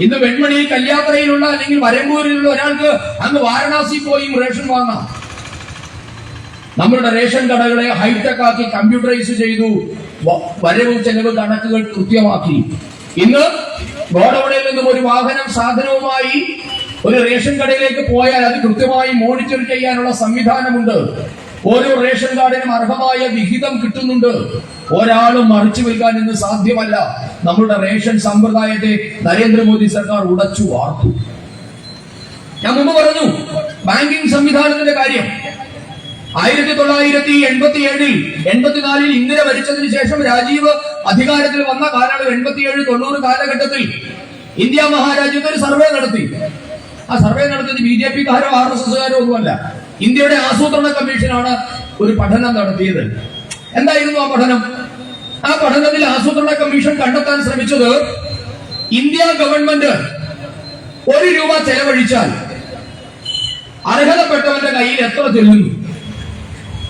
ഇന്ന് വെൺമണി കല്യാത്രയിലുള്ള അല്ലെങ്കിൽ വരമ്പൂരിലുള്ള ഒരാൾക്ക് അങ്ങ് വാരണാസി പോയി റേഷൻ വാങ്ങാം. നമ്മളുടെ റേഷൻ കടകളെ ഹൈടെക് ആക്കി കമ്പ്യൂട്ടറൈസ് ചെയ്തു, വരവ് ചെലവ് കണക്കുകൾ കൃത്യമാക്കി. ഇന്ന് ഗോഡൌണിൽ നിന്നും ഒരു വാഹനം സാധനവുമായി ഒരു റേഷൻ കടയിലേക്ക് പോയാൽ അത് കൃത്യമായി മോണിറ്റർ ചെയ്യാനുള്ള സംവിധാനമുണ്ട്. ഓരോ റേഷൻ കാർഡിനും അർഹമായ വിഹിതം കിട്ടുന്നുണ്ട്. ഒരാളും മറിച്ചു വിൽക്കാൻ ഇന്ന് സാധ്യമല്ല. നമ്മളുടെ റേഷൻ സമ്പ്രദായത്തെ നരേന്ദ്രമോദി സർക്കാർ ഉടച്ചു വാർത്തു. ഞാൻ മുമ്പ് പറഞ്ഞു ബാങ്കിംഗ് സംവിധാനത്തിന്റെ കാര്യം. 1987 84 ഇന്ദിര ഭരിച്ചതിന് ശേഷം രാജീവ് അധികാരത്തിൽ വന്ന കാലയളവ് 87 90 കാലഘട്ടത്തിൽ ഇന്ത്യ മഹാരാജ്യത്ത് ഒരു സർവേ നടത്തി. ആ സർവേ നടത്തിയത് BJPക്കാരോ RSSകാരോ ഒന്നുമല്ല. ഇന്ത്യയുടെ ആസൂത്രണ കമ്മീഷനാണ് ഒരു പഠനം നടത്തിയത്. എന്തായിരുന്നു ആ പഠനം? ആ പഠനത്തിൽ ആസൂത്രണ കമ്മീഷൻ കണ്ടെത്താൻ ശ്രമിച്ചത് ഇന്ത്യ ഗവൺമെന്റ് 1 രൂപ ചെലവഴിച്ചാൽ അർഹതപ്പെട്ടവന്റെ കയ്യിൽ എത്ര ചെല്ലുന്നു.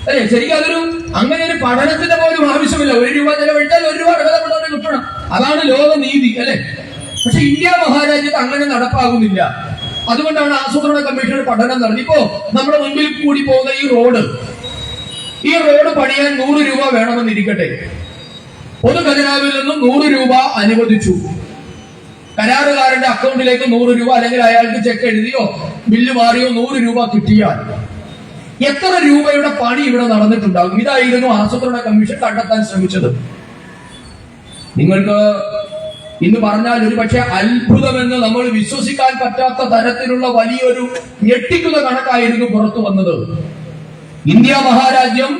അല്ലെ? ശരിക്കും അതൊരു അങ്ങനെ ഒരു പഠനത്തിന്റെ പോലും ആവശ്യമില്ല. 1 രൂപ ചെലവഴിച്ചാൽ 1 രൂപ അർഹതപ്പെട്ടവന് കിട്ടണം. അതാണ് ലോകനീതി അല്ലെ? പക്ഷെ ഇന്ത്യ മഹാരാജ്യത്ത് അങ്ങനെ നടപ്പാകുന്നില്ല. അതുകൊണ്ടാണ് ആസൂത്രണ കമ്മീഷൻ പഠനം നടത്തി. ഇപ്പോ നമ്മുടെ മുൻപിൽ കൂടി പോകുന്ന ഈ റോഡ് പണിയാൻ 100 രൂപ വേണമെന്നിരിക്കട്ടെ. പൊതു ഖജനാവിൽ നിന്നും 100 രൂപ അനുവദിച്ചു. കരാറുകാരന്റെ അക്കൗണ്ടിലേക്ക് 100 രൂപ അല്ലെങ്കിൽ അയാൾക്ക് ചെക്ക് എഴുതിയോ ബില്ല് മാറിയോ 100 രൂപ കിട്ടിയാൽ എത്ര രൂപയുടെ പണി ഇവിടെ നടന്നിട്ടുണ്ടാകും? ഇതായിരുന്നു ആസൂത്രണ കമ്മീഷൻ കണ്ടെത്താൻ ശ്രമിച്ചത്. നിങ്ങൾക്ക് ഇന്ന് പറഞ്ഞാൽ ഒരു പക്ഷേ അത്ഭുതമെന്ന് നമ്മൾ വിശ്വസിക്കാൻ പറ്റാത്ത തരത്തിലുള്ള വലിയൊരു ഞെട്ടിക്കുന്ന കണക്കായിരുന്നു പുറത്തു വന്നത്. ഇന്ത്യ മഹാരാജ്യം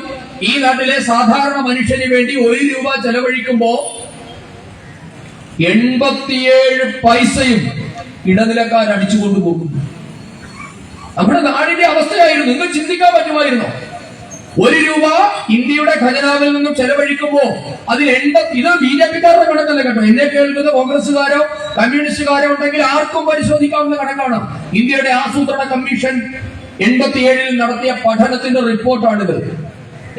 ഈ നാട്ടിലെ സാധാരണ മനുഷ്യന് വേണ്ടി 1 രൂപ ചെലവഴിക്കുമ്പോ 87 പൈസയും ഇടനിലക്കാർ അടിച്ചുകൊണ്ടുപോകുന്നു. നമ്മുടെ നാടിന്റെ അവസ്ഥയായിരുന്നു. നിങ്ങൾ ചിന്തിക്കാൻ പറ്റുമായിരുന്നോ? 1 രൂപ ഇന്ത്യയുടെ ഖജനാവിൽ നിന്നും ചെലവഴിക്കുമ്പോ അതിൽ ഇത് BJPക്കാരുടെ കണക്കല്ല കേട്ടോ. എന്നെ കേൾക്കുന്ന കോൺഗ്രസുകാരോ കമ്മ്യൂണിസ്റ്റുകാരോ ഉണ്ടെങ്കിൽ ആർക്കും പരിശോധിക്കാവുന്ന കണക്കാണ്. ഇന്ത്യയുടെ ആസൂത്രണ കമ്മീഷൻ 87 നടത്തിയ പഠനത്തിന്റെ റിപ്പോർട്ടാണിത്.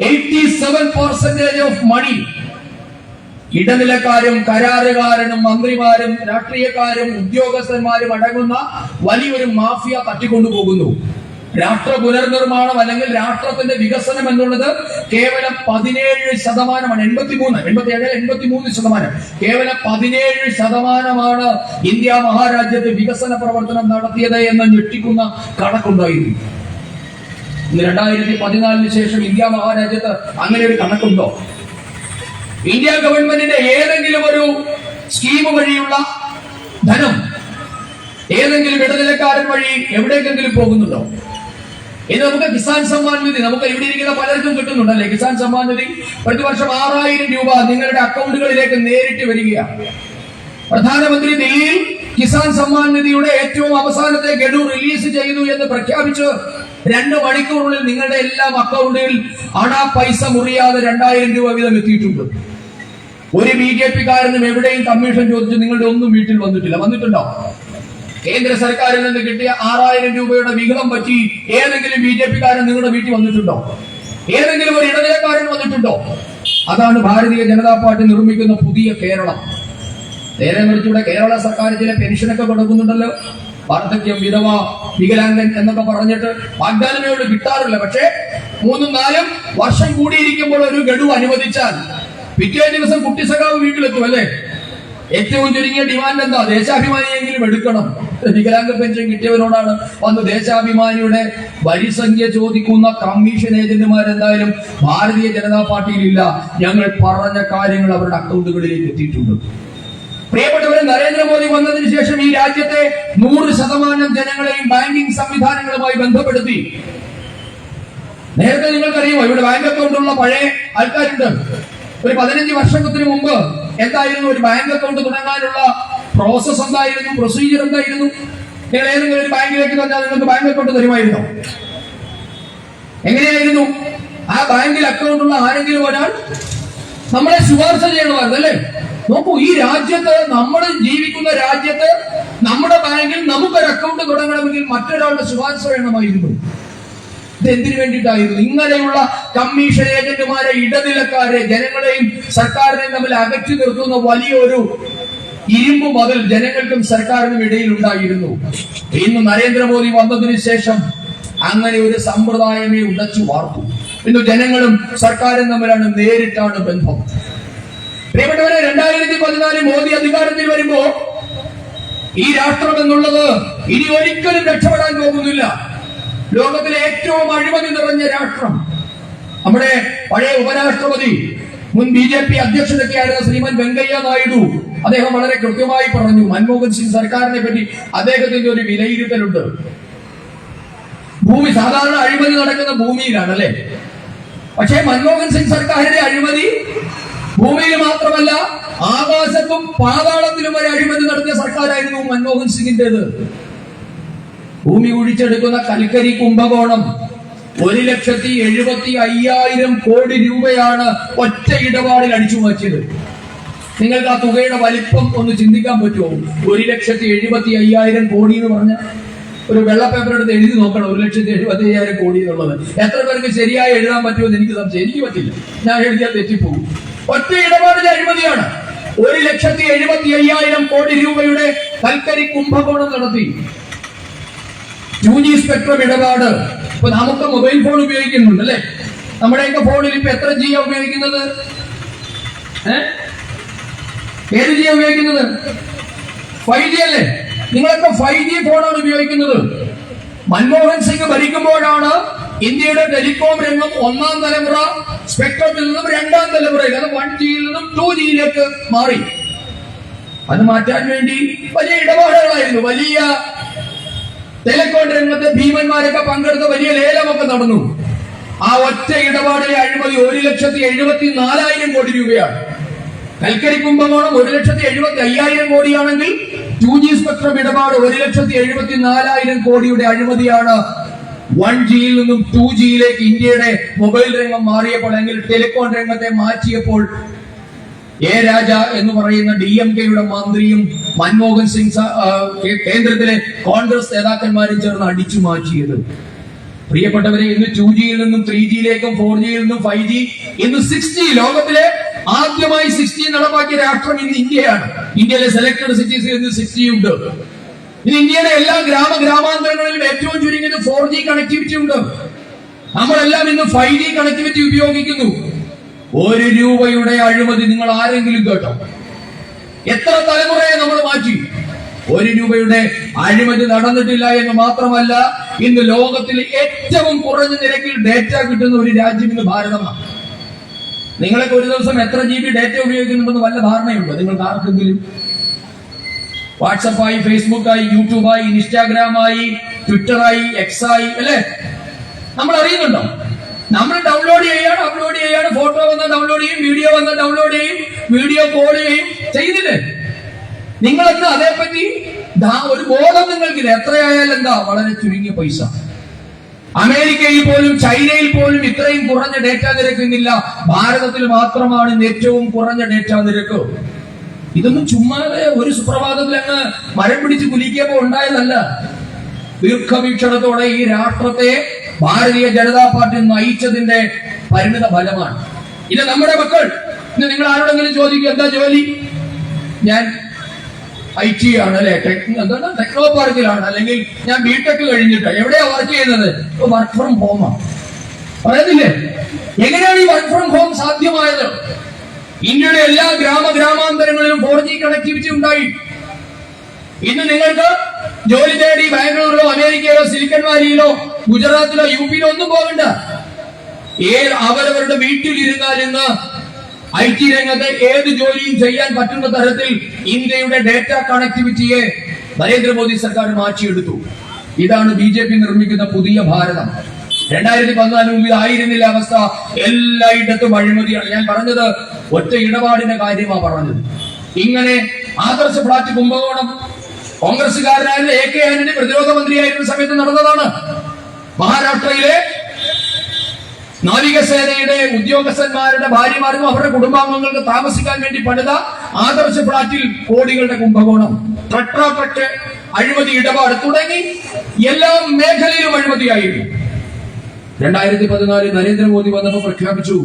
87% ഓഫ് മണി ഇടനിലക്കാരും കരാറുകാരനും മന്ത്രിമാരും രാഷ്ട്രീയക്കാരും ഉദ്യോഗസ്ഥന്മാരും അടങ്ങുന്ന വലിയൊരു മാഫിയ തട്ടിക്കൊണ്ടുപോകുന്നു. രാഷ്ട്ര പുനർനിർമ്മാണം അല്ലെങ്കിൽ രാഷ്ട്രത്തിന്റെ വികസനം എന്നുള്ളത് കേവലം 17%. 83%. കേവലം 17% ഇന്ത്യ മഹാരാജ്യത്ത് വികസന പ്രവർത്തനം നടത്തിയത് എന്ന ഞെട്ടിക്കുന്ന കണക്കുണ്ടായിരുന്നു. ഇന്ന് 2014 ശേഷം ഇന്ത്യ മഹാരാജ്യത്ത് അങ്ങനെ ഒരു കണക്കുണ്ടോ? ഇന്ത്യ ഗവൺമെന്റിന്റെ ഏതെങ്കിലും ഒരു സ്കീം വഴിയുള്ള ധനം ഏതെങ്കിലും ഇടനിലക്കാരൻ വഴി എവിടേക്കെങ്കിലും പോകുന്നുണ്ടോ? ഇനി നമുക്ക് കിസാൻ സമ്മാൻ നിധി നമുക്ക് ഇവിടെ ഇരിക്കുന്ന പലർക്കും കിട്ടുന്നുണ്ടല്ലേ? കിസാൻ സമ്മാൻ നിധി പ്രതിവർഷം 6000 രൂപ നിങ്ങളുടെ അക്കൗണ്ടുകളിലേക്ക് നേരിട്ട് വരികയാണ്. പ്രധാനമന്ത്രി ദില്ലിയിൽ കിസാൻ സമ്മാൻ നിധിയുടെ ഏറ്റവും അവസാനത്തെ ഗഡു റിലീസ് ചെയ്തു എന്ന് പ്രഖ്യാപിച്ച് 2 മണിക്കൂറിനുള്ളിൽ നിങ്ങളുടെ എല്ലാം അക്കൗണ്ടിൽ പൈസ മുറിയാതെ 2000 രൂപ വീതം എത്തിയിട്ടുണ്ട്. ഒരു BJPക്കാരനും എവിടെയും കമ്മീഷൻ ചോദിച്ച് നിങ്ങളുടെ ഒന്നും വീട്ടിൽ വന്നിട്ടുണ്ടോ? കേന്ദ്ര സർക്കാരിൽ നിന്ന് കിട്ടിയ 6000 രൂപയുടെ വിഹിതം പറ്റി ഏതെങ്കിലും BJPക്കാരൻ നിങ്ങളുടെ വീട്ടിൽ വന്നിട്ടുണ്ടോ? ഏതെങ്കിലും ഒരു ഇടനിലക്കാരൻ വന്നിട്ടുണ്ടോ? അതാണ് ഭാരതീയ ജനതാ പാർട്ടി നിർമ്മിക്കുന്ന പുതിയ കേരളം. നേരെ മറിച്ചിവിടെ കേരള സർക്കാർ ചില പെൻഷനൊക്കെ കൊടുക്കുന്നുണ്ടല്ലോ. വാർദ്ധക്യം, വിധവ, വികലാംഗൻ എന്നൊക്കെ പറഞ്ഞിട്ട് വാഗ്ദാനമയോട് കിട്ടാറില്ല. പക്ഷേ 3-4 വർഷം കൂടിയിരിക്കുമ്പോൾ ഒരു ഗഡു അനുവദിച്ചാൽ പിറ്റേ ദിവസം കുട്ടി സഖാവ് വീട്ടിലെത്തും അല്ലേ? ഏറ്റവും ചുരുങ്ങിയ ഡിമാൻഡ് എന്താ? ദേശാഭിമാനിയെങ്കിലും എടുക്കണം. വികലാംഗ പെൻഷൻ കിട്ടിയവരോടാണ് വന്ന് ദേശാഭിമാനിയുടെ വരിസംഖ്യ ചോദിക്കുന്ന കമ്മീഷൻ ഏജന്റുമാരെന്തായാലും ഭാരതീയ ജനതാ പാർട്ടിയിലില്ല. ഞങ്ങൾ പറഞ്ഞ കാര്യങ്ങൾ അവരുടെ അക്കൗണ്ടുകളിലേക്ക് എത്തിയിട്ടുണ്ട്. പ്രിയപ്പെട്ടവരെ, നരേന്ദ്രമോദി വന്നതിന് ശേഷം ഈ രാജ്യത്തെ 100% ജനങ്ങളെയും ബാങ്കിംഗ് സംവിധാനങ്ങളുമായി ബന്ധപ്പെടുത്തി. നേരത്തെ നിങ്ങൾക്കറിയുമോ ഇവിടെ ബാങ്ക് അക്കൗണ്ട് ഉള്ള പഴയ ആൾക്കാരുണ്ട്. ഒരു 15 വർഷത്തിന് മുമ്പ് എന്തായിരുന്നു ഒരു ബാങ്ക് അക്കൗണ്ട് തുടങ്ങാനുള്ള പ്രോസസ് എന്തായിരുന്നു, പ്രൊസീജിയർ എന്തായിരുന്നു? നിങ്ങൾ ഏതെങ്കിലും ഒരു ബാങ്കിലേക്ക് വന്നാൽ നിങ്ങൾക്ക് ബാങ്ക് അക്കൗണ്ട് തരുമായിരുന്നോ? എങ്ങനെയായിരുന്നു? ആ ബാങ്കിൽ അക്കൗണ്ട് ഉള്ള ആരെങ്കിലും ഒരാൾ നമ്മളെ ശുപാർശ ചെയ്യണമായിരുന്നു അല്ലേ? നോക്കൂ, ഈ രാജ്യത്ത്, നമ്മൾ ജീവിക്കുന്ന രാജ്യത്ത് നമ്മുടെ ബാങ്കിൽ നമുക്കൊരു അക്കൗണ്ട് തുടങ്ങണമെങ്കിൽ മറ്റൊരാളുടെ ശുപാർശ വേണമായിരുന്നു. ഇതെന്തിനു വേണ്ടിയിട്ടായിരുന്നു? ഇങ്ങനെയുള്ള കമ്മീഷൻ ഏജന്റുമാരെ, ഇടനിലക്കാരെ, ജനങ്ങളെയും സർക്കാരിനെയും തമ്മിൽ അകറ്റി നിർത്തുന്ന വലിയൊരു ഇരുമ്പ് മതിൽ ജനങ്ങൾക്കും സർക്കാരിനും ഇടയിൽ ഉണ്ടായിരുന്നു. ഇന്ന് നരേന്ദ്രമോദി വന്നതിന് ശേഷം അങ്ങനെ ഒരു സമ്പ്രദായമേ ഉടച്ചു വാർത്തു. ഇന്ന് ജനങ്ങളും സർക്കാരും തമ്മിലാണ് നേരിട്ടാണ് ബന്ധം. പ്രിയപ്പെട്ടവരെ, 2014 മോദി അധികാരത്തിൽ വരുമ്പോ ഈ രാഷ്ട്രം എന്നുള്ളത് ഇനി ഒരിക്കലും രക്ഷപ്പെടാൻ പോകുന്നില്ല. ലോകത്തിലെ ഏറ്റവും അഴിമതി നിറഞ്ഞ രാഷ്ട്രം. നമ്മുടെ പഴയ ഉപരാഷ്ട്രപതി, മുൻ BJP അധ്യക്ഷനൊക്കെ ആയിരുന്ന ശ്രീമാൻ വെങ്കയ്യ നായിഡു, അദ്ദേഹം വളരെ കൃത്യമായി പറഞ്ഞു, മൻമോഹൻ സിംഗ് സർക്കാരിനെ പറ്റി അദ്ദേഹത്തിന്റെ ഒരു വിലയിരുത്തലുണ്ട്. ഭൂമി സാധാരണ അഴിമതി നടക്കുന്ന ഭൂമിയിലാണ് അല്ലെ? പക്ഷേ മൻമോഹൻ സിംഗ് സർക്കാരിന്റെ അഴിമതി ഭൂമിയിൽ മാത്രമല്ല, ആകാശത്തും പാതാളത്തിലും വരെ അഴിമതി നടത്തിയ സർക്കാരായിരുന്നു മൻമോഹൻ സിംഗിന്റേത്. ഭൂമി ഒഴിച്ചെടുക്കുന്ന കൽക്കരി കുംഭകോണം 1,75,000 കോടി രൂപയാണ് ഒറ്റ ഇടപാടിൽ അടിച്ചു മാറ്റിയത്. നിങ്ങൾക്ക് ആ തുകയുടെ വലിപ്പം ഒന്ന് ചിന്തിക്കാൻ പറ്റുമോ? 1,75,000 കോടി എന്ന് പറഞ്ഞ ഒരു വെള്ള പേപ്പർ എടുത്ത് എഴുതി നോക്കണം. 1,75,000 കോടി എന്നുള്ളത് എത്ര പേർക്ക് ശരിയായി എഴുതാൻ പറ്റുമെന്ന് എനിക്ക് സംശയം. എനിക്ക് പറ്റില്ല, ഞാൻ എഴുതിയാൽ തെറ്റിപ്പോകും. ഒറ്റ ഇടപാടിലെ അഴിമതിയാണ്. 1,75,000 കോടി രൂപയുടെ കൽക്കരി കുംഭകോണം നടത്തി. 2G സ്പെക്ട്രം ഇടപാട്. ഇപ്പൊ നമുക്ക് മൊബൈൽ ഫോൺ ഉപയോഗിക്കുന്നുണ്ട് അല്ലെ? നമ്മുടെയൊക്കെ ഫോണിൽ ഇപ്പൊ എത്ര G ഉപയോഗിക്കുന്നത്? ഏത് G ഉപയോഗിക്കുന്നത്? 5G അല്ലേ? നിങ്ങളൊക്കെ 5G ഫോണാണ് ഉപയോഗിക്കുന്നത്. മൻമോഹൻ സിംഗ് ഭരിക്കുമ്പോഴാണ് ഇന്ത്യയുടെ ടെലികോം രംഗം 1ാം തലമുറ സ്പെക്ട്രത്തിൽ നിന്നും 2ാം തലമുറയിൽ, അത് 1Gയിൽ നിന്നും 2Gയിലേക്ക് മാറി. അത് മാറ്റാൻ വേണ്ടി വലിയ ഇടപാടുകളായിരുന്നു. വലിയ ടെലികോം രംഗത്തെ ഭീമന്മാരൊക്കെ പങ്കെടുത്ത വലിയ ലേലമൊക്കെ നടന്നു. ആ ഒറ്റ ഇടപാടിലെ അഴിമതി 1,74,000 കോടി രൂപയാണ്. കൽക്കരി കുംഭകോണം 1,75,000 കോടിയാണെങ്കിൽ 2G സ്പെക്ട്രം ഇടപാട് 1,74,000 കോടിയുടെ അഴിമതിയാണ്. 1Gയിൽ നിന്നും 2Gയിലേക്ക് ഇന്ത്യയുടെ മൊബൈൽ രംഗം മാറിയപ്പോൾ, അല്ലെങ്കിൽ ടെലികോം രംഗത്തെ മാറ്റിയപ്പോൾ, എ രാജ എന്ന് പറയുന്ന DMKയുടെ മന്ത്രിയും മൻമോഹൻ സിംഗ് കേന്ദ്രത്തിലെ കോൺഗ്രസ് നേതാക്കന്മാരും ചേർന്ന് അടിച്ചു മാറ്റിയത്. പ്രിയപ്പെട്ടവരെ, ഇന്ന് 2Gയിൽ നിന്നും 3Gയിലേക്കും 4Gയിൽ നിന്നും 5G, ഇന്ന് 6G, ലോകത്തിലെ ആദ്യമായി 6G നടപ്പാക്കിയ രാഷ്ട്രം ഇന്ന് ഇന്ത്യയാണ്. ഇന്ത്യയിലെ സെലക്ടഡ് സിറ്റീസിൽ ഇന്ന് 6G ഉണ്ട്. ഇന്ന് ഇന്ത്യയുടെ എല്ലാ ഗ്രാമാന്തരങ്ങളിലും ഏറ്റവും ചുരുങ്ങിയത് 4G കണക്ടിവിറ്റി ഉണ്ട്. നമ്മളെല്ലാം ഇന്ന് 5G കണക്ടിവിറ്റി ഉപയോഗിക്കുന്നു. 1 രൂപയുടെ അഴിമതി നിങ്ങൾ ആരെങ്കിലും കേട്ടോ? എത്ര തലമുറയെ നമ്മൾ മാറ്റി? 1 രൂപയുടെ അഴിമതി നടന്നിട്ടില്ല എന്ന് മാത്രമല്ല, ഇന്ന് ലോകത്തിൽ ഏറ്റവും കുറഞ്ഞ നിരക്കിൽ ഡേറ്റ കിട്ടുന്ന ഒരു രാജ്യം ഇന്ന് ഭാരതമാണ്. നിങ്ങളൊക്കെ ഒരു ദിവസം എത്ര GB ഡേറ്റ ഉപയോഗിക്കുന്നുണ്ടെന്ന് വല്ല ധാരണയുണ്ടോ നിങ്ങൾക്ക് ആർക്കെങ്കിലും? വാട്സപ്പായി, ഫേസ്ബുക്കായി, യൂട്യൂബായി, ഇൻസ്റ്റാഗ്രാമായി, ട്വിറ്ററായി, എക്സായി അല്ലെ? നമ്മൾ അറിയുന്നുണ്ടോ? നമ്മൾ ഡൗൺലോഡ് ചെയ്യാണ്, അപ്ലോഡ് ചെയ്യാണ്. ഫോട്ടോ വന്നാൽ ഡൗൺലോഡ് ചെയ്യും, വീഡിയോ വന്നാൽ ഡൗൺലോഡ് ചെയ്യും, വീഡിയോ കോൾ ചെയ്യും. ചെയ്തില്ലേ? നിങ്ങളെന്ന് അതേപ്പറ്റി ഒരു ബോധം നിങ്ങൾക്കില്ല. എത്രയായാലും എന്താ, വളരെ ചുരുങ്ങിയ പൈസ. അമേരിക്കയിൽ പോലും ചൈനയിൽ പോലും ഇത്രയും കുറഞ്ഞ ഡേറ്റ നിരക്കുന്നില്ല. ഭാരതത്തിൽ മാത്രമാണ് ഇന്ന് ഏറ്റവും കുറഞ്ഞ ഡേറ്റ നിരക്ക്. ഇതൊന്നും ചുമ്മാതെ ഒരു സുപ്രഭാതത്തിൽ അങ്ങ് മരം പിടിച്ച് കുലിക്കുമ്പോൾ ഉണ്ടായതല്ല. ദീർഘവീക്ഷണത്തോടെ ഈ രാഷ്ട്രത്തെ ഭാരതീയ ജനതാ പാർട്ടി നയിച്ചതിന്റെ പരിണിത ഫലമാണ്. ഇത് നമ്മുടെ മക്കൾ. ഇന്ന് നിങ്ങൾ ആരോടെങ്കിലും ചോദിക്കും എന്താ ജോലി? ഞാൻ IT ആണ് അല്ലെ, എന്താണ് ടെക്നോ പാർക്കിലാണ്, അല്ലെങ്കിൽ ഞാൻ BTech കഴിഞ്ഞിട്ട്. എവിടെയാ വർക്ക് ചെയ്യുന്നത്? വർക്ക് ഫ്രം ഹോമാണ്. പറയത്തില്ലേ? എങ്ങനെയാണ് ഈ വർക്ക് ഫ്രം ഹോം സാധ്യമായത്? ഇന്ത്യയുടെ എല്ലാ ഗ്രാമാന്തരങ്ങളിലും 4G കണക്ടിവിറ്റി ഉണ്ടായി. ഇന്ന് നിങ്ങൾക്ക് ജോലി തേടി ബാംഗ്ലൂരിലോ അമേരിക്കയിലോ സിലിക്കൺ വാലിയിലോ ഗുജറാത്തിലോ UPയിലോ ഒന്നും പോകണ്ട. അവരവരുടെ വീട്ടിൽ ഇരുന്നാൽ ഇന്ന് IT രംഗത്തെ ഏത് ജോലിയും ചെയ്യാൻ പറ്റുന്ന തരത്തിൽ ഇന്ത്യയുടെ ഡേറ്റ കണക്ടിവിറ്റിയെ നരേന്ദ്രമോദി സർക്കാർ മാറ്റിയെടുത്തു. ഇതാണ് BJP നിർമ്മിക്കുന്ന പുതിയ ഭാരതം. 2014 മുമ്പിൽ ആയിരുന്നില്ല അവസ്ഥ. എല്ലായിടത്തും അഴിമതിയാണ്. ഞാൻ പറഞ്ഞത് ഒറ്റ ഇടപാടിന്റെ കാര്യമാണ് പറഞ്ഞത്. ഇങ്ങനെ ആദർശ ഫ്ലാറ്റ് കുംഭകോണം കോൺഗ്രസുകാരനായിരുന്ന AK ആന്റണി പ്രതിരോധ മന്ത്രിയായിരുന്ന സമയത്ത് നടന്നതാണ്. മഹാരാഷ്ട്രയിലെ നാവികസേനയുടെ ഉദ്യോഗസ്ഥന്മാരുടെ ഭാര്യമാർക്കും അവരുടെ കുടുംബാംഗങ്ങൾക്ക് താമസിക്കാൻ വേണ്ടി പണിത ആദർശ ഫ്ലാറ്റിൽ കോടികളുടെ കുംഭകോണം, ട്രക്ട് അഴിമതി ഇടപാട് തുടങ്ങി എല്ലാ മേഖലയിലും അഴിമതിയായിരുന്നു. 2014 നരേന്ദ്രമോദി വന്നപ്പോൾ പ്രഖ്യാപിച്ചു,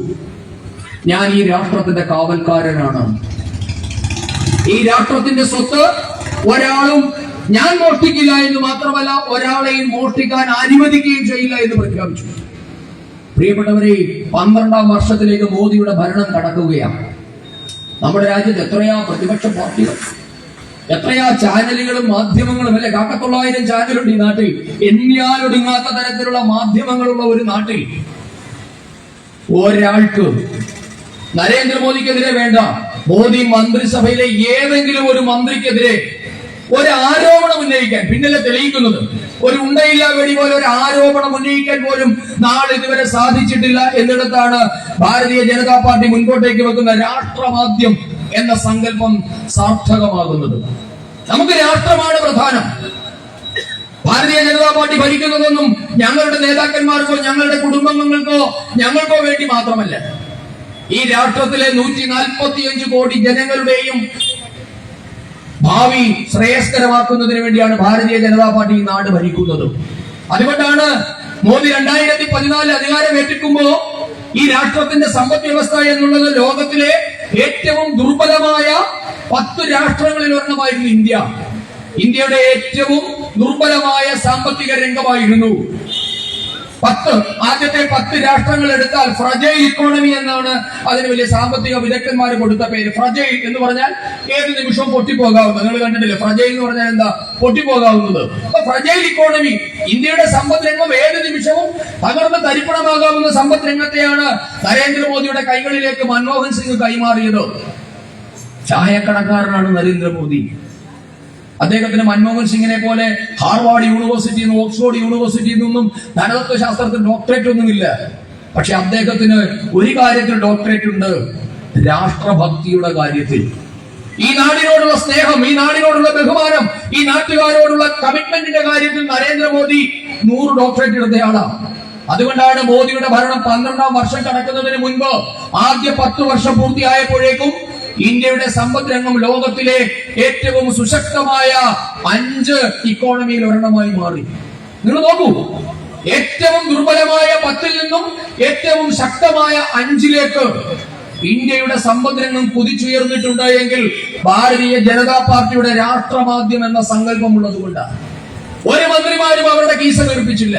ഞാൻ ഈ രാഷ്ട്രത്തിന്റെ കാവൽക്കാരനാണ്. ഈ രാഷ്ട്രത്തിന്റെ സ്വത്ത് ഒരാളും ഞാൻ മോഷ്ടിക്കില്ല എന്ന് മാത്രമല്ല, ഒരാളെയും മോഷ്ടിക്കാൻ അനുവദിക്കുകയും ചെയ്യില്ല എന്ന് പ്രഖ്യാപിച്ചു. പ്രിയപ്പെട്ടവരെ, 12ാം വർഷത്തിലേക്ക് മോദിയുടെ ഭരണം കടക്കുകയാണ്. നമ്മുടെ രാജ്യത്ത് എത്രയാ പ്രതിപക്ഷ പാർട്ടികൾ, എത്രയാ ചാനലുകളും മാധ്യമങ്ങളും, അല്ലെ? 900 ചാനലുണ്ട് ഈ നാട്ടിൽ. എണ്ണിയാലൊടുങ്ങാത്ത തരത്തിലുള്ള മാധ്യമങ്ങളുള്ള ഒരു നാട്ടിൽ ഒരാൾക്ക് നരേന്ദ്രമോദിക്കെതിരെ വേണ്ട, മോദി മന്ത്രിസഭയിലെ ഏതെങ്കിലും ഒരു മന്ത്രിക്കെതിരെ ഒരു ആരോപണം ഉന്നയിക്കാൻ, പിന്നല്ലേ തെളിയിക്കുന്നത്, ഒരു ഉണ്ടയില്ല വെടി പോലെ ഒരു ആരോപണം ഉന്നയിക്കാൻ പോലും നാളിതുവരെ സാധിച്ചിട്ടില്ല എന്നിടത്താണ് ഭാരതീയ ജനതാ പാർട്ടി മുൻപോട്ടേക്ക് വെക്കുന്ന രാഷ്ട്രമാദ്യം എന്ന സങ്കല്പം സാർത്ഥകമാകുന്നത്. നമുക്ക് രാഷ്ട്രമാണ് പ്രധാനം. ഭാരതീയ ജനതാ പാർട്ടി ഭരിക്കുന്നതൊന്നും ഞങ്ങളുടെ നേതാക്കന്മാർക്കോ ഞങ്ങളുടെ കുടുംബാംഗങ്ങൾക്കോ ഞങ്ങൾക്കോ വേണ്ടി മാത്രമല്ല. ഈ രാഷ്ട്രത്തിലെ 145 കോടി ജനങ്ങളുടെയും ഭാവി ശ്രേയസ്കരമാക്കുന്നതിന് വേണ്ടിയാണ് ഭാരതീയ ജനതാ പാർട്ടി ഈ നാട് ഭരിക്കുന്നത്. അതുകൊണ്ടാണ് മോദി 2014 അധികാരമേറ്റെടുക്കുമ്പോ ഈ രാഷ്ട്രത്തിന്റെ സമ്പദ് വ്യവസ്ഥ എന്നുള്ളത് ലോകത്തിലെ ഏറ്റവും ദുർബലമായ 10 രാഷ്ട്രങ്ങളിൽ ഒരെണ്ണമായിരുന്നു ഇന്ത്യ. ഇന്ത്യയുടെ ഏറ്റവും ദുർബലമായ സാമ്പത്തിക രംഗമായിരുന്നു. ആദ്യത്തെ 10 രാഷ്ട്രങ്ങൾ എടുത്താൽ ഫ്രജൈൽ ഇക്കോണമി എന്നാണ് അതിന് വലിയ സാമ്പത്തിക വിദഗ്ധന്മാർ കൊടുത്ത പേര്. ഫ്രജൈൽ എന്ന് പറഞ്ഞാൽ ഏത് നിമിഷവും പൊട്ടിപ്പോകാവുന്നത്. നിങ്ങൾ കണ്ടിട്ടില്ലേ? ഫ്രജൈൽ എന്ന് പറഞ്ഞാൽ എന്താ? പൊട്ടിപ്പോകാവുന്നത്. അപ്പൊ ഫ്രജൈൽ ഇക്കോണമി, ഇന്ത്യയുടെ സമ്പദ് രംഗം ഏത് നിമിഷവും തകർന്ന് തരിപ്പണമാകാവുന്ന സമ്പദ് രംഗത്തെയാണ് നരേന്ദ്രമോദിയുടെ കൈകളിലേക്ക് മൻമോഹൻ സിംഗ് കൈമാറിയത്. ചായക്കടക്കാരനാണ് നരേന്ദ്രമോദി. അദ്ദേഹത്തിന് മൻമോഹൻ സിംഗിനെ പോലെ ഹാർവാർഡ് യൂണിവേഴ്സിറ്റിയിൽ നിന്നും ഓക്സ്ഫോർഡ് യൂണിവേഴ്സിറ്റിയിൽ നിന്നും ധനതത്വശാസ്ത്രത്തിൽ ഡോക്ടറേറ്റ് ഒന്നുമില്ല. പക്ഷെ അദ്ദേഹത്തിന് ഒരു കാര്യത്തിൽ ഡോക്ടറേറ്റ് ഉണ്ട്, രാഷ്ട്രഭക്തിയുടെ കാര്യത്തിൽ. ഈ നാടിനോടുള്ള സ്നേഹം, ഈ നാടിനോടുള്ള ബഹുമാനം, ഈ നാട്ടുകാരോടുള്ള കമ്മിറ്റ്മെന്റിന്റെ കാര്യത്തിൽ നരേന്ദ്രമോദി 100 ഡോക്ടറേറ്റ് എടുത്തയാളാണ്. അതുകൊണ്ടാണ് മോദിയുടെ ഭരണം 12ാം വർഷം കടക്കുന്നതിന് മുൻപ് ആദ്യ 10 വർഷം പൂർത്തിയായപ്പോഴേക്കും ഇന്ത്യയുടെ സമ്പദ് രംഗം ലോകത്തിലെ ഏറ്റവും സുശക്തമായ 5 ഇക്കോണമിയിൽ ഒരെണ്ണമായി മാറി. നിങ്ങൾ നോക്കൂ, ഏറ്റവും ദുർബലമായ 10ൽ നിന്നും ഏറ്റവും ശക്തമായ 5ലേക്ക് ഇന്ത്യയുടെ സമ്പദ് രംഗം കുതിച്ചുയർന്നിട്ടുണ്ട് എങ്കിൽ ഭാരതീയ ജനതാ പാർട്ടിയുടെ രാഷ്ട്രമാദ്യം എന്ന സങ്കല്പം ഉള്ളതുകൊണ്ടാണ്. ഒരു മന്ത്രിമാരും അവരുടെ കീസ വീർപ്പിച്ചില്ല.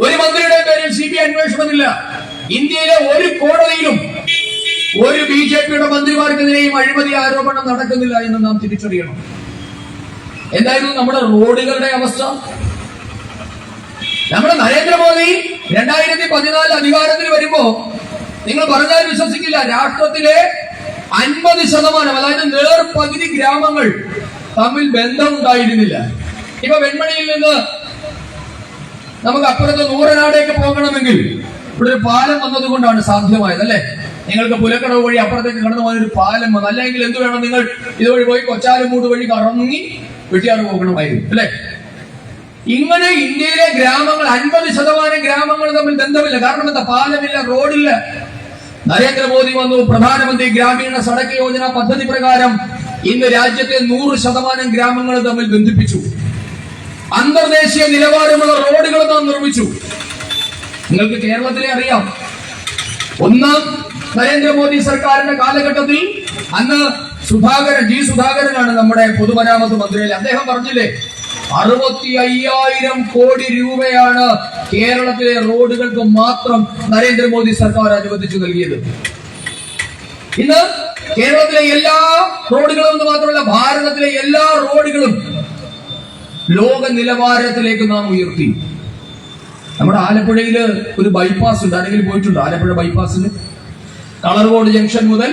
ഒരു മന്ത്രിയുടെ പേരിൽ CBI അന്വേഷണമില്ല. ഇന്ത്യയിലെ ഒരു കോടതിയിലും ഒരു BJPയുടെ മന്ത്രിമാർക്കെതിരെയും അഴിമതി ആരോപണം നടക്കുന്നില്ല എന്ന് നാം തിരിച്ചറിയണം. എന്തായിരുന്നു നമ്മുടെ റോഡുകളുടെ അവസ്ഥ? നമ്മുടെ നരേന്ദ്രമോദി 2014 അധികാരത്തിൽ വരുമ്പോ നിങ്ങൾ പറഞ്ഞാൽ വിശ്വസിക്കില്ല, രാഷ്ട്രത്തിലെ 50%, അതായത് നേർപകുതി ഗ്രാമങ്ങൾ തമ്മിൽ ബന്ധമുണ്ടായിരുന്നില്ല. ഇപ്പൊ വെൺമണിയിൽ നിന്ന് നമുക്ക് അപ്പുറത്ത് നൂറനാടേക്ക് പോകണമെങ്കിൽ ഇവിടെ ഒരു പാലം വന്നതുകൊണ്ടാണ് സാധ്യമായത്, അല്ലെ? നിങ്ങൾക്ക് പുലക്കടവ് വഴി അപ്പുറത്തേക്ക് കടന്നു പോകാൻ ഒരു പാലം വന്നു. അല്ലെങ്കിൽ എന്ത് വേണം? നിങ്ങൾ ഇതുവഴി പോയി കൊച്ചാലുമൂട് വഴി കറങ്ങി വെട്ടിയാറ് പോകണമായിരുന്നു, അല്ലെ? ഇങ്ങനെ ഇന്ത്യയിലെ ഗ്രാമങ്ങൾ 50% ഗ്രാമങ്ങൾ തമ്മിൽ ബന്ധമില്ല. കാരണം എന്താ? പാലമില്ല, റോഡില്ല. നരേന്ദ്രമോദി വന്നു, പ്രധാനമന്ത്രി ഗ്രാമീണ സടക്ക് യോജന പദ്ധതി പ്രകാരം ഇന്ന് രാജ്യത്തെ 100% ഗ്രാമങ്ങൾ തമ്മിൽ ബന്ധിപ്പിച്ചു. അന്തർദേശീയ നിലവാരമുള്ള റോഡുകൾ നാം നിർമ്മിച്ചു. നിങ്ങൾക്ക് കേരളത്തിലെ അറിയാം, ഒന്നാം നരേന്ദ്രമോദി സർക്കാരിന്റെ കാലഘട്ടത്തിൽ അന്ന് G. സുധാകരനാണ് നമ്മുടെ പൊതുമരാമത്ത് മന്ത്രി. അദ്ദേഹം പറഞ്ഞില്ലേ, 65,000 കോടി രൂപയാണ് കേരളത്തിലെ റോഡുകൾക്ക് മാത്രം നരേന്ദ്രമോദി സർക്കാർ അനുവദിച്ചു നൽകിയത്. ഇന്ന് കേരളത്തിലെ എല്ലാ റോഡുകളും എന്ന് മാത്രമല്ല, ഭാരതത്തിലെ എല്ലാ റോഡുകളും ലോക നിലവാരത്തിലേക്ക് നാം ഉയർത്തി. നമ്മുടെ ആലപ്പുഴയിൽ ഒരു ബൈപ്പാസ് ഉണ്ട്. ആരെങ്കിലും പോയിട്ടുണ്ട് ആലപ്പുഴ ബൈപ്പാസിന്? കളർകോട് ജംഗ്ഷൻ മുതൽ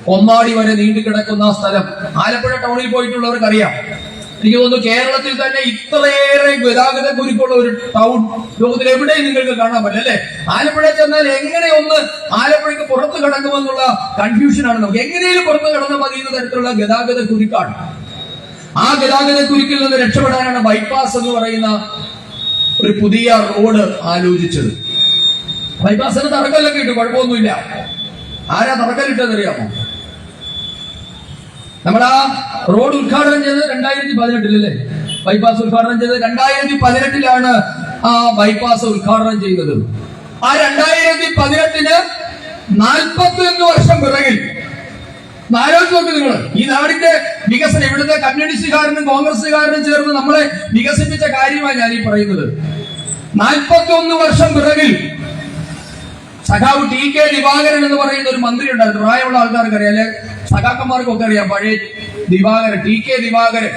കൊമ്മാടി വരെ നീണ്ടു കിടക്കുന്ന സ്ഥലം. ആലപ്പുഴ ടൗണിൽ പോയിട്ടുള്ളവർക്ക് അറിയാം. എനിക്ക് തോന്നുന്നു കേരളത്തിൽ തന്നെ ഇത്രയേറെ ഗതാഗത കുരുക്കുള്ള ഒരു ടൗൺ ലോകത്തിൽ എവിടെയും നിങ്ങൾക്ക് കാണാൻ പറ്റില്ല അല്ലെ. ആലപ്പുഴ ചെന്നാൽ എങ്ങനെ ഒന്ന് ആലപ്പുഴയ്ക്ക് പുറത്ത് കടക്കുമെന്നുള്ള കൺഫ്യൂഷനാണ് നമുക്ക്. എങ്ങനെയും പുറത്ത് കടന്നാൽ മതി എന്ന തരത്തിലുള്ള ഗതാഗത കുരുക്കാണ്. ആ ഗതാഗത കുരുക്കിൽ നിന്ന് രക്ഷപ്പെടാനാണ് ബൈപ്പാസ് എന്ന് പറയുന്ന ഒരു പുതിയ റോഡ് ആലോചിച്ചത്. ബൈപ്പാസിന് തറക്കല്ലൊക്കെ ഇട്ടു, കുഴപ്പമൊന്നുമില്ല. ആരാ തറക്കല്ലിട്ടതെന്നറിയാമോ? നമ്മൾ ആ റോഡ് ഉദ്ഘാടനം ചെയ്തത് 2018 അല്ലേ? ബൈപ്പാസ് ഉദ്ഘാടനം ചെയ്തത് 2018 ആ ബൈപ്പാസ് ഉദ്ഘാടനം ചെയ്തത്. ആ 2018 41 വർഷം പിറകിൽ ആലോചിച്ച് നോക്ക് നിങ്ങൾ. ഈ നാടിന്റെ വികസനം, ഇവിടുത്തെ കമ്മ്യൂണിസ്റ്റുകാരനും കോൺഗ്രസുകാരനും ചേർന്ന് നമ്മളെ വികസിപ്പിച്ച കാര്യമാണ് ഞാൻ ഈ പറയുന്നത്. 41 വർഷം പിറകിൽ സഖാവ് ടി.കെ. ദിവാകരൻ എന്ന് പറയുന്ന ഒരു മന്ത്രി ഉണ്ടായിരുന്നു. പ്രായമുള്ള ആൾക്കാർക്ക് അറിയാം അല്ലെ, സഖാക്കന്മാർക്കൊക്കെ അറിയാം. പഴയ ദിവാകരൻ, ടി.കെ. ദിവാകരൻ.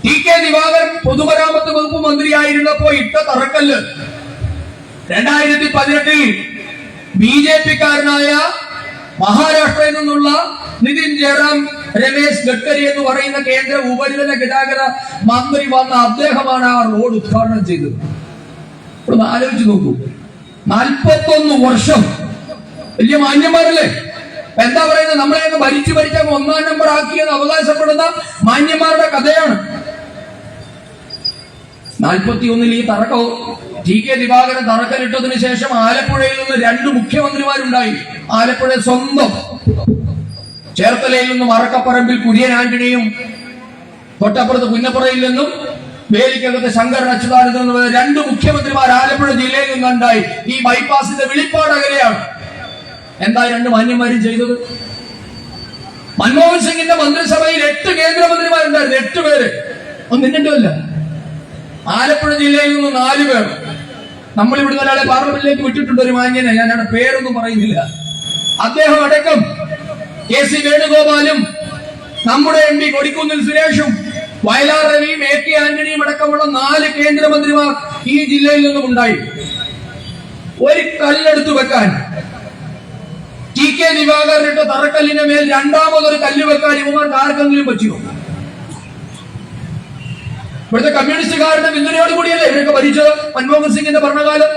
ടി.കെ. ദിവാകരൻ പൊതുമരാമത്ത് വകുപ്പ് മന്ത്രിയായിരുന്നപ്പോ ഇട്ട തറക്കല്ല് 2018 ബി.ജെ.പിക്കാരനായ മഹാരാഷ്ട്രയിൽ നിന്നുള്ള നിതിൻ ജയറാം രമേശ് ഗഡ്കരി എന്ന് പറയുന്ന കേന്ദ്ര ഉപരിതല ഗതാഗത മന്ത്രി വന്ന അദ്ദേഹമാണ് ആ റോഡ് ഉദ്ഘാടനം ചെയ്തത്. ഇവിടെ ആലോചിച്ച് നോക്കൂ, 41 വർഷം. വലിയ മാന്യന്മാരല്ലേ? എന്താ പറയുന്നത്? നമ്മളെയൊക്കെ ഭരിച്ചു ഭരിച്ചാൽ 1-ാം നമ്പർ ആക്കിയെന്ന് അവകാശപ്പെടുന്ന മാന്യന്മാരുടെ കഥയാണ്. 41 ഈ തറക്ക ടി.കെ. ദിവാകരൻ തറക്കല്ലിട്ടതിനു ശേഷം ആലപ്പുഴയിൽ നിന്ന് 2 മുഖ്യമന്ത്രിമാരുണ്ടായി. ആലപ്പുഴ സ്വന്തം ചേർത്തലയിൽ നിന്നും അറക്കപ്പറമ്പിൽ കുര്യൻ ആന്റണിയും, തൊട്ടപ്പുറത്ത് പുന്നപ്പുറയിൽ നിന്നും വേലിക്കകത്ത് ശങ്കരൻ അച്യുതാനന്ദൻ എന്ന് പറയുന്ന 2 മുഖ്യമന്ത്രിമാർ ആലപ്പുഴ ജില്ലയിൽ നിന്നുണ്ടായി. ഈ ബൈപ്പാസിന്റെ വെളിപ്പാട് അകലെയാണ്. എന്താ 2 മാന്യന്മാരും ചെയ്തത്? മൻമോഹൻ സിംഗിന്റെ മന്ത്രിസഭയിൽ 8 കേന്ദ്രമന്ത്രിമാരുണ്ടായിരുന്നു. 8 പേര്, ഒന്നിൻ്റെല്ല. ആലപ്പുഴ ജില്ലയിൽ നിന്ന് 4 പേർ. നമ്മൾ ഇവിടുന്ന് ഒരാളെ പാർലമെന്റിലേക്ക് വിട്ടിട്ടുണ്ട്, ഒരു മാന്യനെ. ഞാൻ പേരൊന്നും പറയുന്നില്ല. അദ്ദേഹം അടക്കം കെ.സി. വേണുഗോപാലും നമ്മുടെ എം.പി. കൊടിക്കുന്നിൽ സുരേഷും വയലാർ രവിയും എ.കെ. ആന്റണിയും അടക്കമുള്ള 4 കേന്ദ്രമന്ത്രിമാർ ഈ ജില്ലയിൽ നിന്നും ഉണ്ടായി. ഒരു കല്ലെടുത്തു വെക്കാൻ ടി.കെ. ദിവാകരന്റെ തറക്കല്ലിന്റെ മേൽ രണ്ടാമതൊരു കല്ല് വെക്കാൻ ഇവർക്ക് ആർക്കെങ്കിലും പറ്റിയോ? ഇവിടുത്തെ കമ്മ്യൂണിസ്റ്റുകാരുടെ പിന്തുണയോട് കൂടിയല്ലേ ഇവരൊക്കെ ഭരിച്ചത് മൻമോഹൻ സിംഗിന്റെ ഭരണകാലം.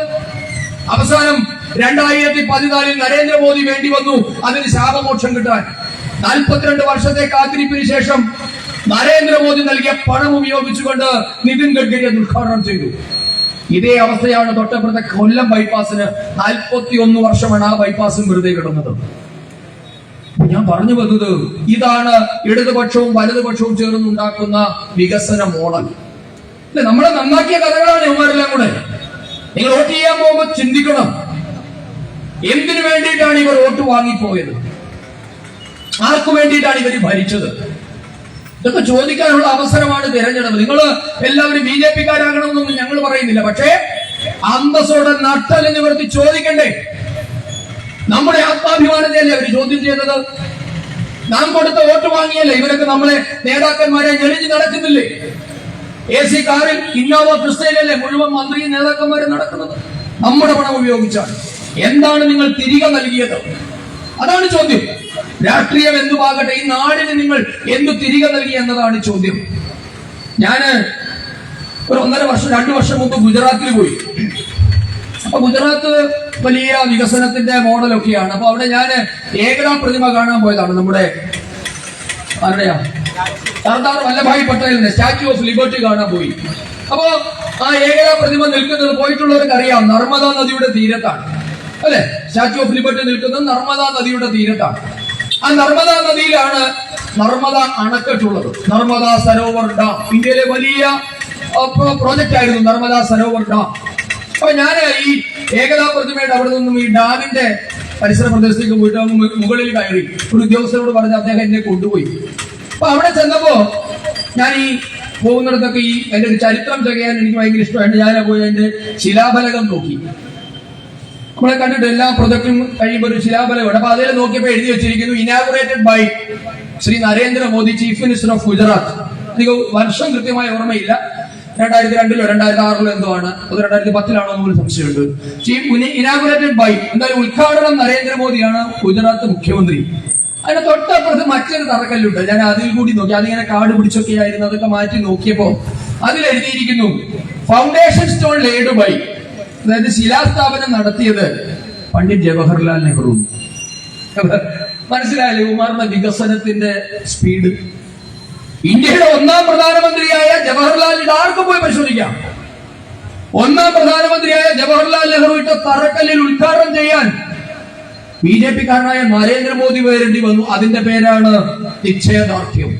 അവസാനം 2014 നരേന്ദ്രമോദി വേണ്ടി വന്നു അതിന് ശാപമോക്ഷം കിട്ടാൻ. 42 വർഷത്തെ കാത്തിരിപ്പിന് ശേഷം നരേന്ദ്രമോദി നൽകിയ പണം ഉപയോഗിച്ചുകൊണ്ട് നിതിൻ ഗഡ്കരി അത് ഉദ്ഘാടനം ചെയ്തു. ഇതേ അവസ്ഥയാണ് തൊട്ടപ്പുറത്തെ കൊല്ലം ബൈപ്പാസിന്. 41 വർഷമാണ് ആ ബൈപ്പാസും വെറുതെ കിടന്നത്. ഞാൻ പറഞ്ഞു വന്നത് ഇതാണ് ഇടതുപക്ഷവും വലതുപക്ഷവും ചേർന്നുണ്ടാക്കുന്ന വികസന മോഡൽ. അല്ലെ, നമ്മളെ നന്നാക്കിയ കഥകളാണ് ഇവരെല്ലാം കൂടെ. നിങ്ങൾ വോട്ട് ചെയ്യാൻ പോകുമ്പോൾ ചിന്തിക്കണം, എന്തിനു വേണ്ടിയിട്ടാണ് ഇവർ വോട്ട് വാങ്ങിപ്പോയത്? ആർക്കു വേണ്ടിയിട്ടാണ് ഇവർ ഭരിച്ചത്? ഇതൊക്കെ ചോദിക്കാനുള്ള അവസരമാണ് തെരഞ്ഞെടുപ്പ്. നിങ്ങൾ എല്ലാവരും ബി.ജെ.പിക്കാരാകണമെന്നൊന്നും ഞങ്ങൾ പറയുന്നില്ല. പക്ഷേ അന്തസ്സോടെ നട്ടൽ നിവർത്തി ചോദിക്കണ്ടേ? നമ്മുടെ ആത്മാഭിമാനത്തെയല്ലേ അവർ ചോദ്യം ചെയ്തത്? നാം കൊടുത്ത വോട്ട് വാങ്ങിയല്ലേ ഇവരൊക്കെ നമ്മളെ നേതാക്കന്മാരെ ഞെളിഞ്ഞു നടക്കുന്നില്ലേ? AC കാറിൽ ഇന്നോവ ക്രിസ്റ്റയിലല്ലേ മുഴുവൻ മന്ത്രിയും നേതാക്കന്മാരും നടക്കുന്നത്? നമ്മുടെ പണം ഉപയോഗിച്ചാണ്. എന്താണ് നിങ്ങൾ തിരികെ നൽകിയത്? അതാണ് ചോദ്യം. രാഷ്ട്രീയം എന്തുമാകട്ടെ, ഈ നാടിന് നിങ്ങൾ എന്തു തിരികെ നൽകി എന്നതാണ് ചോദ്യം. ഞാന് ഒരു 1.5 വർഷം 2 വർഷം മുമ്പ് ഗുജറാത്തിൽ പോയി. അപ്പൊ ഗുജറാത്ത് വലിയ വികസനത്തിന്റെ മോഡലൊക്കെയാണ്. അപ്പൊ അവിടെ ഞാൻ ഏകതാ പ്രതിമ കാണാൻ പോയതാണ്. നമ്മുടെ ആരുടെയാ, സർദാർ വല്ലഭായ് പട്ടേലിന്റെ സ്റ്റാച്യു ഓഫ് ലിബർട്ടി കാണാൻ പോയി. അപ്പോ ആ ഏകതാ പ്രതിമ നിൽക്കുന്നത് പോയിട്ടുള്ളവർക്ക് അറിയാം, നർമ്മദാ നദിയുടെ തീരത്താണ് അല്ലെ? സ്റ്റാച്യു ഓഫ് ലിബർട്ടി നിൽക്കുന്നത് നർമ്മദാ നദിയുടെ തീരത്താണ്. ആ നർമ്മദാ നദിയിലാണ് നർമ്മദ അണക്കെട്ടുള്ളത്. നർമ്മദാ സരോവർ ഡാം ഇന്ത്യയിലെ വലിയ പ്രോജക്റ്റ് ആയിരുന്നു നർമ്മദാ സരോവർ ഡാം. അപ്പൊ ഞാൻ ഈ ഏകതാ പ്രതിമയുടെ അവിടെ നിന്നും ഈ ഡാമിന്റെ പരിസര പ്രദേശത്തേക്ക് പോയിട്ട് മുകളിൽ കയറി ഒരു ഉദ്യോഗസ്ഥരോട് പറഞ്ഞ് അദ്ദേഹം എന്നെ കൊണ്ടുപോയി. അപ്പൊ അവിടെ ചെന്നപ്പോ ഞാൻ ഈ പോകുന്നിടത്തൊക്കെ ഈ എന്റെ ഒരു ചരിത്രം തികയാൻ എനിക്ക് ഭയങ്കര ഇഷ്ടമായിട്ട് ഞാൻ പോയി അതിന്റെ ശിലാഫലകം നോക്കി. നമ്മളെ കണ്ടിട്ട് എല്ലാ പ്രൊജക്ടും കഴിയുമ്പോൾ ഒരു ശിലാഫലകം. അപ്പൊ അതിൽ നോക്കിയപ്പോ എഴുതി വെച്ചിരിക്കുന്നു inaugurated by Shri Narendra Modi, chief minister of Gujarat. എനിക്ക് വർഷം കൃത്യമായി ഓർമ്മയില്ല. 2002 2006 എന്തോ ആണ്, അത് 2010 എന്നൊരു സംശയമുണ്ട്. ഇനാഗുറേറ്റഡ് ബൈ, എന്തായാലും ഉദ്ഘാടനം നരേന്ദ്രമോദിയാണ്, ഗുജറാത്ത് മുഖ്യമന്ത്രി. അതിന് തൊട്ടപ്പുറത്ത് മറ്റൊരു തറക്കല്ലുണ്ട്. ഞാൻ അതിൽ കൂടി നോക്കി, അതിങ്ങനെ കാട് പിടിച്ചൊക്കെ ആയിരുന്നു, അതൊക്കെ മാറ്റി നോക്കിയപ്പോ അതിലെഴുതിയിരിക്കുന്നു ഫൗണ്ടേഷൻ സ്റ്റോൺ ലേഡ് ബൈ, അതായത് ശിലാസ്ഥാപനം നടത്തിയത് പണ്ഡിറ്റ് ജവഹർലാൽ നെഹ്റു. മനസ്സിലായല്ലേ ഉമാറിന്റെ വികസനത്തിന്റെ സ്പീഡ്? ഇന്ത്യയുടെ ഒന്നാം പ്രധാനമന്ത്രിയായ ജവഹർലാൽ, ആർക്കും പോയി പരിശോധിക്കാം, ഒന്നാം പ്രധാനമന്ത്രിയായ ജവഹർലാൽ നെഹ്റു ഇട്ട തറക്കല്ലിൽ ഉദ്ഘാടനം ചെയ്യാൻ BJP കാരനായ നരേന്ദ്രമോദി വരേണ്ടി വന്നു. അതിന്റെ പേരാണ് നിശ്ചയദാർഢ്യം.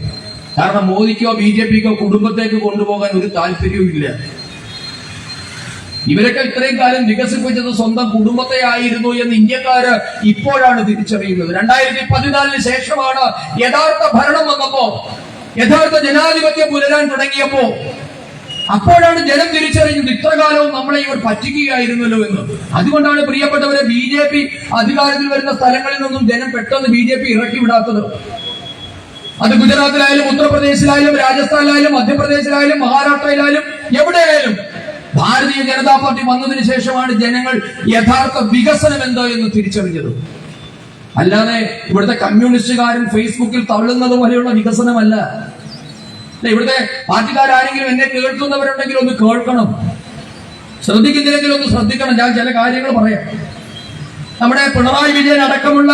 കാരണം മോദിക്കോ BJPക്കോ കുടുംബത്തേക്ക് കൊണ്ടുപോകാൻ ഒരു താല്പര്യവും ഇല്ല. ഇവരൊക്കെ ഇത്രയും കാലം വികസിപ്പിച്ചത് സ്വന്തം കുടുംബത്തെ ആയിരുന്നു എന്ന് ഇന്ത്യക്കാര് ഇപ്പോഴാണ് തിരിച്ചറിയുന്നത്. 2014 ശേഷമാണ് യഥാർത്ഥ ഭരണം വന്നപ്പോ, യഥാർത്ഥ ജനാധിപത്യം പുലരാൻ തുടങ്ങിയപ്പോ, അപ്പോഴാണ് ജനം തിരിച്ചറിയുന്നത് ഇത്ര കാലവും നമ്മളെ ഇവർ പറ്റിക്കുകയായിരുന്നല്ലോ എന്ന്. അതുകൊണ്ടാണ് പ്രിയപ്പെട്ടവരെ BJP അധികാരത്തിൽ വരുന്ന സ്ഥലങ്ങളിൽ നിന്നും ജനം പെട്ടെന്ന് BJP ഇറക്കി വിടാത്തത്. അത് ഗുജറാത്തിലായാലും ഉത്തർപ്രദേശിലായാലും രാജസ്ഥാനിലായാലും മധ്യപ്രദേശിലായാലും മഹാരാഷ്ട്രയിലായാലും എവിടെയായാലും ഭാരതീയ ജനതാ പാർട്ടി വന്നതിന് ശേഷമാണ് ജനങ്ങൾ യഥാർത്ഥ വികസനം എന്തോ എന്ന് തിരിച്ചറിഞ്ഞത്. അല്ലാതെ ഇവിടുത്തെ കമ്മ്യൂണിസ്റ്റുകാരൻ ഫേസ്ബുക്കിൽ തള്ളുന്നത് പോലെയുള്ള വികസനമല്ല. ഇവിടുത്തെ പാർട്ടിക്കാരെങ്കിലും എന്നെ കേൾക്കുന്നവരുണ്ടെങ്കിൽ ഒന്ന് കേൾക്കണം, ശ്രദ്ധിക്കുന്നില്ലെങ്കിൽ ഒന്ന് ശ്രദ്ധിക്കണം. ഞാൻ ചില കാര്യങ്ങൾ പറയാം. നമ്മുടെ പിണറായി വിജയൻ അടക്കമുള്ള